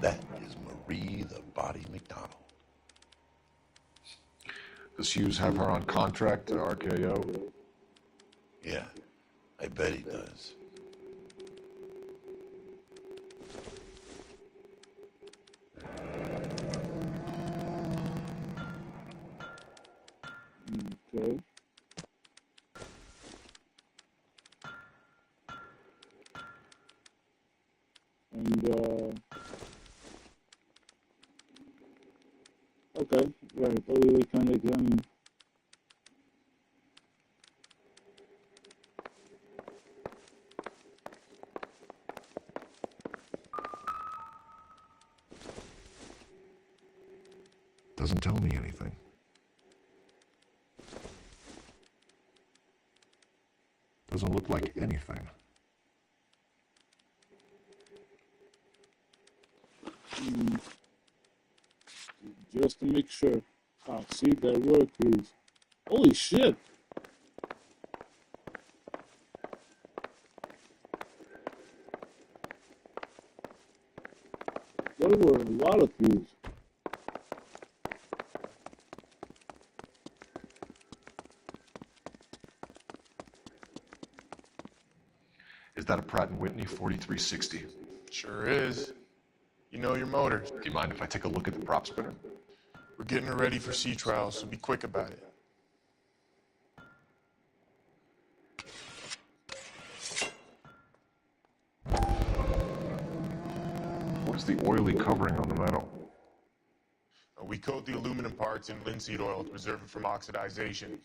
That is Marie the Body McDonald. Does Hughes have her on contract to RKO? Yeah, I bet he does. Okay. And, okay, right, really kind of examine. Doesn't tell me anything. Doesn't look like anything. Just to make sure. Ah, see, there were clues. Holy shit! There were a lot of clues. Is that a Pratt & Whitney 4360? Sure is. You know your motors. Do you mind if I take a look at the prop spinner? We're getting her ready for sea trials, so be quick about it. What's the oily covering on the metal? We coat the aluminum parts in linseed oil to preserve it from oxidization.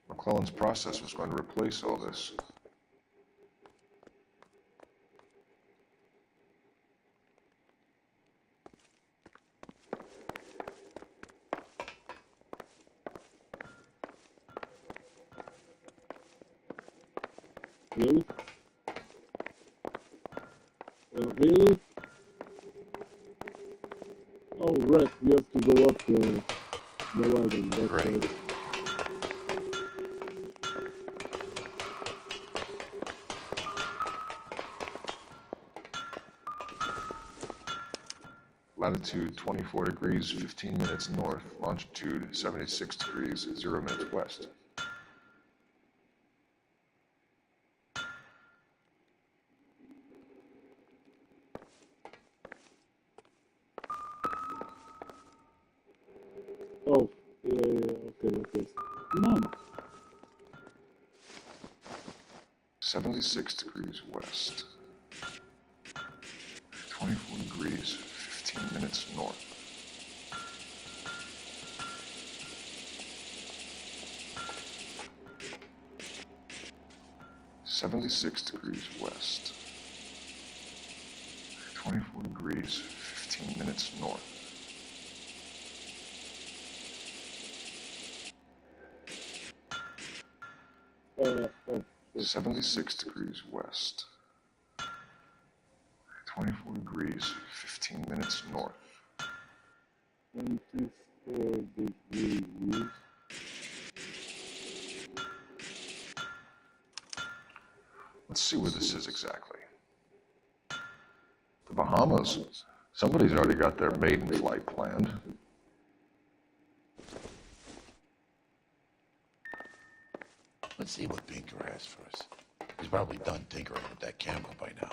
McClellan's process was going to replace all this. Really? Really? Oh, right, we have to go up the ladder. That's right. Latitude 24 degrees, 15 minutes north. Longitude 76 degrees, 0 minutes west. Oh, yeah, okay. Come on. 76 degrees west. 24 degrees, 15 minutes north. .76 degrees west. 24 degrees, 15 minutes north. Oh. 76 degrees west. 24 degrees, 15 minutes north. 24 degrees. Let's see where this is exactly. The Bahamas. Somebody's already got their maiden flight planned. Let's see what Pinker has for us. He's probably done tinkering with that camera by now.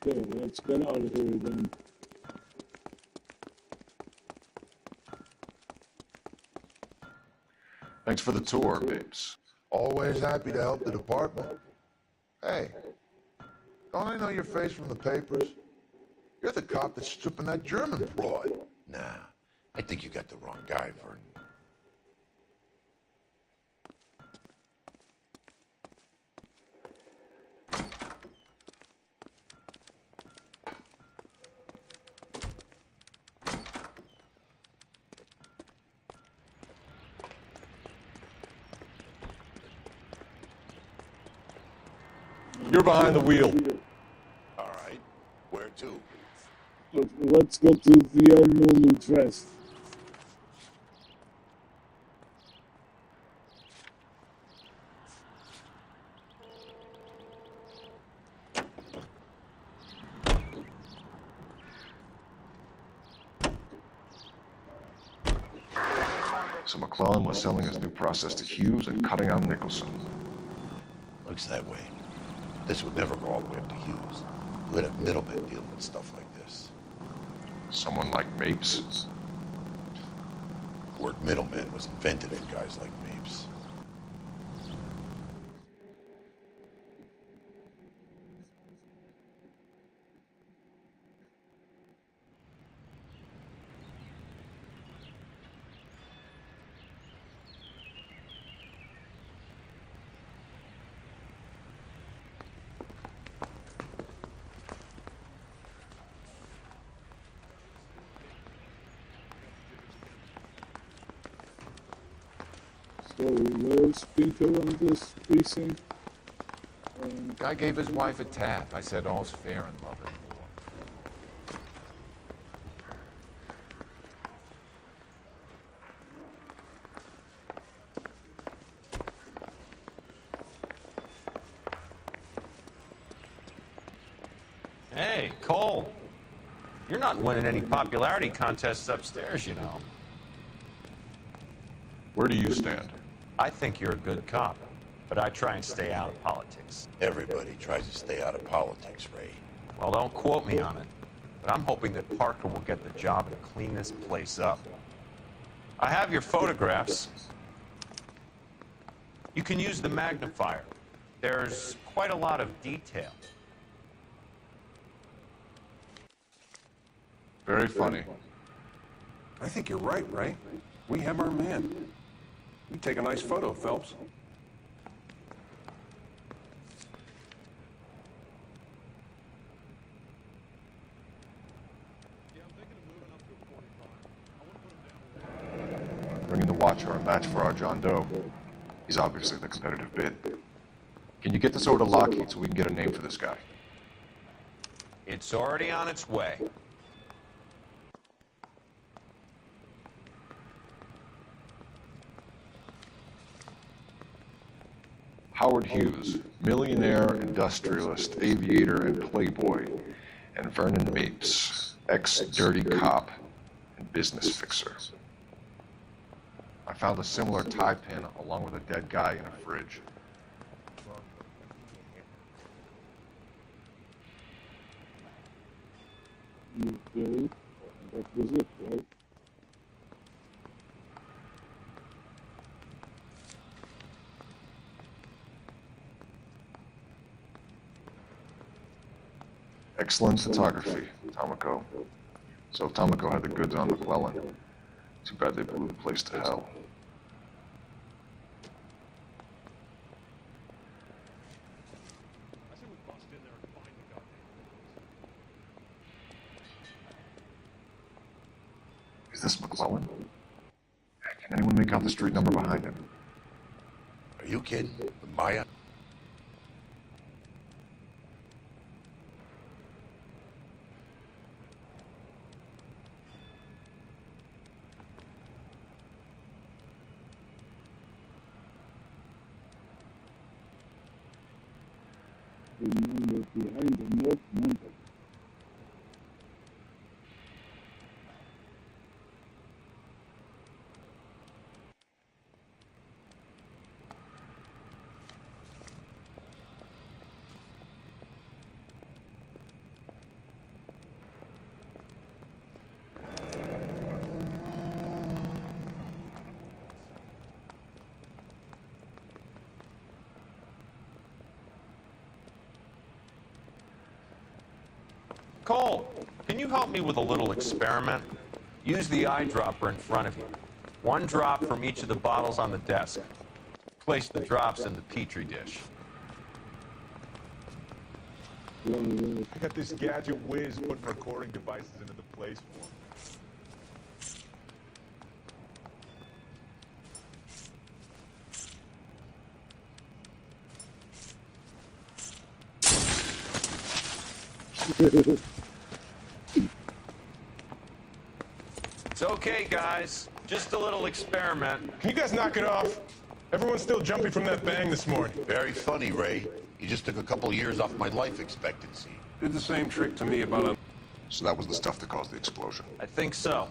Okay, let's get out of here then. Thanks for the tour, babes. Always happy to help the department. Hey, don't I know your face from the papers? You're the cop that's stripping that German broad. Nah, I think you got the wrong guy, Vernon. You're behind the wheel. All right, where to? Let's go to the unknown address. So McClellan was selling his new process to Hughes and cutting out Nicholson. Looks that way. This would never go all the way up to Hughes. We'd have middlemen dealing with stuff like this. Someone like Mapes? The word middleman was invented for guys like Mapes. So where's Peter on this precinct? Guy gave his wife a tap. I said all's fair in love and war. Hey, Cole. You're not winning any popularity contests upstairs, you know. Where do you stand? I think you're a good cop, but I try and stay out of politics. Everybody tries to stay out of politics, Ray. Well, don't quote me on it, but I'm hoping that Parker will get the job and clean this place up. I have your photographs. You can use the magnifier. There's quite a lot of detail. Very funny. I think you're right, Ray. We have our man. You take a nice photo, Phelps. Bringing the Watcher a match for our John Doe. He's obviously the competitive bid. Can you get this over to Lockheed so we can get a name for this guy? It's already on its way. Howard Hughes, millionaire, industrialist, aviator, and playboy, and Vernon Mapes, ex-dirty cop and business fixer. I found a similar tie pin along with a dead guy in a fridge. Okay, that was it, right? Excellent photography, Tomoko. So Tomoko had the goods on McClellan. Too bad they blew the place to hell. Is this McClellan? Can anyone make out the street number behind him? Are you kidding? Maya? The number behind the North number. Cole, can you help me with a little experiment? Use the eyedropper in front of you. One drop from each of the bottles on the desk. Place the drops in the petri dish. I got this gadget whiz putting recording devices into the place for me. It's okay, guys. Just a little experiment. Can you guys knock it off? Everyone's still jumping from that bang this morning. Very funny, Ray. You just took a couple years off my life expectancy. Did the same trick to me about a... So that was the stuff that caused the explosion. I think so.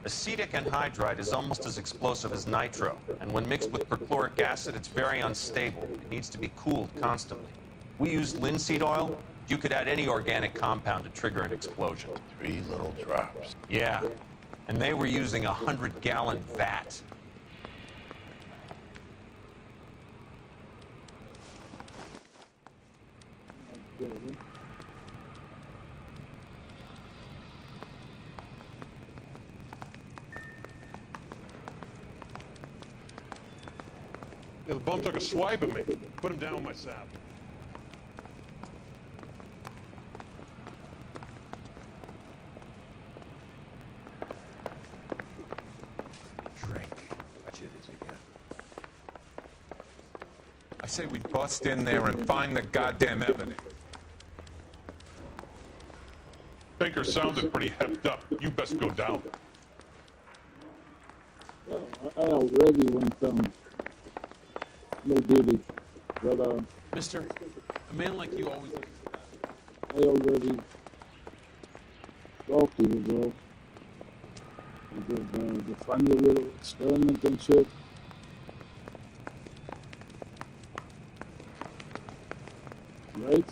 Acetic anhydride is almost as explosive as nitro, and when mixed with perchloric acid, it's very unstable. It needs to be cooled constantly. We used linseed oil. You could add any organic compound to trigger an explosion. 3 little drops. Yeah, and they were using a 100-gallon vat. Yeah, the bum took a swipe at me. Put him down with my sap. Drink. What you did again? I say we bust in there and find the goddamn evidence. Baker sounded pretty hepped up. You best go down. I already went down. No duty. But, Mister, a man like you always... I already talked to you, bro. The funny little experiment and shit. Right?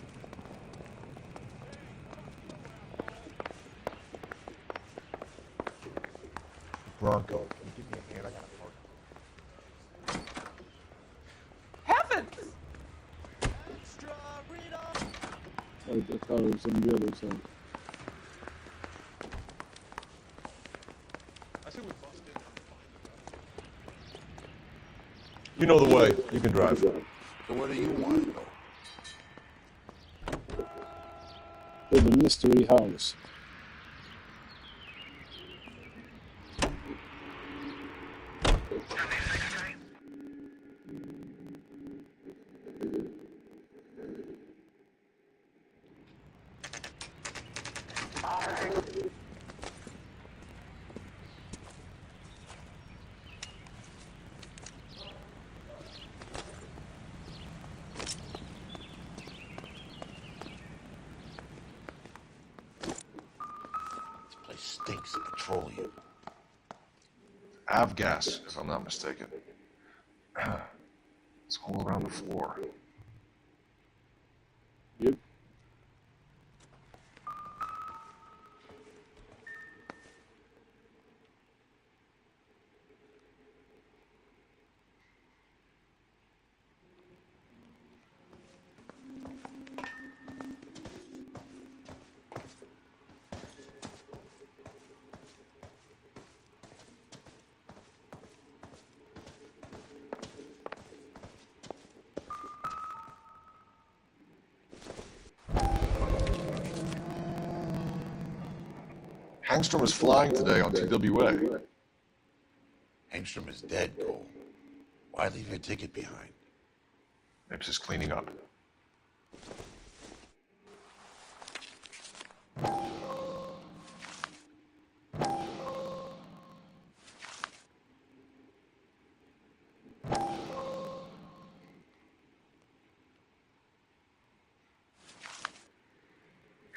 Bronco, can you give me a hand? I got a part. Heavens! I thought it was on the other side. I say we bust in. You know the way. You can drive. So where do you want to go? To the mystery house. Stinks of petroleum. Avgas, if I'm not mistaken. It's all around the floor. Yep. Hangstrom was flying today on TWA. Hangstrom is dead, Cole. Why leave your ticket behind? Maybe just cleaning up.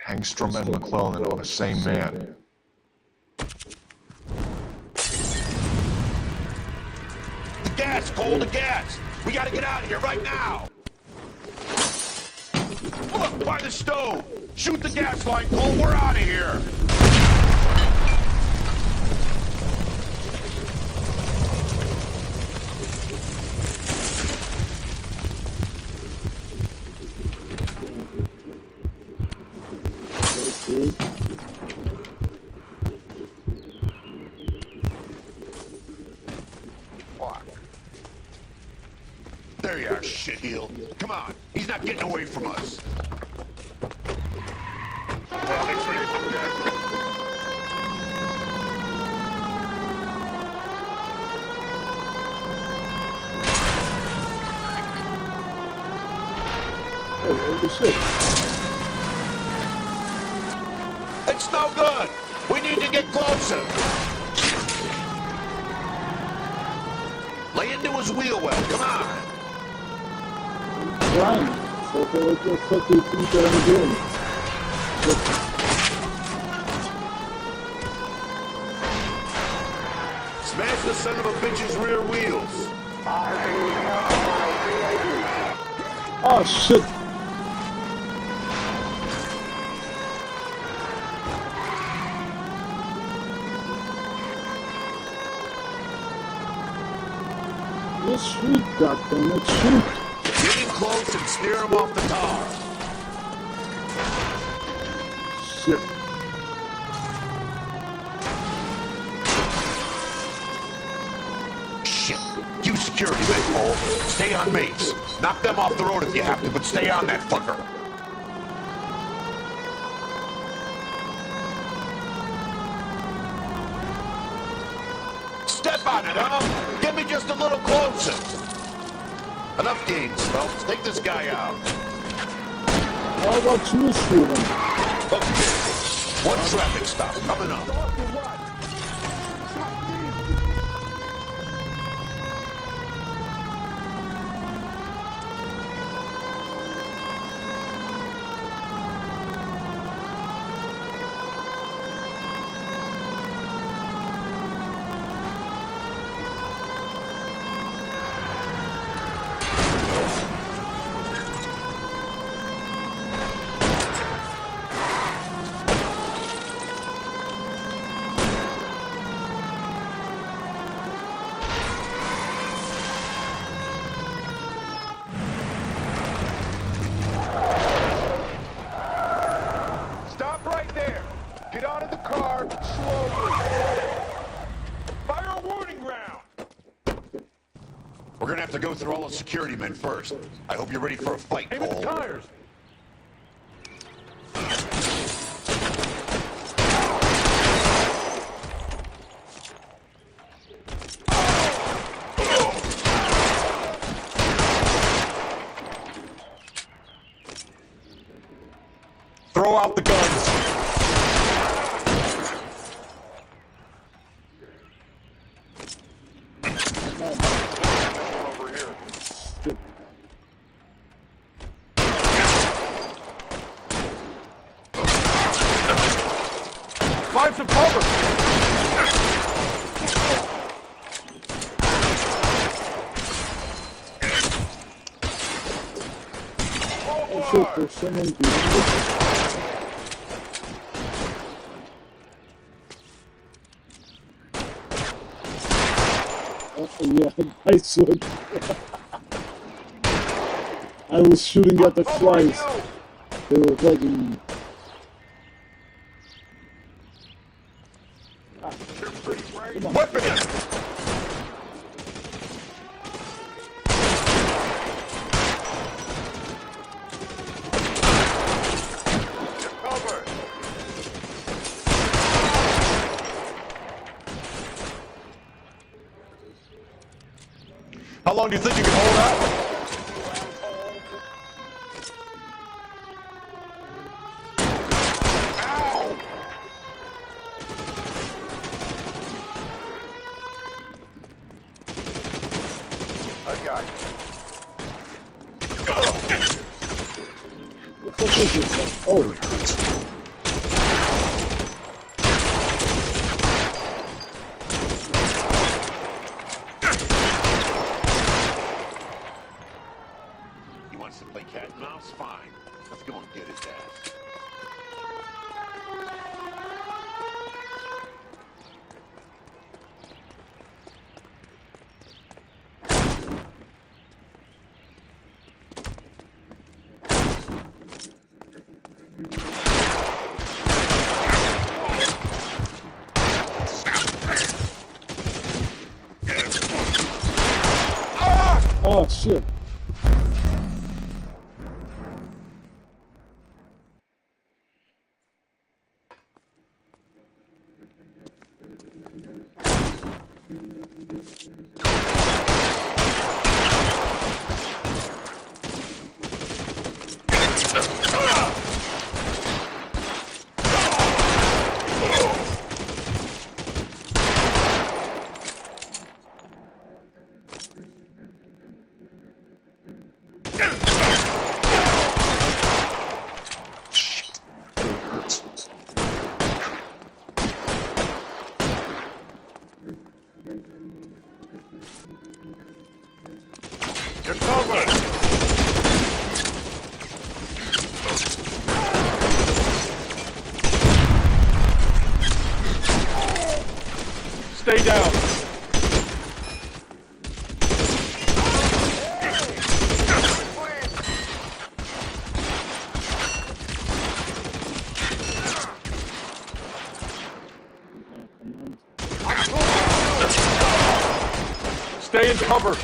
Hangstrom and McClellan are the same man. The gas, Cole, the gas! We gotta get out of here right now! Look, by the stove! Shoot the gas line, Cole, we're out of here! There you are, shitheel. Come on, he's not getting away from us. It's no good. We need to get closer. Lay into his wheel well. Come on. Ryan, so what the fuck do you think I'm doing? the son of a bitch's rear wheels. Oh shit! Let's shoot, goddammit, let's shoot! Get him close and steer him off the tar. Shit. Shit. You security men, Cole. Stay on base. Knock them off the road if you have to, but stay on that fucker. Step on it, huh? Get me just a little closer. Enough games, Phelps. Take this guy out. How about you shoot him? Okay. One traffic stop coming up. We're gonna have to go through all the security men first. I hope you're ready for a fight, Cole. Aim at the tires! Throw out the guns! Find some cover! Oh shit, there's someone behind yeah, nice one. I was shooting at the flies. They were bugging me. Weapon! How long do you think you can hold out? Oh. He wants to play cat and mouse? Fine. Let's go and get his ass. Oh shit. You're covered! Stay down. Stay in cover.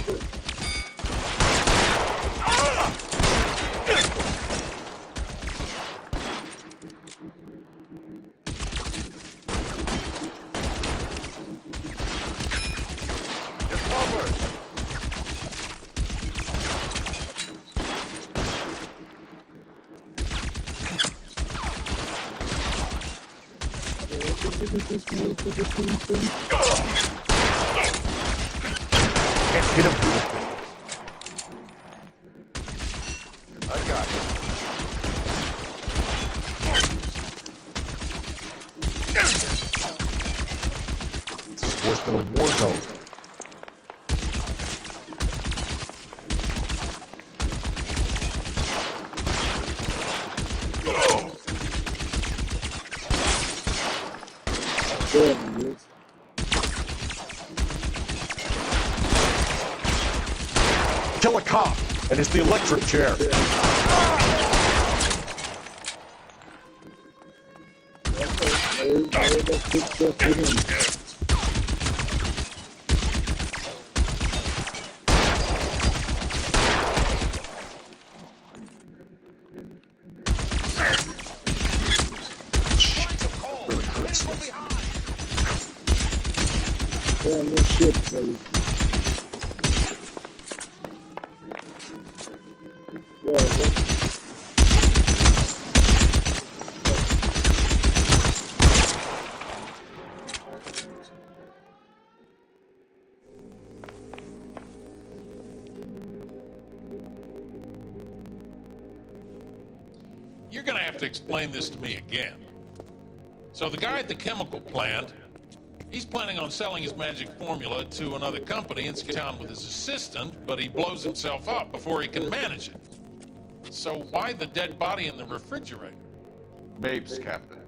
Hit him. I got it. Force them in war zone. Kill a cop, and it's the electric chair. Yeah, no shit, buddy. You're gonna have to explain this to me again. So the guy at the chemical plant, he's planning on selling his magic formula to another company in town with his assistant, but he blows himself up before he can manage it. So why the dead body in the refrigerator? Mapes, Captain.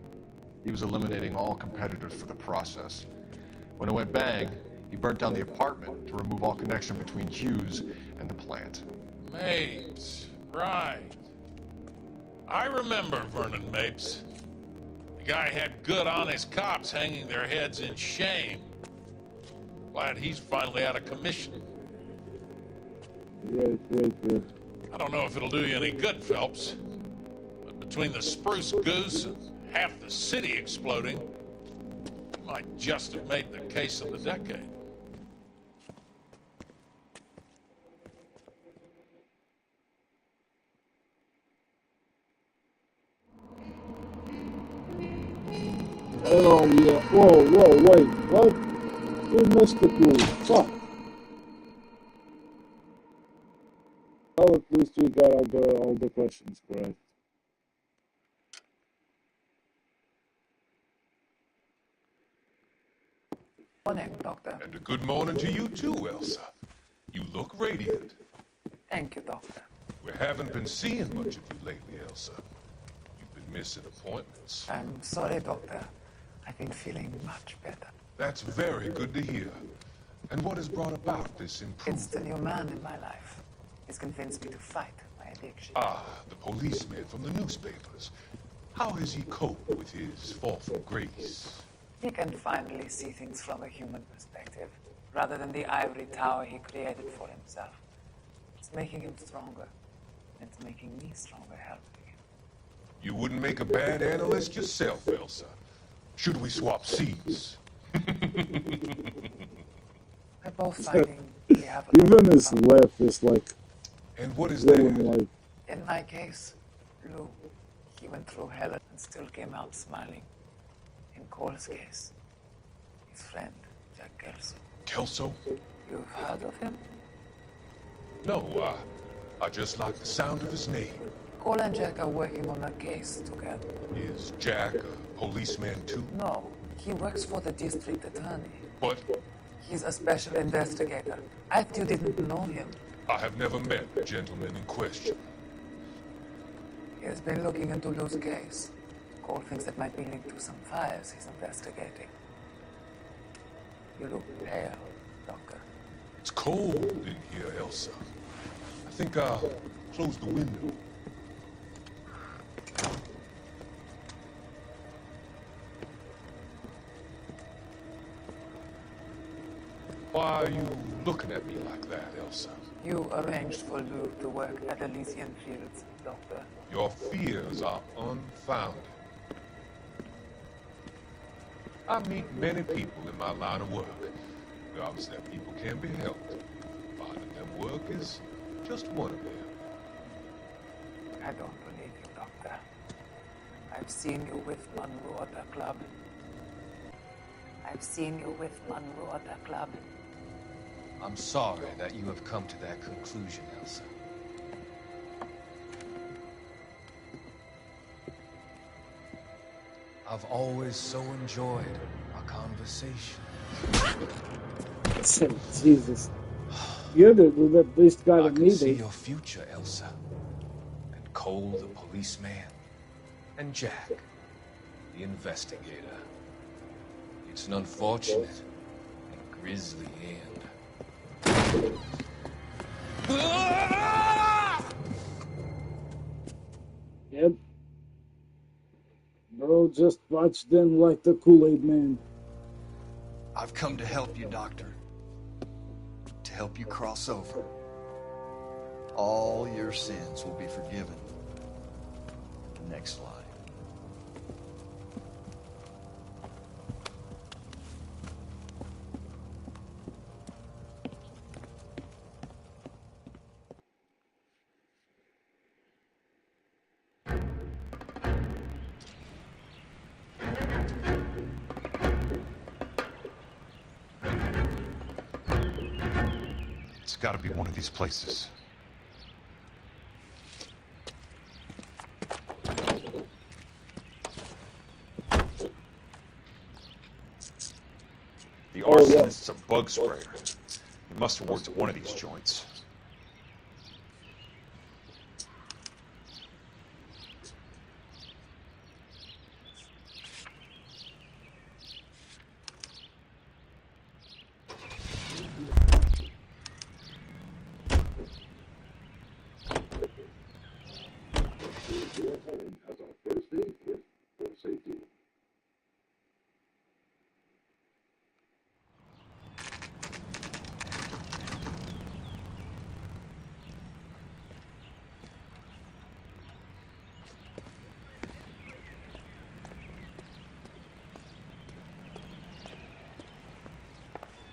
He was eliminating all competitors for the process. When it went bang, he burnt down the apartment to remove all connection between Hughes and the plant. Mapes, right. I remember Vernon Mapes. The guy had good, honest cops hanging their heads in shame. Glad he's finally out of commission. Right. I don't know if it'll do you any good, Phelps. But between the spruce goose and half the city exploding, you might just have made the case of the decade. Oh yeah. Whoa, wait, what? We missed the clue. Fuck. Well, at least we got all the questions correct. Morning, Doctor. And a good morning to you too, Elsa. You look radiant. Thank you, Doctor. We haven't been seeing much of you lately, Elsa. You've been missing appointments. I'm sorry, Doctor. I've been feeling much better. That's very good to hear. And what has brought about this improvement? It's the new man in my life. He's convinced me to fight my addiction. Ah, the policeman from the newspapers. How has he coped with his fall from grace? He can finally see things from a human perspective, rather than the ivory tower he created for himself. It's making him stronger. It's making me stronger helping him. You wouldn't make a bad analyst yourself, Elsa. Should we swap seats? We're both fighting. We have a Even his laugh is like. And what is that? that? In my case, Lou, he went through hell and still came out smiling. In Cole's case, his friend, Jack Kelso. Kelso? You've heard of him? No, I just like the sound of his name. Cole and Jack are working on a case together. Is Jack a policeman too? No, he works for the district attorney. What? He's a special investigator. I thought you didn't know him. I have never met the gentleman in question. He has been looking into Lou's case. Cole thinks it might be linked to some fires he's investigating. You look pale, Doctor. It's cold in here, Elsa. I think I'll close the window. Why are you looking at me like that, Elsa? You arranged for Lou to work at Elysian Fields, Doctor. Your fears are unfounded. I meet many people in my line of work. Regardless that people can be helped. Finding them work is just one of them. I don't believe you, Doctor. I've seen you with Monroe at the club. I've seen you with Monroe at the club. I'm sorry that you have come to that conclusion, Elsa. I've always so enjoyed our conversation. Jesus. You're the best guy to I can meet. see your future, Elsa. And Cole, the policeman. And Jack, the investigator. It's an unfortunate and grisly end. Yep. Bro just watched them like the Kool-Aid man. I've come to help you, Doctor. To help you cross over. All your sins will be forgiven. Next line. It's gotta be one of these places. The arsonist is a bug sprayer. He must have worked at one of these joints.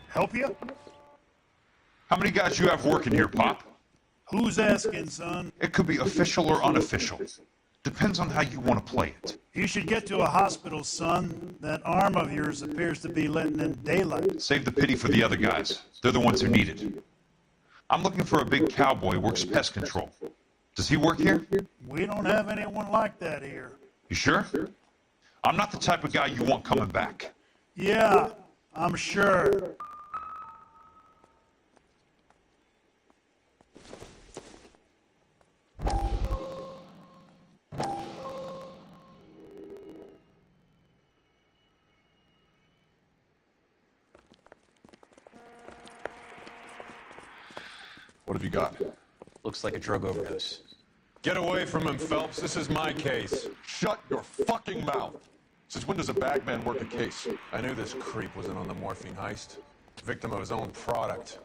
Help you? How many guys you have working here, Pop? Who's asking, son? It could be official or unofficial. Depends on how you want to play it. You should get to a hospital, son. That arm of yours appears to be letting in daylight. Save the pity for the other guys. They're the ones who need it. I'm looking for a big cowboy who works pest control. Does he work here? We don't have anyone like that here. You sure? I'm not the type of guy you want coming back. Yeah, I'm sure. What have you got? Looks like a drug overdose. Get away from him, Phelps. This is my case. Shut your fucking mouth. Since when does a bagman work a case? I knew this creep wasn't on the morphine heist. Victim of his own product.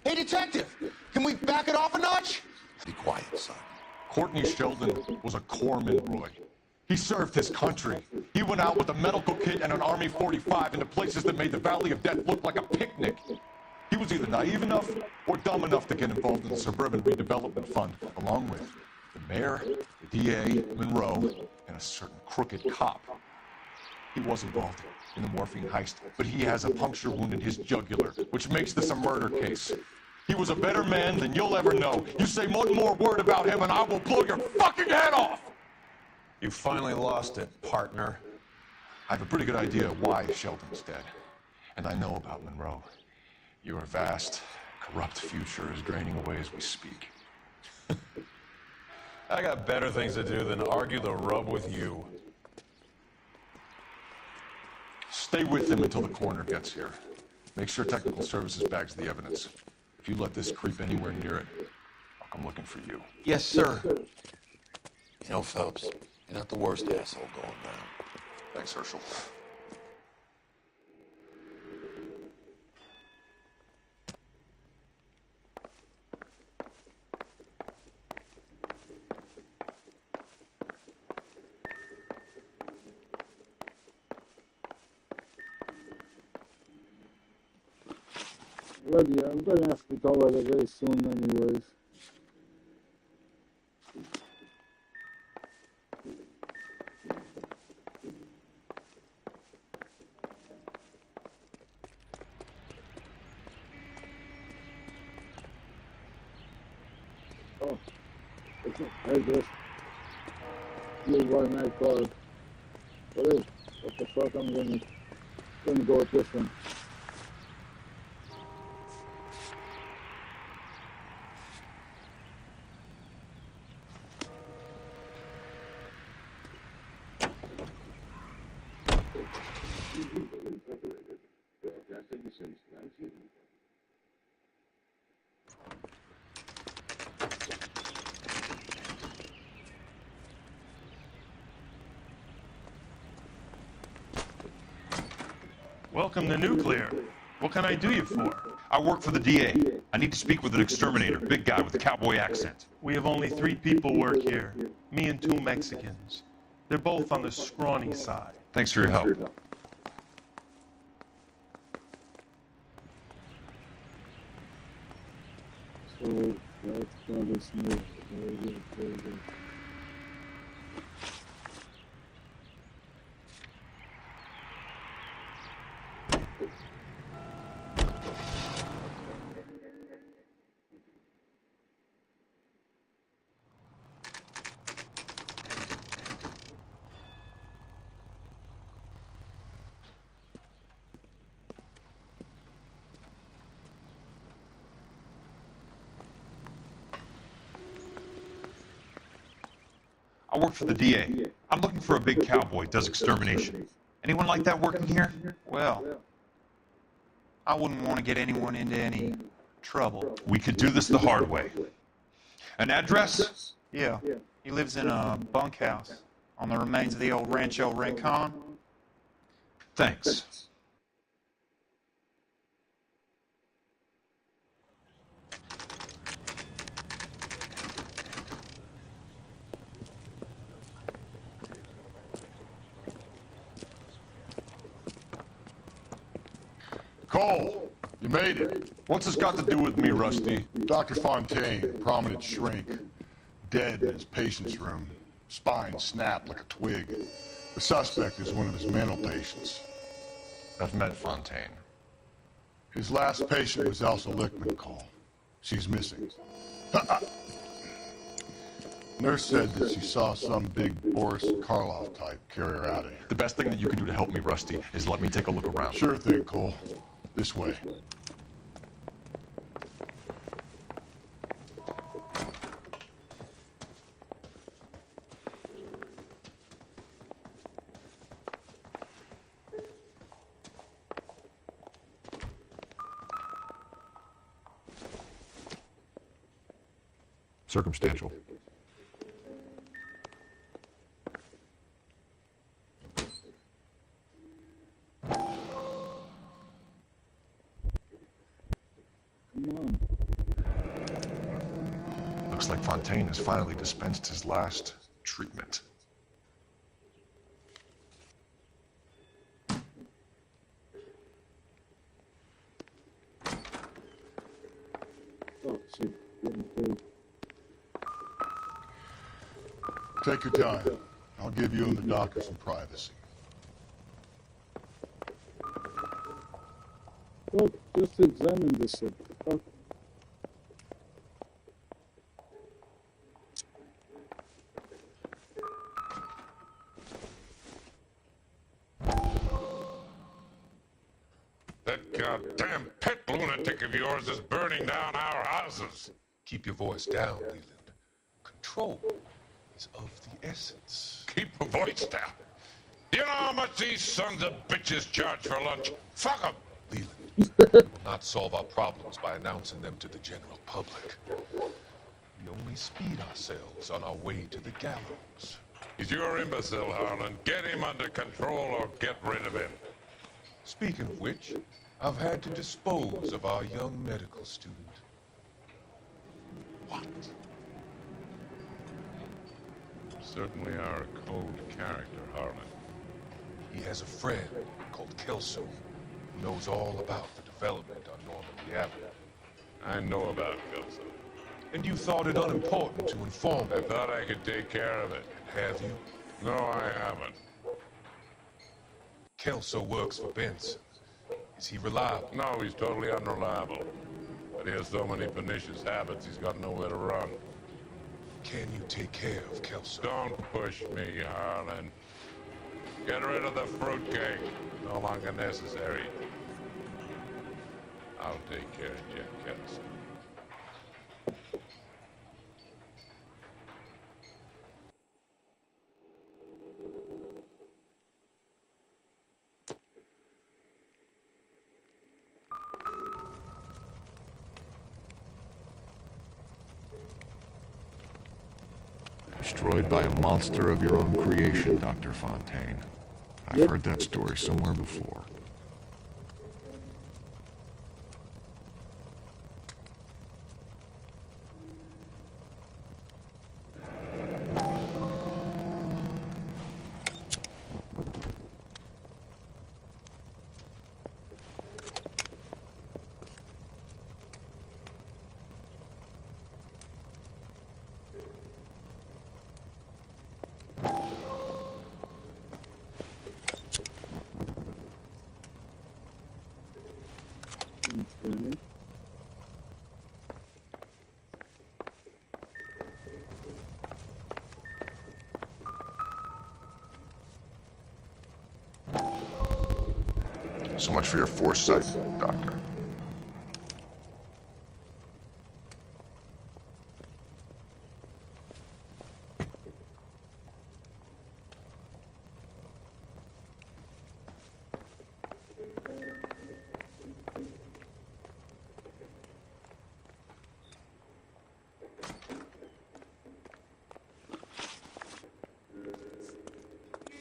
Hey, detective! Can we back it off a notch? Be quiet, son. Courtney Sheldon was a corpsman, Roy. He served his country. He went out with a medical kit and an Army 45 into places that made the Valley of Death look like a picnic. He was either naive enough or dumb enough to get involved in the Suburban Redevelopment Fund, along with the mayor, the DA, Monroe, and a certain crooked cop. He was involved in the morphine heist, but he has a puncture wound in his jugular, which makes this a murder case. He was a better man than you'll ever know. You say one more word about him and I will blow your fucking head off! You finally lost it, partner. I have a pretty good idea why Sheldon's dead. And I know about Monroe. You're a vast, corrupt future is draining away as we speak. I got better things to do than argue the rub with you. Stay with him until the coroner gets here. Make sure technical services bags the evidence. If you let this creep anywhere near it, I'll come looking for you. Yes, sir. You know, Phelps, you're not the worst asshole going down. Thanks, Herschel. Well, yeah, I'm gonna have to cover it very soon anyways. Oh, I just flew by my car. What the fuck, I'm gonna go with this one. Welcome to Nuclear. What can I do you for? I work for the DA. I need to speak with an exterminator, big guy with a cowboy accent. We have only 3 people work here. Me and 2 Mexicans. They're both on the scrawny side. Thanks for your help. So that's probably smooth. Very good, very good. I work for the DA. I'm looking for a big cowboy, does extermination. Anyone like that working here? Well, I wouldn't want to get anyone into any trouble. We could do this the hard way. An address? Yeah, he lives in a bunkhouse on the remains of the old Rancho Rincon. Thanks. Cole, you made it. What's this got to do with me, Rusty? Dr. Fontaine, prominent shrink, dead in his patient's room. Spine snapped like a twig. The suspect is one of his mental patients. I've met Fontaine. His last patient was Elsa Lickman, Cole. She's missing. Nurse said that she saw some big Boris Karloff type carry her out of here. The best thing that you can do to help me, Rusty, is let me take a look around. Sure thing, Cole. This way. Circumstantial. Looks like Fontaine has finally dispensed his last treatment. Oh, shit. Take your time. I'll give you and the doctor some privacy. Well, just examine this shit. Fuck. That goddamn pet lunatic of yours is burning down our houses. Keep your voice down, Leland. Control is of the essence. Keep your voice down. Do you know how much these sons of bitches charge for lunch? Fuck them. Leland, we will not solve our problems by announcing them to the general public. We only speed ourselves on our way to the gallows. He's your imbecile, Harlan. Get him under control or get rid of him. Speaking of which, I've had to dispose of our young medical student. What? Certainly are a cold character, Harlan. He has a friend called Kelso who knows all about the development on Normandy Avenue. I know about Kelso. And you thought it unimportant to inform me. I thought I could take care of it. Have you? No, I haven't. Kelso works for Benson. Is he reliable? No, he's totally unreliable. But he has so many pernicious habits, he's got nowhere to run. Can you take care of Kelso? Don't push me, Harlan. Get rid of the fruitcake. No longer necessary. I'll take care of Jim Kelso. Destroyed by a monster of your own creation, Dr. Fontaine. I've heard that story somewhere before. So much for your foresight, Doctor.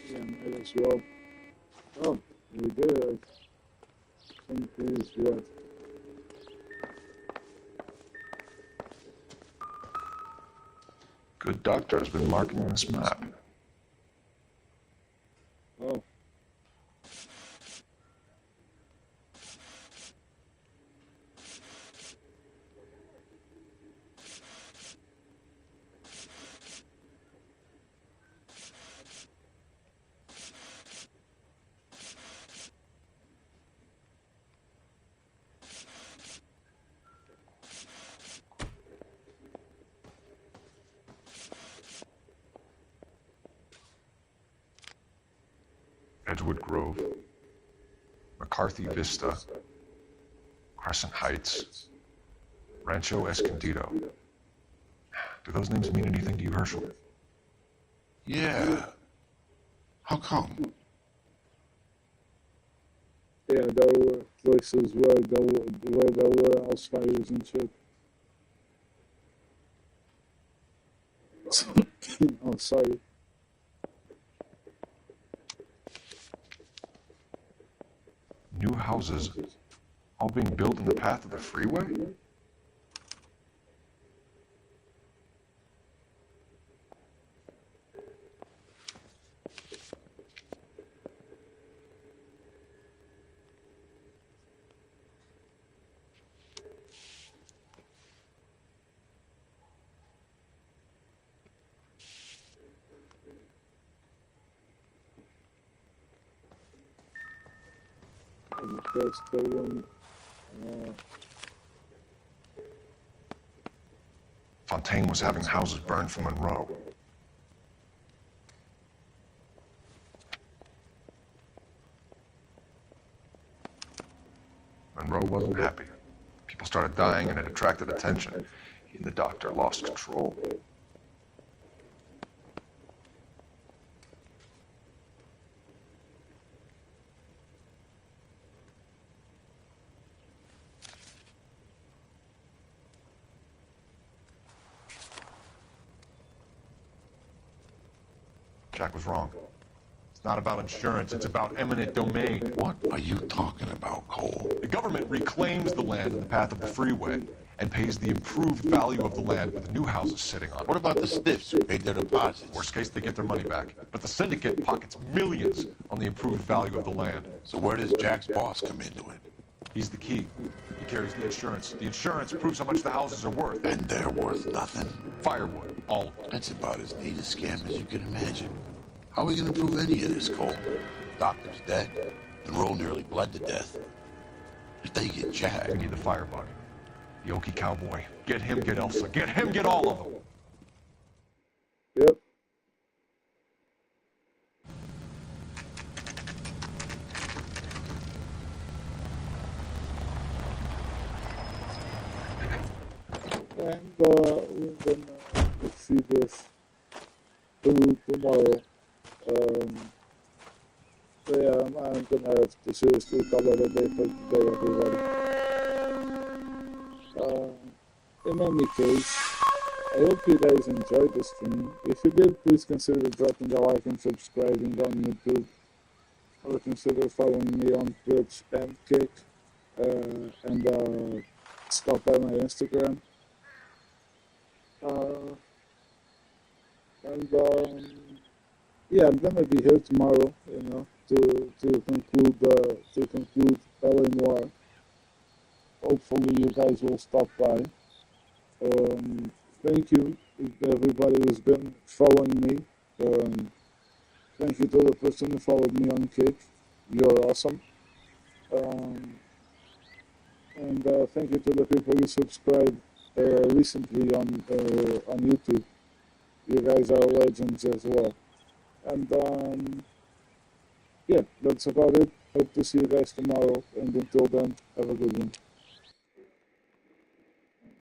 Yeah, might as well. Oh, we did. I think is what. Good doctor has been marking this map. Oh. Edgewood Grove, McCarthy Vista, Crescent Heights, Rancho Escondido. Do those names mean anything to you, Herschel? Yeah. How come? Yeah, there were places where there were house fires and shit. Oh, sorry. New houses, all being built in the path of the freeway? The first building. Fontaine was having houses burned for Monroe. Monroe wasn't happy. People started dying and it attracted attention. He and the doctor lost control. Jack was wrong. It's not about insurance, it's about eminent domain. What are you talking about, Cole? The government reclaims the land in the path of the freeway and pays the improved value of the land with the new houses sitting on it. What about the stiffs who paid their deposits? Worst case, they get their money back. But the syndicate pockets millions on the improved value of the land. So where does Jack's boss come into it? He's the key. He carries the insurance. The insurance proves how much the houses are worth. And they're worth nothing. Firewood, all of them. That's about as neat a scam as you can imagine. How are we going to prove any of this, Cole? Doctor's dead. Monroe nearly bled to death. If they get Jack... We need the firebug. The Okie cowboy. Get him, get Elsa. Get him, get all of them. Yep. And we're gonna see this through tomorrow. So yeah, I'm gonna have to seriously call it a day for today, everybody. In any case, I hope you guys enjoyed the stream. If you did, please consider dropping a like and subscribing on YouTube, or consider following me on Twitch and Kick, and stop by my Instagram. Yeah, I'm gonna be here tomorrow, you know, to conclude LA Noire. Hopefully you guys will stop by. Thank you everybody who's been following me. Thank you to the person who followed me on Kick. You're awesome. And thank you to the people who subscribed recently on YouTube. You guys are legends as well. And yeah, that's about it. Hope to see you guys tomorrow. And until then, have a good one.